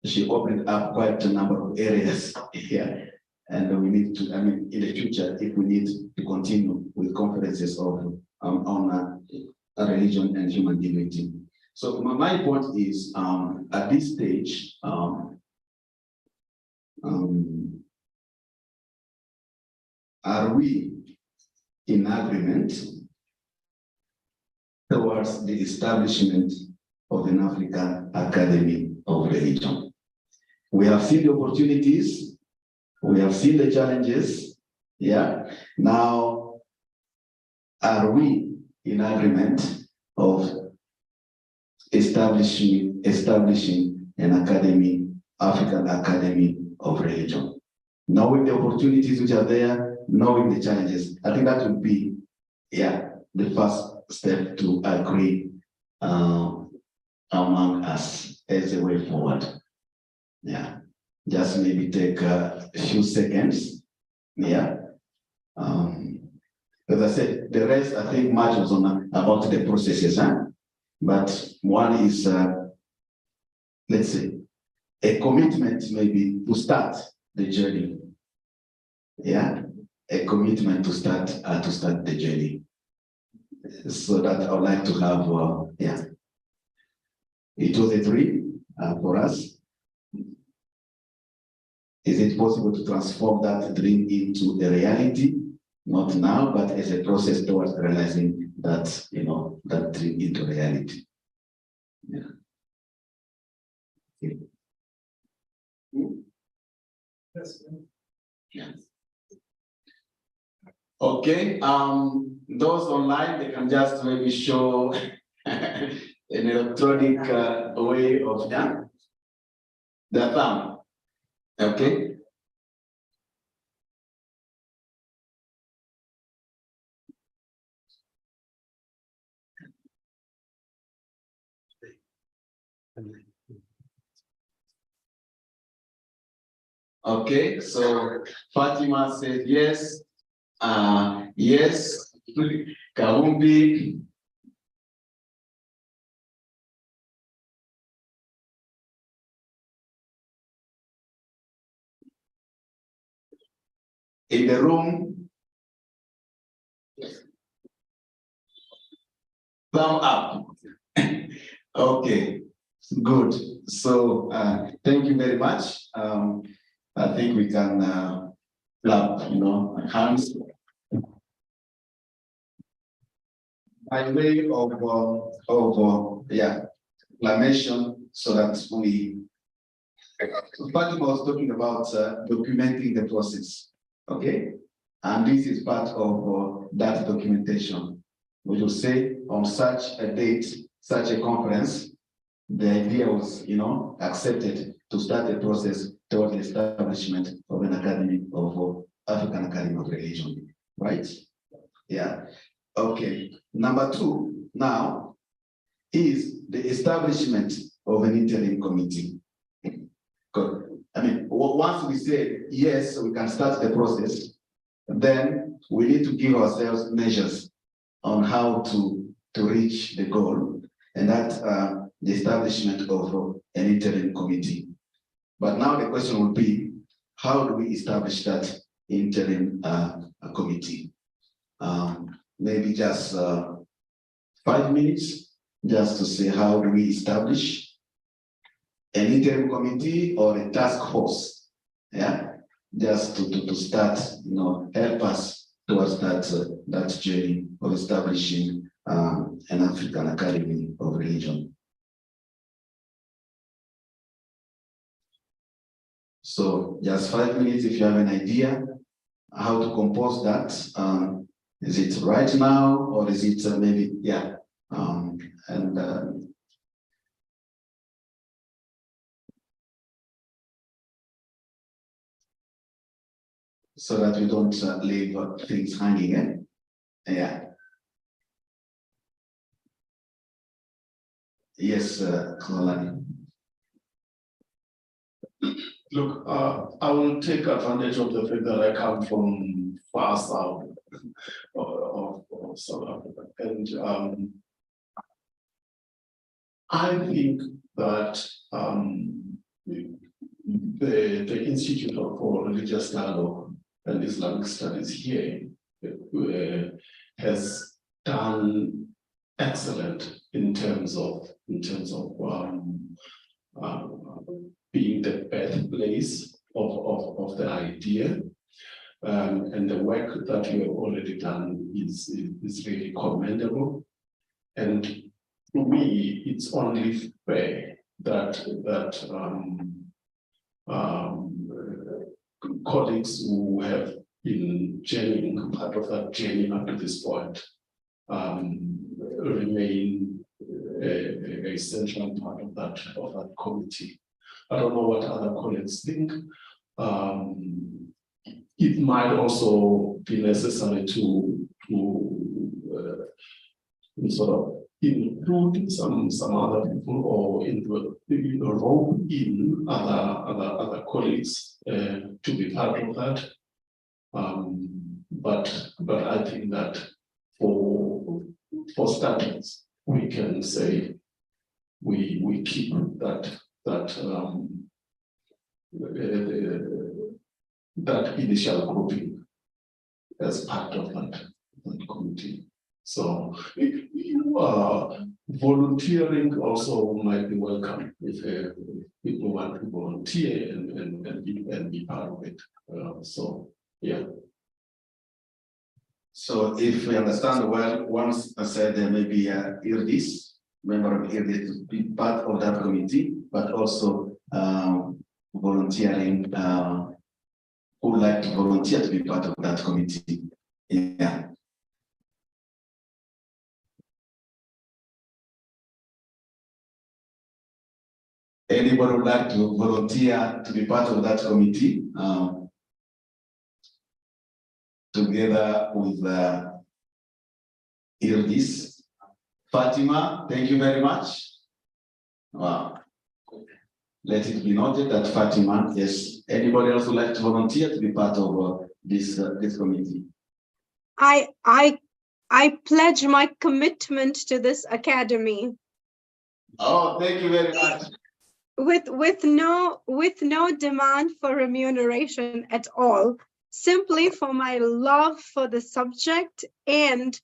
she opened up quite a number of areas here. And we need to, I mean, in the future, if we need to continue with conferences on religion and human dignity. So my point is, at this stage, are we in agreement towards the establishment of an African Academy of Religion? We have seen the opportunities, we have seen the challenges. Yeah. Now, are we in agreement of establishing an academy, African Academy of Religion? Knowing the opportunities which are there, knowing the challenges. I think that would be, yeah, the first step to agree among us as a way forward. Yeah, just maybe take a few seconds. Yeah. As I said, the rest, I think much was on about the processes, huh? But one is, let's say, a commitment maybe to start the journey. Yeah, a commitment to start the journey. So that I would like to have, yeah. It was a dream for us. Is it possible to transform that dream into a reality? Not now, but as a process towards realizing that, you know, that dream into reality. Yeah. Okay. Yes. Okay, those online, they can just maybe show an electronic way of the thumb. Okay. Okay, so Fatima said yes. Yes. Kahumbi. In the room. Thumb up. Okay, good. So thank you very much. I think we can clap, you know, hands. By way of yeah, acclamation, so that we. Fatima was talking about documenting the process. Okay, And this is part of that documentation. We will say on such a date, such a conference, the idea was, accepted to start a process toward the establishment of an Academy of African Academy of Religion, right? Yeah. Okay. Number 2 now is the establishment of an interim committee. I mean, once we say yes, we can start the process, then we need to give ourselves measures on how to reach the goal, and that the establishment of an interim committee. But now the question would be, how do we establish that interim committee? Maybe just 5 minutes, just to say how do we establish an interim committee or a task force? Yeah, just to start, help us towards that journey of establishing an African Academy of Religion. So just 5 minutes if you have an idea how to compose that. Is it right now or is it maybe, yeah. So that we don't leave things hanging, eh? Yeah. Yes, Kolani. Look, I will take advantage of the fact that I come from far south of South Africa, and I think that the Institute for Religious Dialogue and Islamic Studies here has done excellent in terms of being the birthplace of the idea, and the work that you have already done is really commendable. And to me, it's only fair that colleagues who have been journeying part of that journey up to this point remain a central part of that committee. I don't know what other colleagues think. It might also be necessary to sort of include some other people or rope in other colleagues to be part of that. But I think that for starters, we can say we keep that initial grouping as part of that committee. So volunteering also might be welcome if people want to volunteer and be part of it. So yeah. So if we understand well, once I said there may be IRDIS, member of IRDIS to be part of that committee, but also volunteering, who would like to volunteer to be part of that committee. Yeah. Anybody would like to volunteer to be part of that committee? Together with IRDIS. Fatima, thank you very much. Wow. Let it be noted that Fatima, yes. Anybody else would like to volunteer to be part of this committee? I pledge my commitment to this academy. Oh, thank you very much. With no demand for remuneration at all, simply for my love for the subject and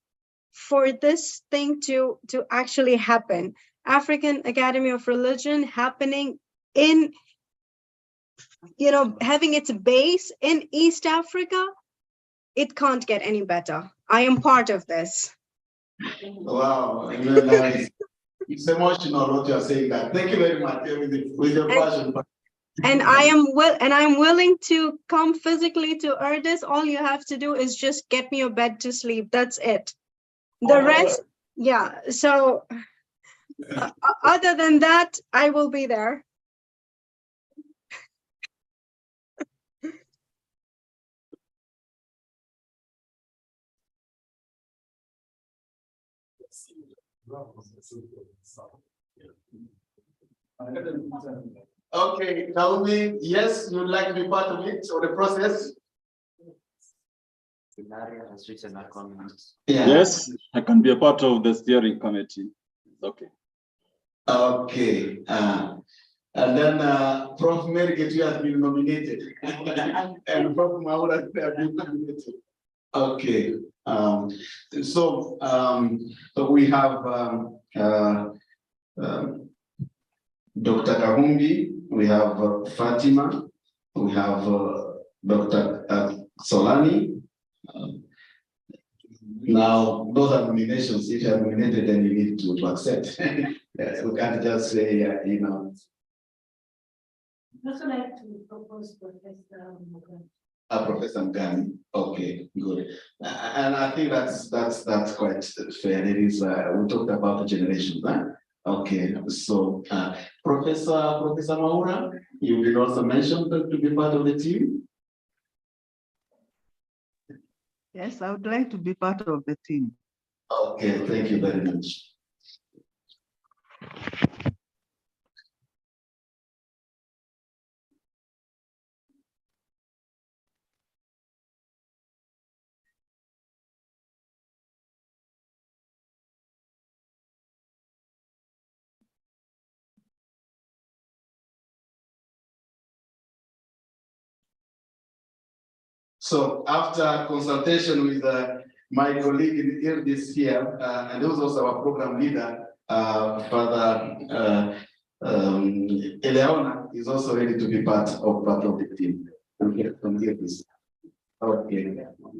for this thing to actually happen. African Academy of Religion happening in, having its base in East Africa, it can't get any better. I am part of this. Wow, nice. It's emotional what you are saying that. Thank you very much with your passion. And I'm willing to come physically to IRDIS. All you have to do is just get me a bed to sleep. That's it. The rest, yeah. So other than that, I will be there. Okay, Naomi, yes, you'd like to be part of it or the process? Yeah. Yes, I can be a part of the steering committee. Okay. Okay. And then Prof. Mary Getu has been nominated. And Prof. Maura has been nominated. Okay. So we have Dr. Kahumbi, we have Fatima, we have Dr. Solani. Now, those are nominations. If you are nominated, then you need to accept. We can't just say, you know. I'd also like to propose Professor Mugani. Professor Mugani. Okay, good. And I think that's quite fair. It is. We talked about the generations, huh? Okay, so Professor Maura, you've been also mentioned to be part of the team. Yes, I would like to be part of the team. Okay, thank you very much. So after consultation with my colleague in IRDIS here, and who's also our program leader, Father Eleona is also ready to be part of the team. Okay, from IRDIS. Okay,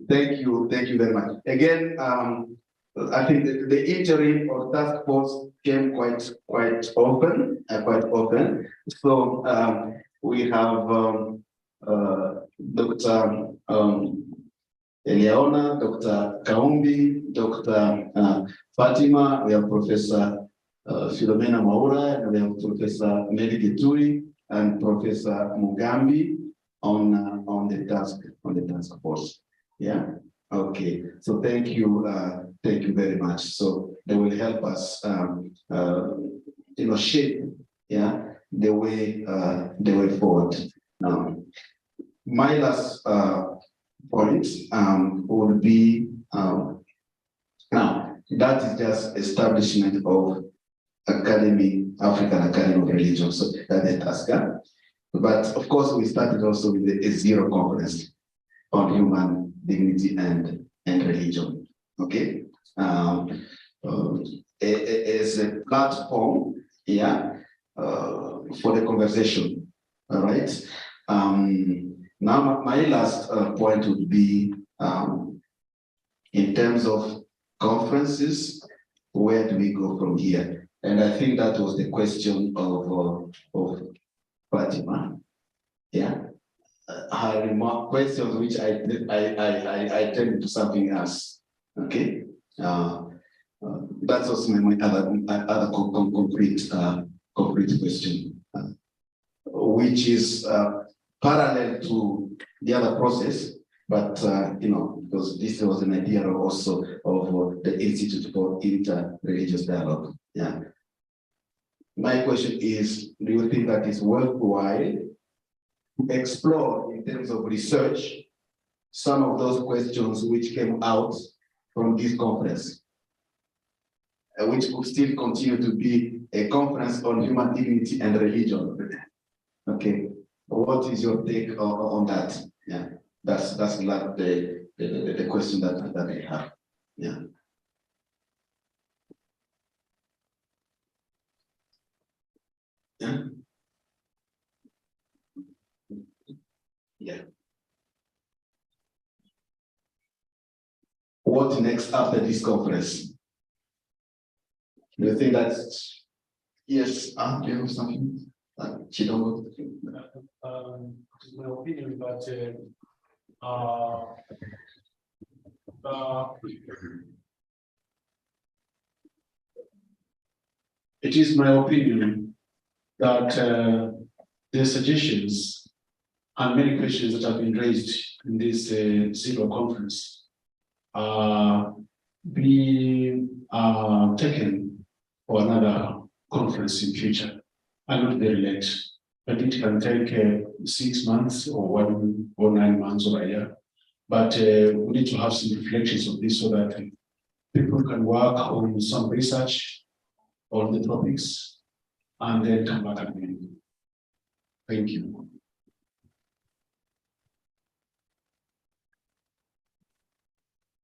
thank you very much. Again, I think the interim or task force came quite often. So we have Dr. Eleona, Dr. Kaumbi, Dr. Fatima, we have Professor Philomena Maura, and we have Professor Mary Geturi and Professor Mugambi on the task force. Yeah. Okay. So thank you very much. So they will help us, shape, the way forward. My last point would be now that is just establishment of African Academy of Religion. So that's the task. But of course, we started also with the zero conference on human dignity and religion. Okay, as a platform, for the conversation. All right. Now, my last point would be in terms of conferences, where do we go from here? And I think that was the question of Fatima. Yeah. Her remark questions, which I turned to something else. Okay. That's also my other concrete question, which is parallel to the other process, but because this was an idea also of the Institute for Interreligious Dialogue. Yeah. My question is, do you think that is worthwhile to explore in terms of research some of those questions which came out from this conference, which could still continue to be a conference on human dignity and religion? Okay, what is your take on that? Yeah, that's like the question that I have. Yeah. Yeah. Yeah. What next after this conference? Do you think that's yes? Do you have something? Chidongo? It is my opinion that it is my opinion that the suggestions and many questions that have been raised in this CEDAW conference be taken for another conference in future, and not very late. But it can take 6 months or 1 or 9 months or a year. But we need to have some reflections of this so that people can work on some research on the topics and then come back again. Thank you.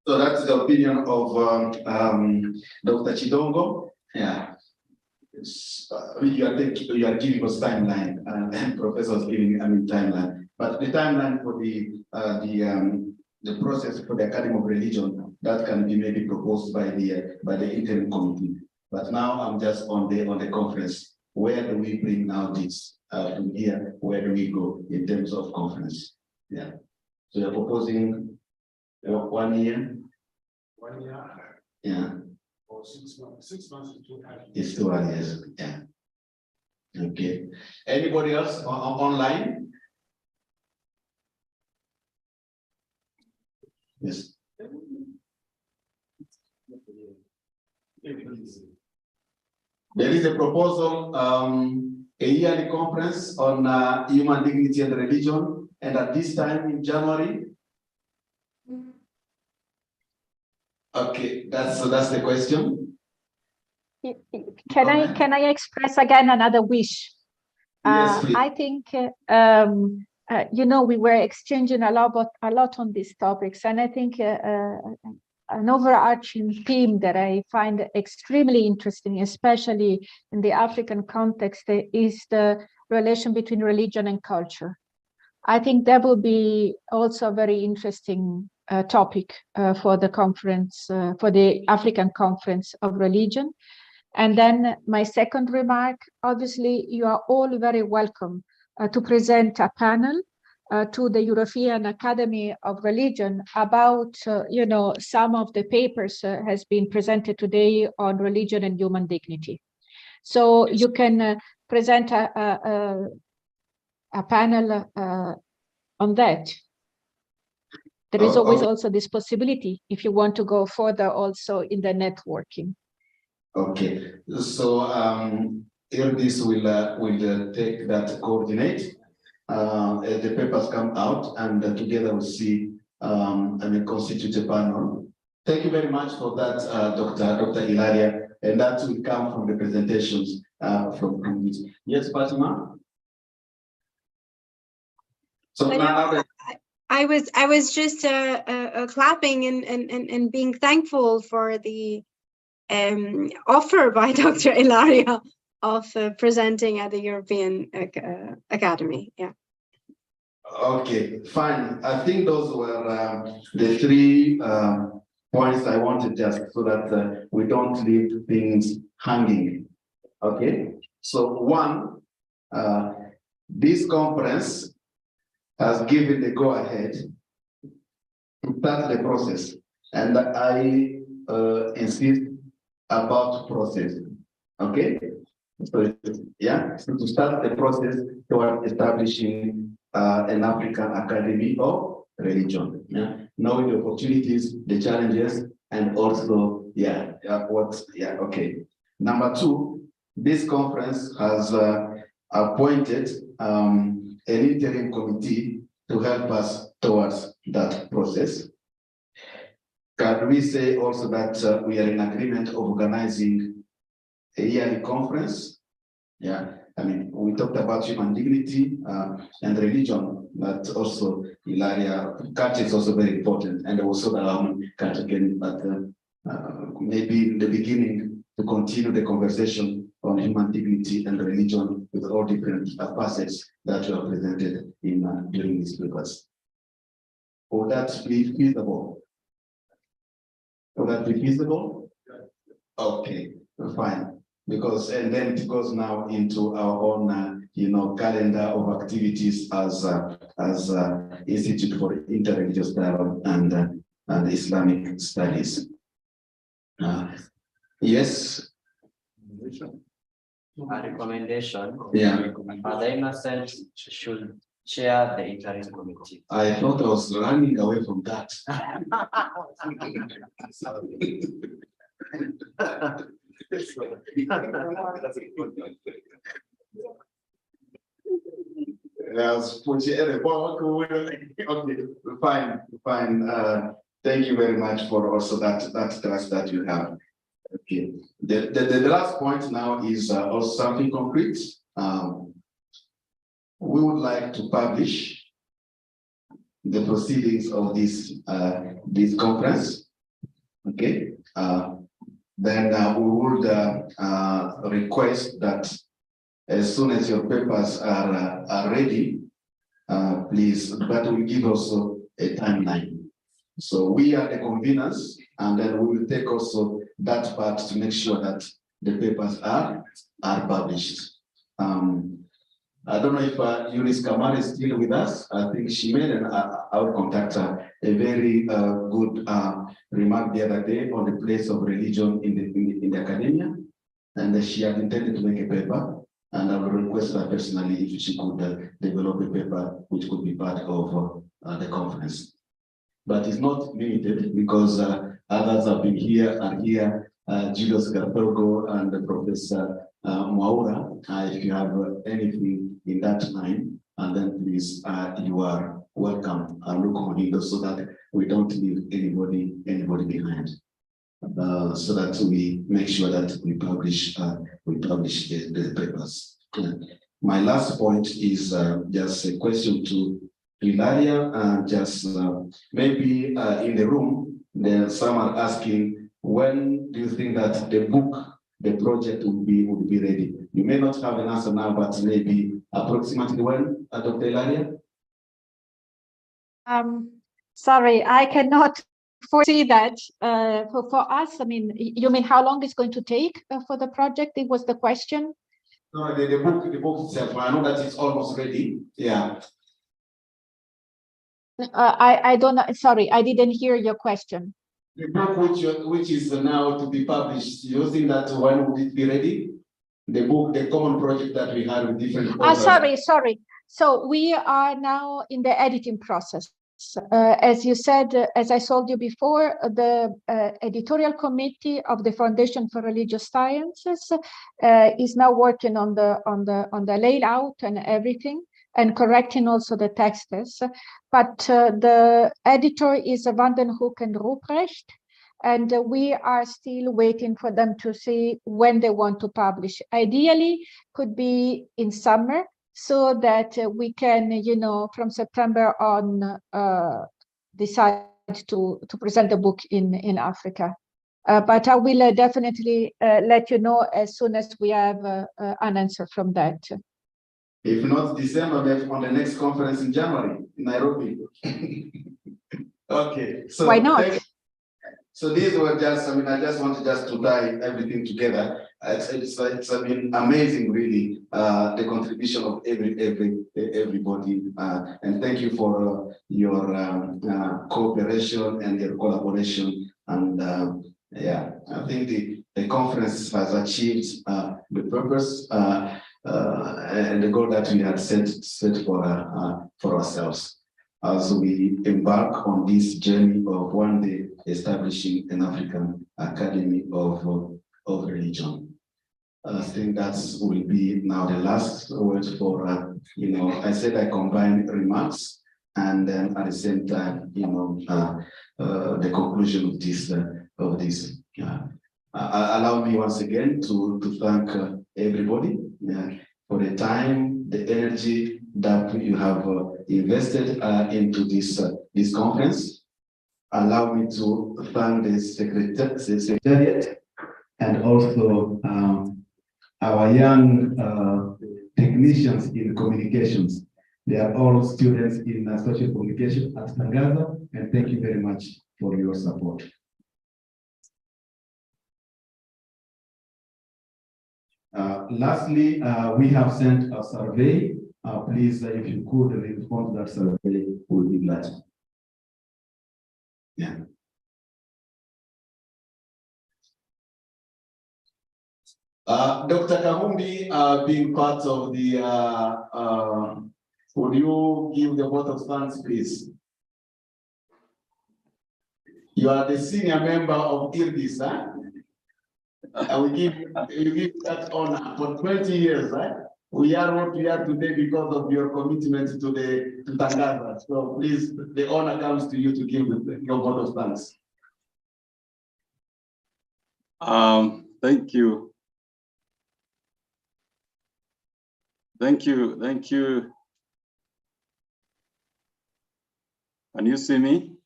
So that's the opinion of Dr. Chidongo. Yeah. You are giving us timeline, and professors giving timeline. But the timeline for the process for the Academy of Religion, that can be maybe proposed by the interim committee. But now I'm just on the conference. Where do we bring now this to here? Where do we go in terms of conference? Yeah. So you're proposing 1 year? 1 year. Yeah. Or 6 months. 6 months is too early. It's 2 years. Yeah. Okay. Anybody else online? Yes. There is a proposal, a yearly conference on human dignity and religion, and at this time in January. Okay, that's the question. Can I express again another wish? Yes, please. I think we were exchanging a lot on these topics, and I think an overarching theme that I find extremely interesting, especially in the African context, is the relation between religion and culture. I think that will be also a very interesting topic for the conference, for the African Conference of Religion. And then my second remark, obviously, you are all very welcome to present a panel to the European Academy of Religion about, some of the papers has been presented today on religion and human dignity. So you can present a panel on that. There is always also this possibility if you want to go further also in the networking. Okay, so IRDIS will take that coordinate as the papers come out, and together we'll see and constitute a panel. Thank you very much for that, Dr. Ilaria, and that will come from the presentations from it. Yes, Fatima. So now I was just clapping and being thankful for the offer by Dr. Ilaria of presenting at the European Academy. Yeah. Okay, fine. I think those were the 3 points I wanted, just so that we don't leave things hanging. Okay, so 1, this conference has given the go-ahead to start the process, and I insist about process. Okay, so yeah, so to start the process toward establishing an African Academy of Religion, yeah, knowing the opportunities, the challenges, and also okay. Number 2, this conference has appointed an interim committee to help us towards that process. Can we say also that we are in agreement of organizing a yearly conference? Yeah, I mean, we talked about human dignity and religion, but also Ilaria, culture is also very important, and also culture again, but maybe in the beginning to continue the conversation on human dignity and religion with all different facets that you have presented in during these papers. Would that be feasible? Would that be feasible? Okay, fine. Because, and then it goes now into our own calendar of activities as Institute for Interreligious Dialogue and Islamic Studies. Yes. A recommendation. Yeah. Father Innocent should chair the interim committee. I thought I was running away from that. Okay, fine. Thank you very much for also that trust that you have. Okay. The last point now is also something concrete. We would like to publish the proceedings of this conference. Okay. Then we would request that as soon as your papers are ready, please, but we give also a timeline. So we are the conveners, and then we will take also that part to make sure that the papers are published. I don't know if IRDIS Kamara is still with us. I think she made our contact a very good remark the other day on the place of religion in the academia, and she had intended to make a paper. And I will request her personally if she could develop a paper which could be part of the conference. But it's not limited because others have been here and here, Julius Garbergo and Professor Mwaura. If you have anything in that line, and then please, you are welcome. Look on it so that we don't leave anybody behind. So that we make sure that we publish the papers. My last point is just a question to Ilaria, and just maybe in the room, then some are asking, when do you think that the project would be ready? You may not have an answer now, but maybe approximately when, Dr. Ilaria? Sorry, I cannot foresee that. For us, I mean, you mean how long it's going to take for the project? It was the question. No, the book itself. I know that it's almost ready. Yeah. I don't know. Sorry, I didn't hear your question. The book which is now to be published, you think that when would it be ready? The book, the common project that we had with different authors. Sorry. So we are now in the editing process. As you said, as I told you before, the editorial committee of the Foundation for Religious Sciences is now working on the layout and everything, and correcting also the texts. But the editor is Van den Hoek and Ruprecht, and we are still waiting for them to see when they want to publish. Ideally, could be in summer, so that we can, from September on, decide to present the book in Africa. But I will definitely let you know as soon as we have an answer from that. If not December, on the next conference in January in Nairobi. Okay. So why not? So these were just, I just wanted to tie everything together. It's been amazing, really, the contribution of everybody. And thank you for your cooperation and your collaboration. And yeah, I think the conference has achieved the purpose and the goal that we had set for ourselves as we embark on this journey of one day establishing an African Academy of Religion. I think that will be now the last word for, I said I combine remarks and then at the same time, the conclusion of this. Allow me once again to thank everybody for the time, the energy that you have invested into this conference. Allow me to thank the secretariat and also our young technicians in communications. They are all students in social communication at Tangaza, and thank you very much for your support. Lastly, we have sent a survey. Please, if you could respond to that survey, we'll be glad. Yeah. Dr. Kahumbi, being part of the, would you give the vote of thanks, please? You are the senior member of IRDIS, huh? And we give that honor for 20 years, right? We are what we are today because of your commitment to Tangaza. So please, the honor comes to you to give your vote of thanks. Thank you. Thank you. Can you see me?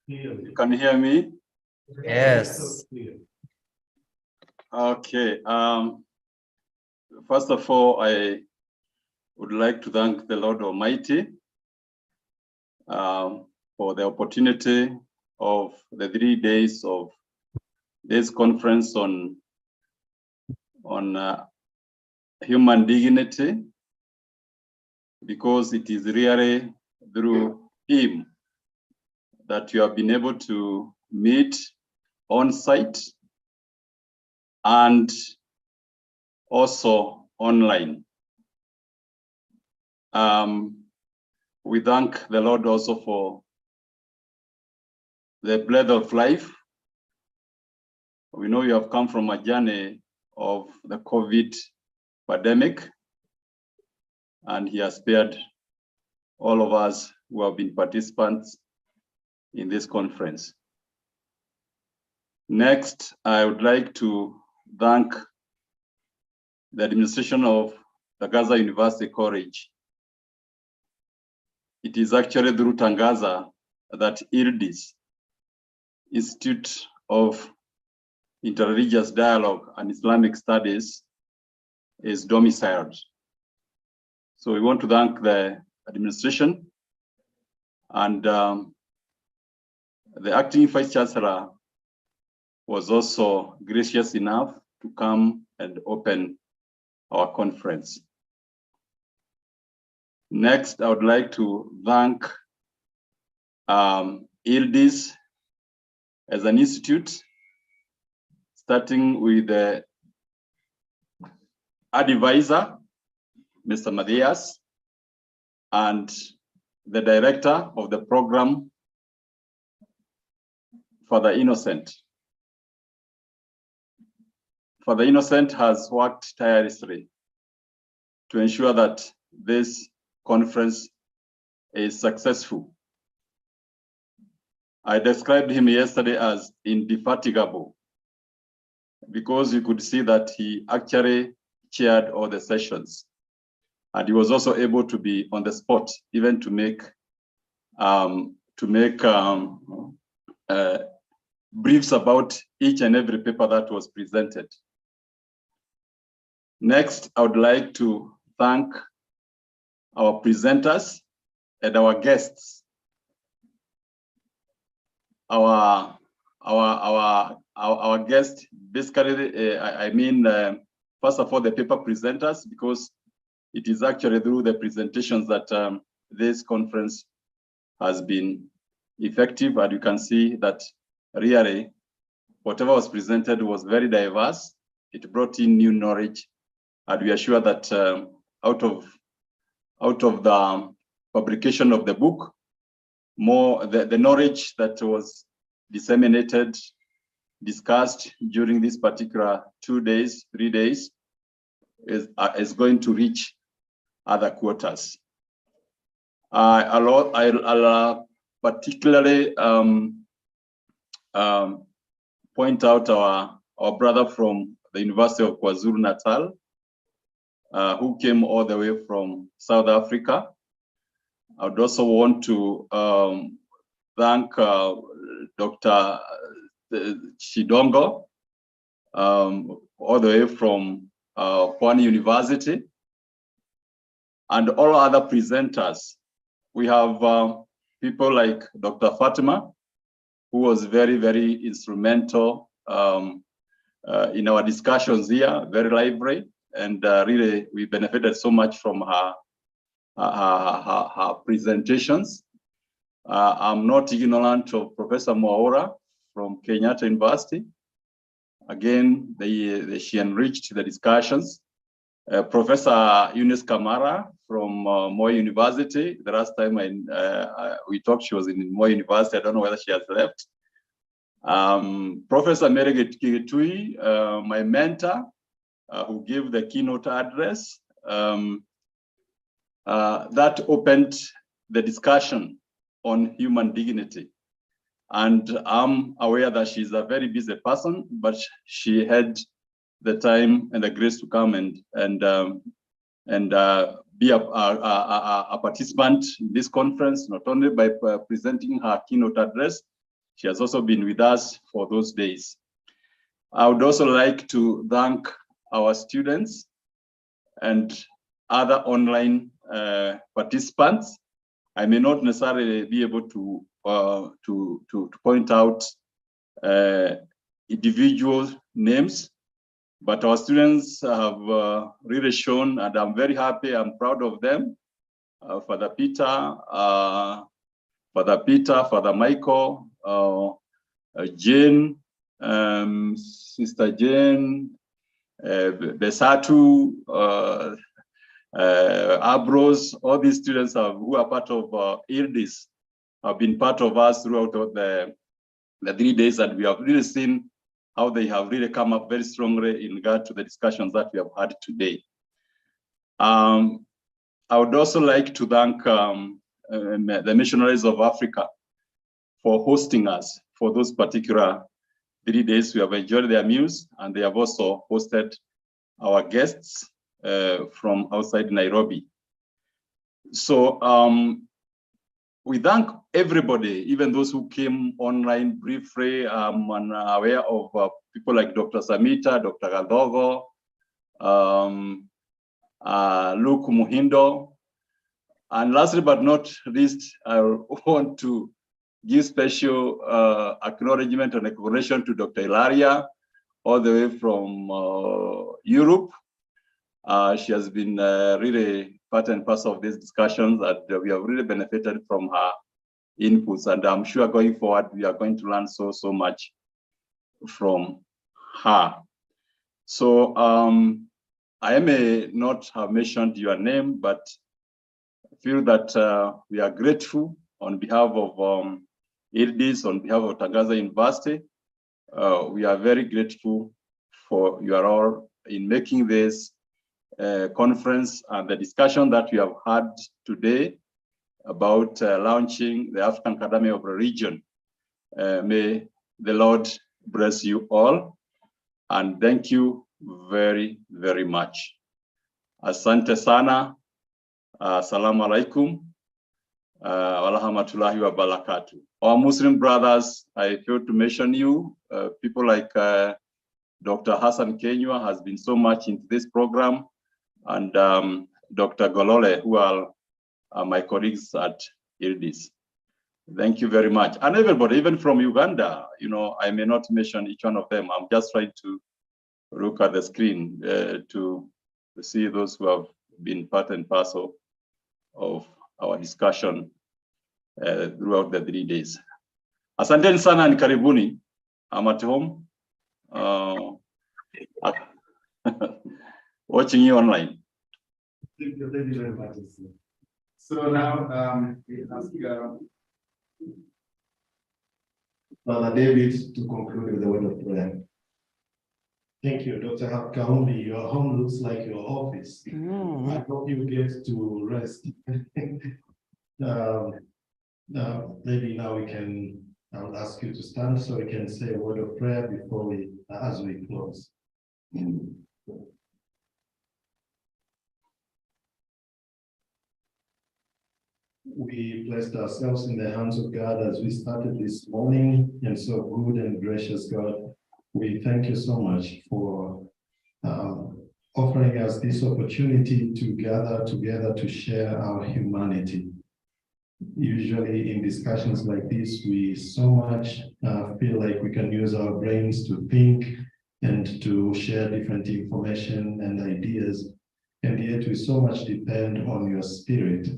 You can hear me? Yes. Okay. First of all, I would like to thank the Lord Almighty for the opportunity of the 3 days of this conference on human dignity, because it is really through him that you have been able to meet on site and also online. We thank the Lord also for the breath of life. We know you have come from a journey of the COVID pandemic, and he has spared all of us who have been participants in this conference. Next, I would like to thank the administration of the Gaza University College. It is actually through Tangaza that IRDIS, Institute of Interreligious Dialogue and Islamic Studies, is domiciled. So we want to thank the administration and the acting Vice Chancellor was also gracious enough to come and open our conference. Next, I would like to thank IRDIS as an institute, starting with the advisor, Mr. Mathias, and the director of the program, Father Innocent. Father Innocent has worked tirelessly to ensure that this conference is successful. I described him yesterday as indefatigable because you could see that he actually chaired all the sessions. And he was also able to be on the spot, even to make briefs about each and every paper that was presented. Next, I would like to thank our presenters and our guests. Our guests, basically, I mean, first of all, the paper presenters, because it is actually through the presentations that this conference has been effective, and you can see that really whatever was presented was very diverse. It brought in new knowledge, and we are sure that out of the publication of the book, the knowledge that was disseminated, discussed during this particular 2 days, 3 days, is going to reach other quarters. I'll particularly point out our brother from the University of KwaZulu-Natal, who came all the way from South Africa. I would also want to thank Dr. Chidongo, all the way from Pwani University, and all other presenters. We have people like Dr. Fatima, who was very, very instrumental in our discussions here, very lively, and really we benefited so much from her presentations. I'm not ignorant of Professor Mwaura from Kenyatta University. Again, she enriched the discussions. Professor Eunice Kamara from Moi University. The last time we talked, she was in Moi University. I don't know whether she has left. Professor Mereget Kigetui, my mentor, who gave the keynote address, that opened the discussion on human dignity. And I'm aware that she's a very busy person, but she had the time and the grace to come and be a participant in this conference, not only by presenting her keynote address, she has also been with us for those days. I would also like to thank our students and other online participants. I may not necessarily be able to point out individual names, but our students have really shown, and I'm very happy, I'm proud of them. Father Peter, Father Michael, Jane, Sister Jane, Besatu, Abros, all these students who are part of IRDIS have been part of us throughout the 3 days, and we have really seen how they have really come up very strongly in regard to the discussions that we have had today. I would also like to thank the missionaries of Africa for hosting us for those particular 3 days. We have enjoyed their meals, and they have also hosted our guests from outside Nairobi. So we thank everybody, even those who came online briefly. I'm aware of people like Dr. Samita, Dr. Gadogo, Luke Muhindo. And lastly but not least, I want to give special acknowledgement and recognition to Dr. Ilaria, all the way from Europe. She has been really part and parcel of these discussions, and we have really benefited from her inputs. And I'm sure going forward, we are going to learn so much from her. So I may not have mentioned your name, but I feel that we are grateful on behalf of IRDIS, on behalf of Tangaza University. We are very grateful for your role in making this conference and the discussion that we have had today about launching the African Academy of Religion. May the Lord bless you all, and thank you very, very much. Asante sana. Assalamu alaikum. Wa rahmatullahi wa barakatuh. Our Muslim brothers, I failed to mention you. People like Dr. Hassan Kenywa has been so much into this program, and Dr. Golole, who are my colleagues at IRDIS. Thank you very much. And everybody, even from Uganda, you know, I may not mention each one of them. I'm just trying to look at the screen to see those who have been part and parcel of our discussion throughout the 3 days. Asanteni sana and karibuni. I'm at home. Watching you online. Thank you very much. So now we ask Brother David to conclude with the word of prayer. Thank you, Dr. Kaumbi. Your home looks like your office. I hope you get to rest. Maybe now I will ask you to stand so we can say a word of prayer before as we close. We placed ourselves in the hands of God as we started this morning, and so good and gracious God, we thank you so much for offering us this opportunity to gather together to share our humanity. Usually in discussions like this, we so much feel like we can use our brains to think and to share different information and ideas. And yet we so much depend on your spirit,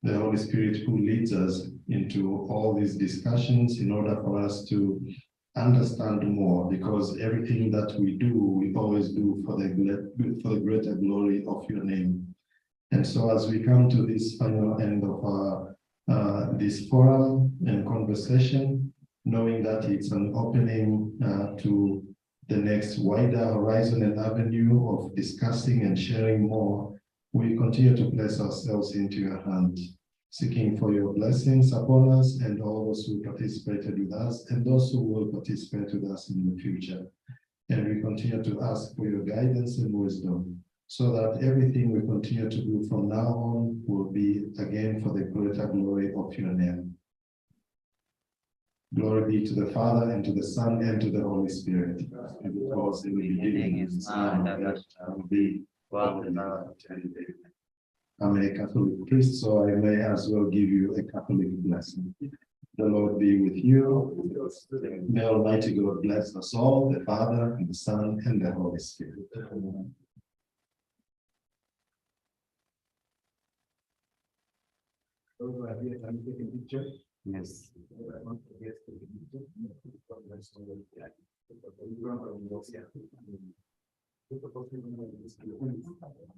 the Holy Spirit who leads us into all these discussions in order for us to understand more, because everything that we do, we always do for the greater glory of your name. And so as we come to this final end of our this forum and conversation, knowing that it's an opening to the next wider horizon and avenue of discussing and sharing more, we continue to place ourselves into your hand, seeking for your blessings upon us and all those who participated with us and those who will participate with us in the future. And we continue to ask for your guidance and wisdom, so that everything we continue to do from now on will be again for the greater glory of your name. Glory be to the Father, and to the Son, and to the Holy Spirit. And it was in the beginning, is now, and ever shall be, world without end. I'm a Catholic priest, so I may as well give you a Catholic blessing. The Lord be with you. May Almighty God bless us all, the Father, and the Son, and the Holy Spirit. Amen. Yes.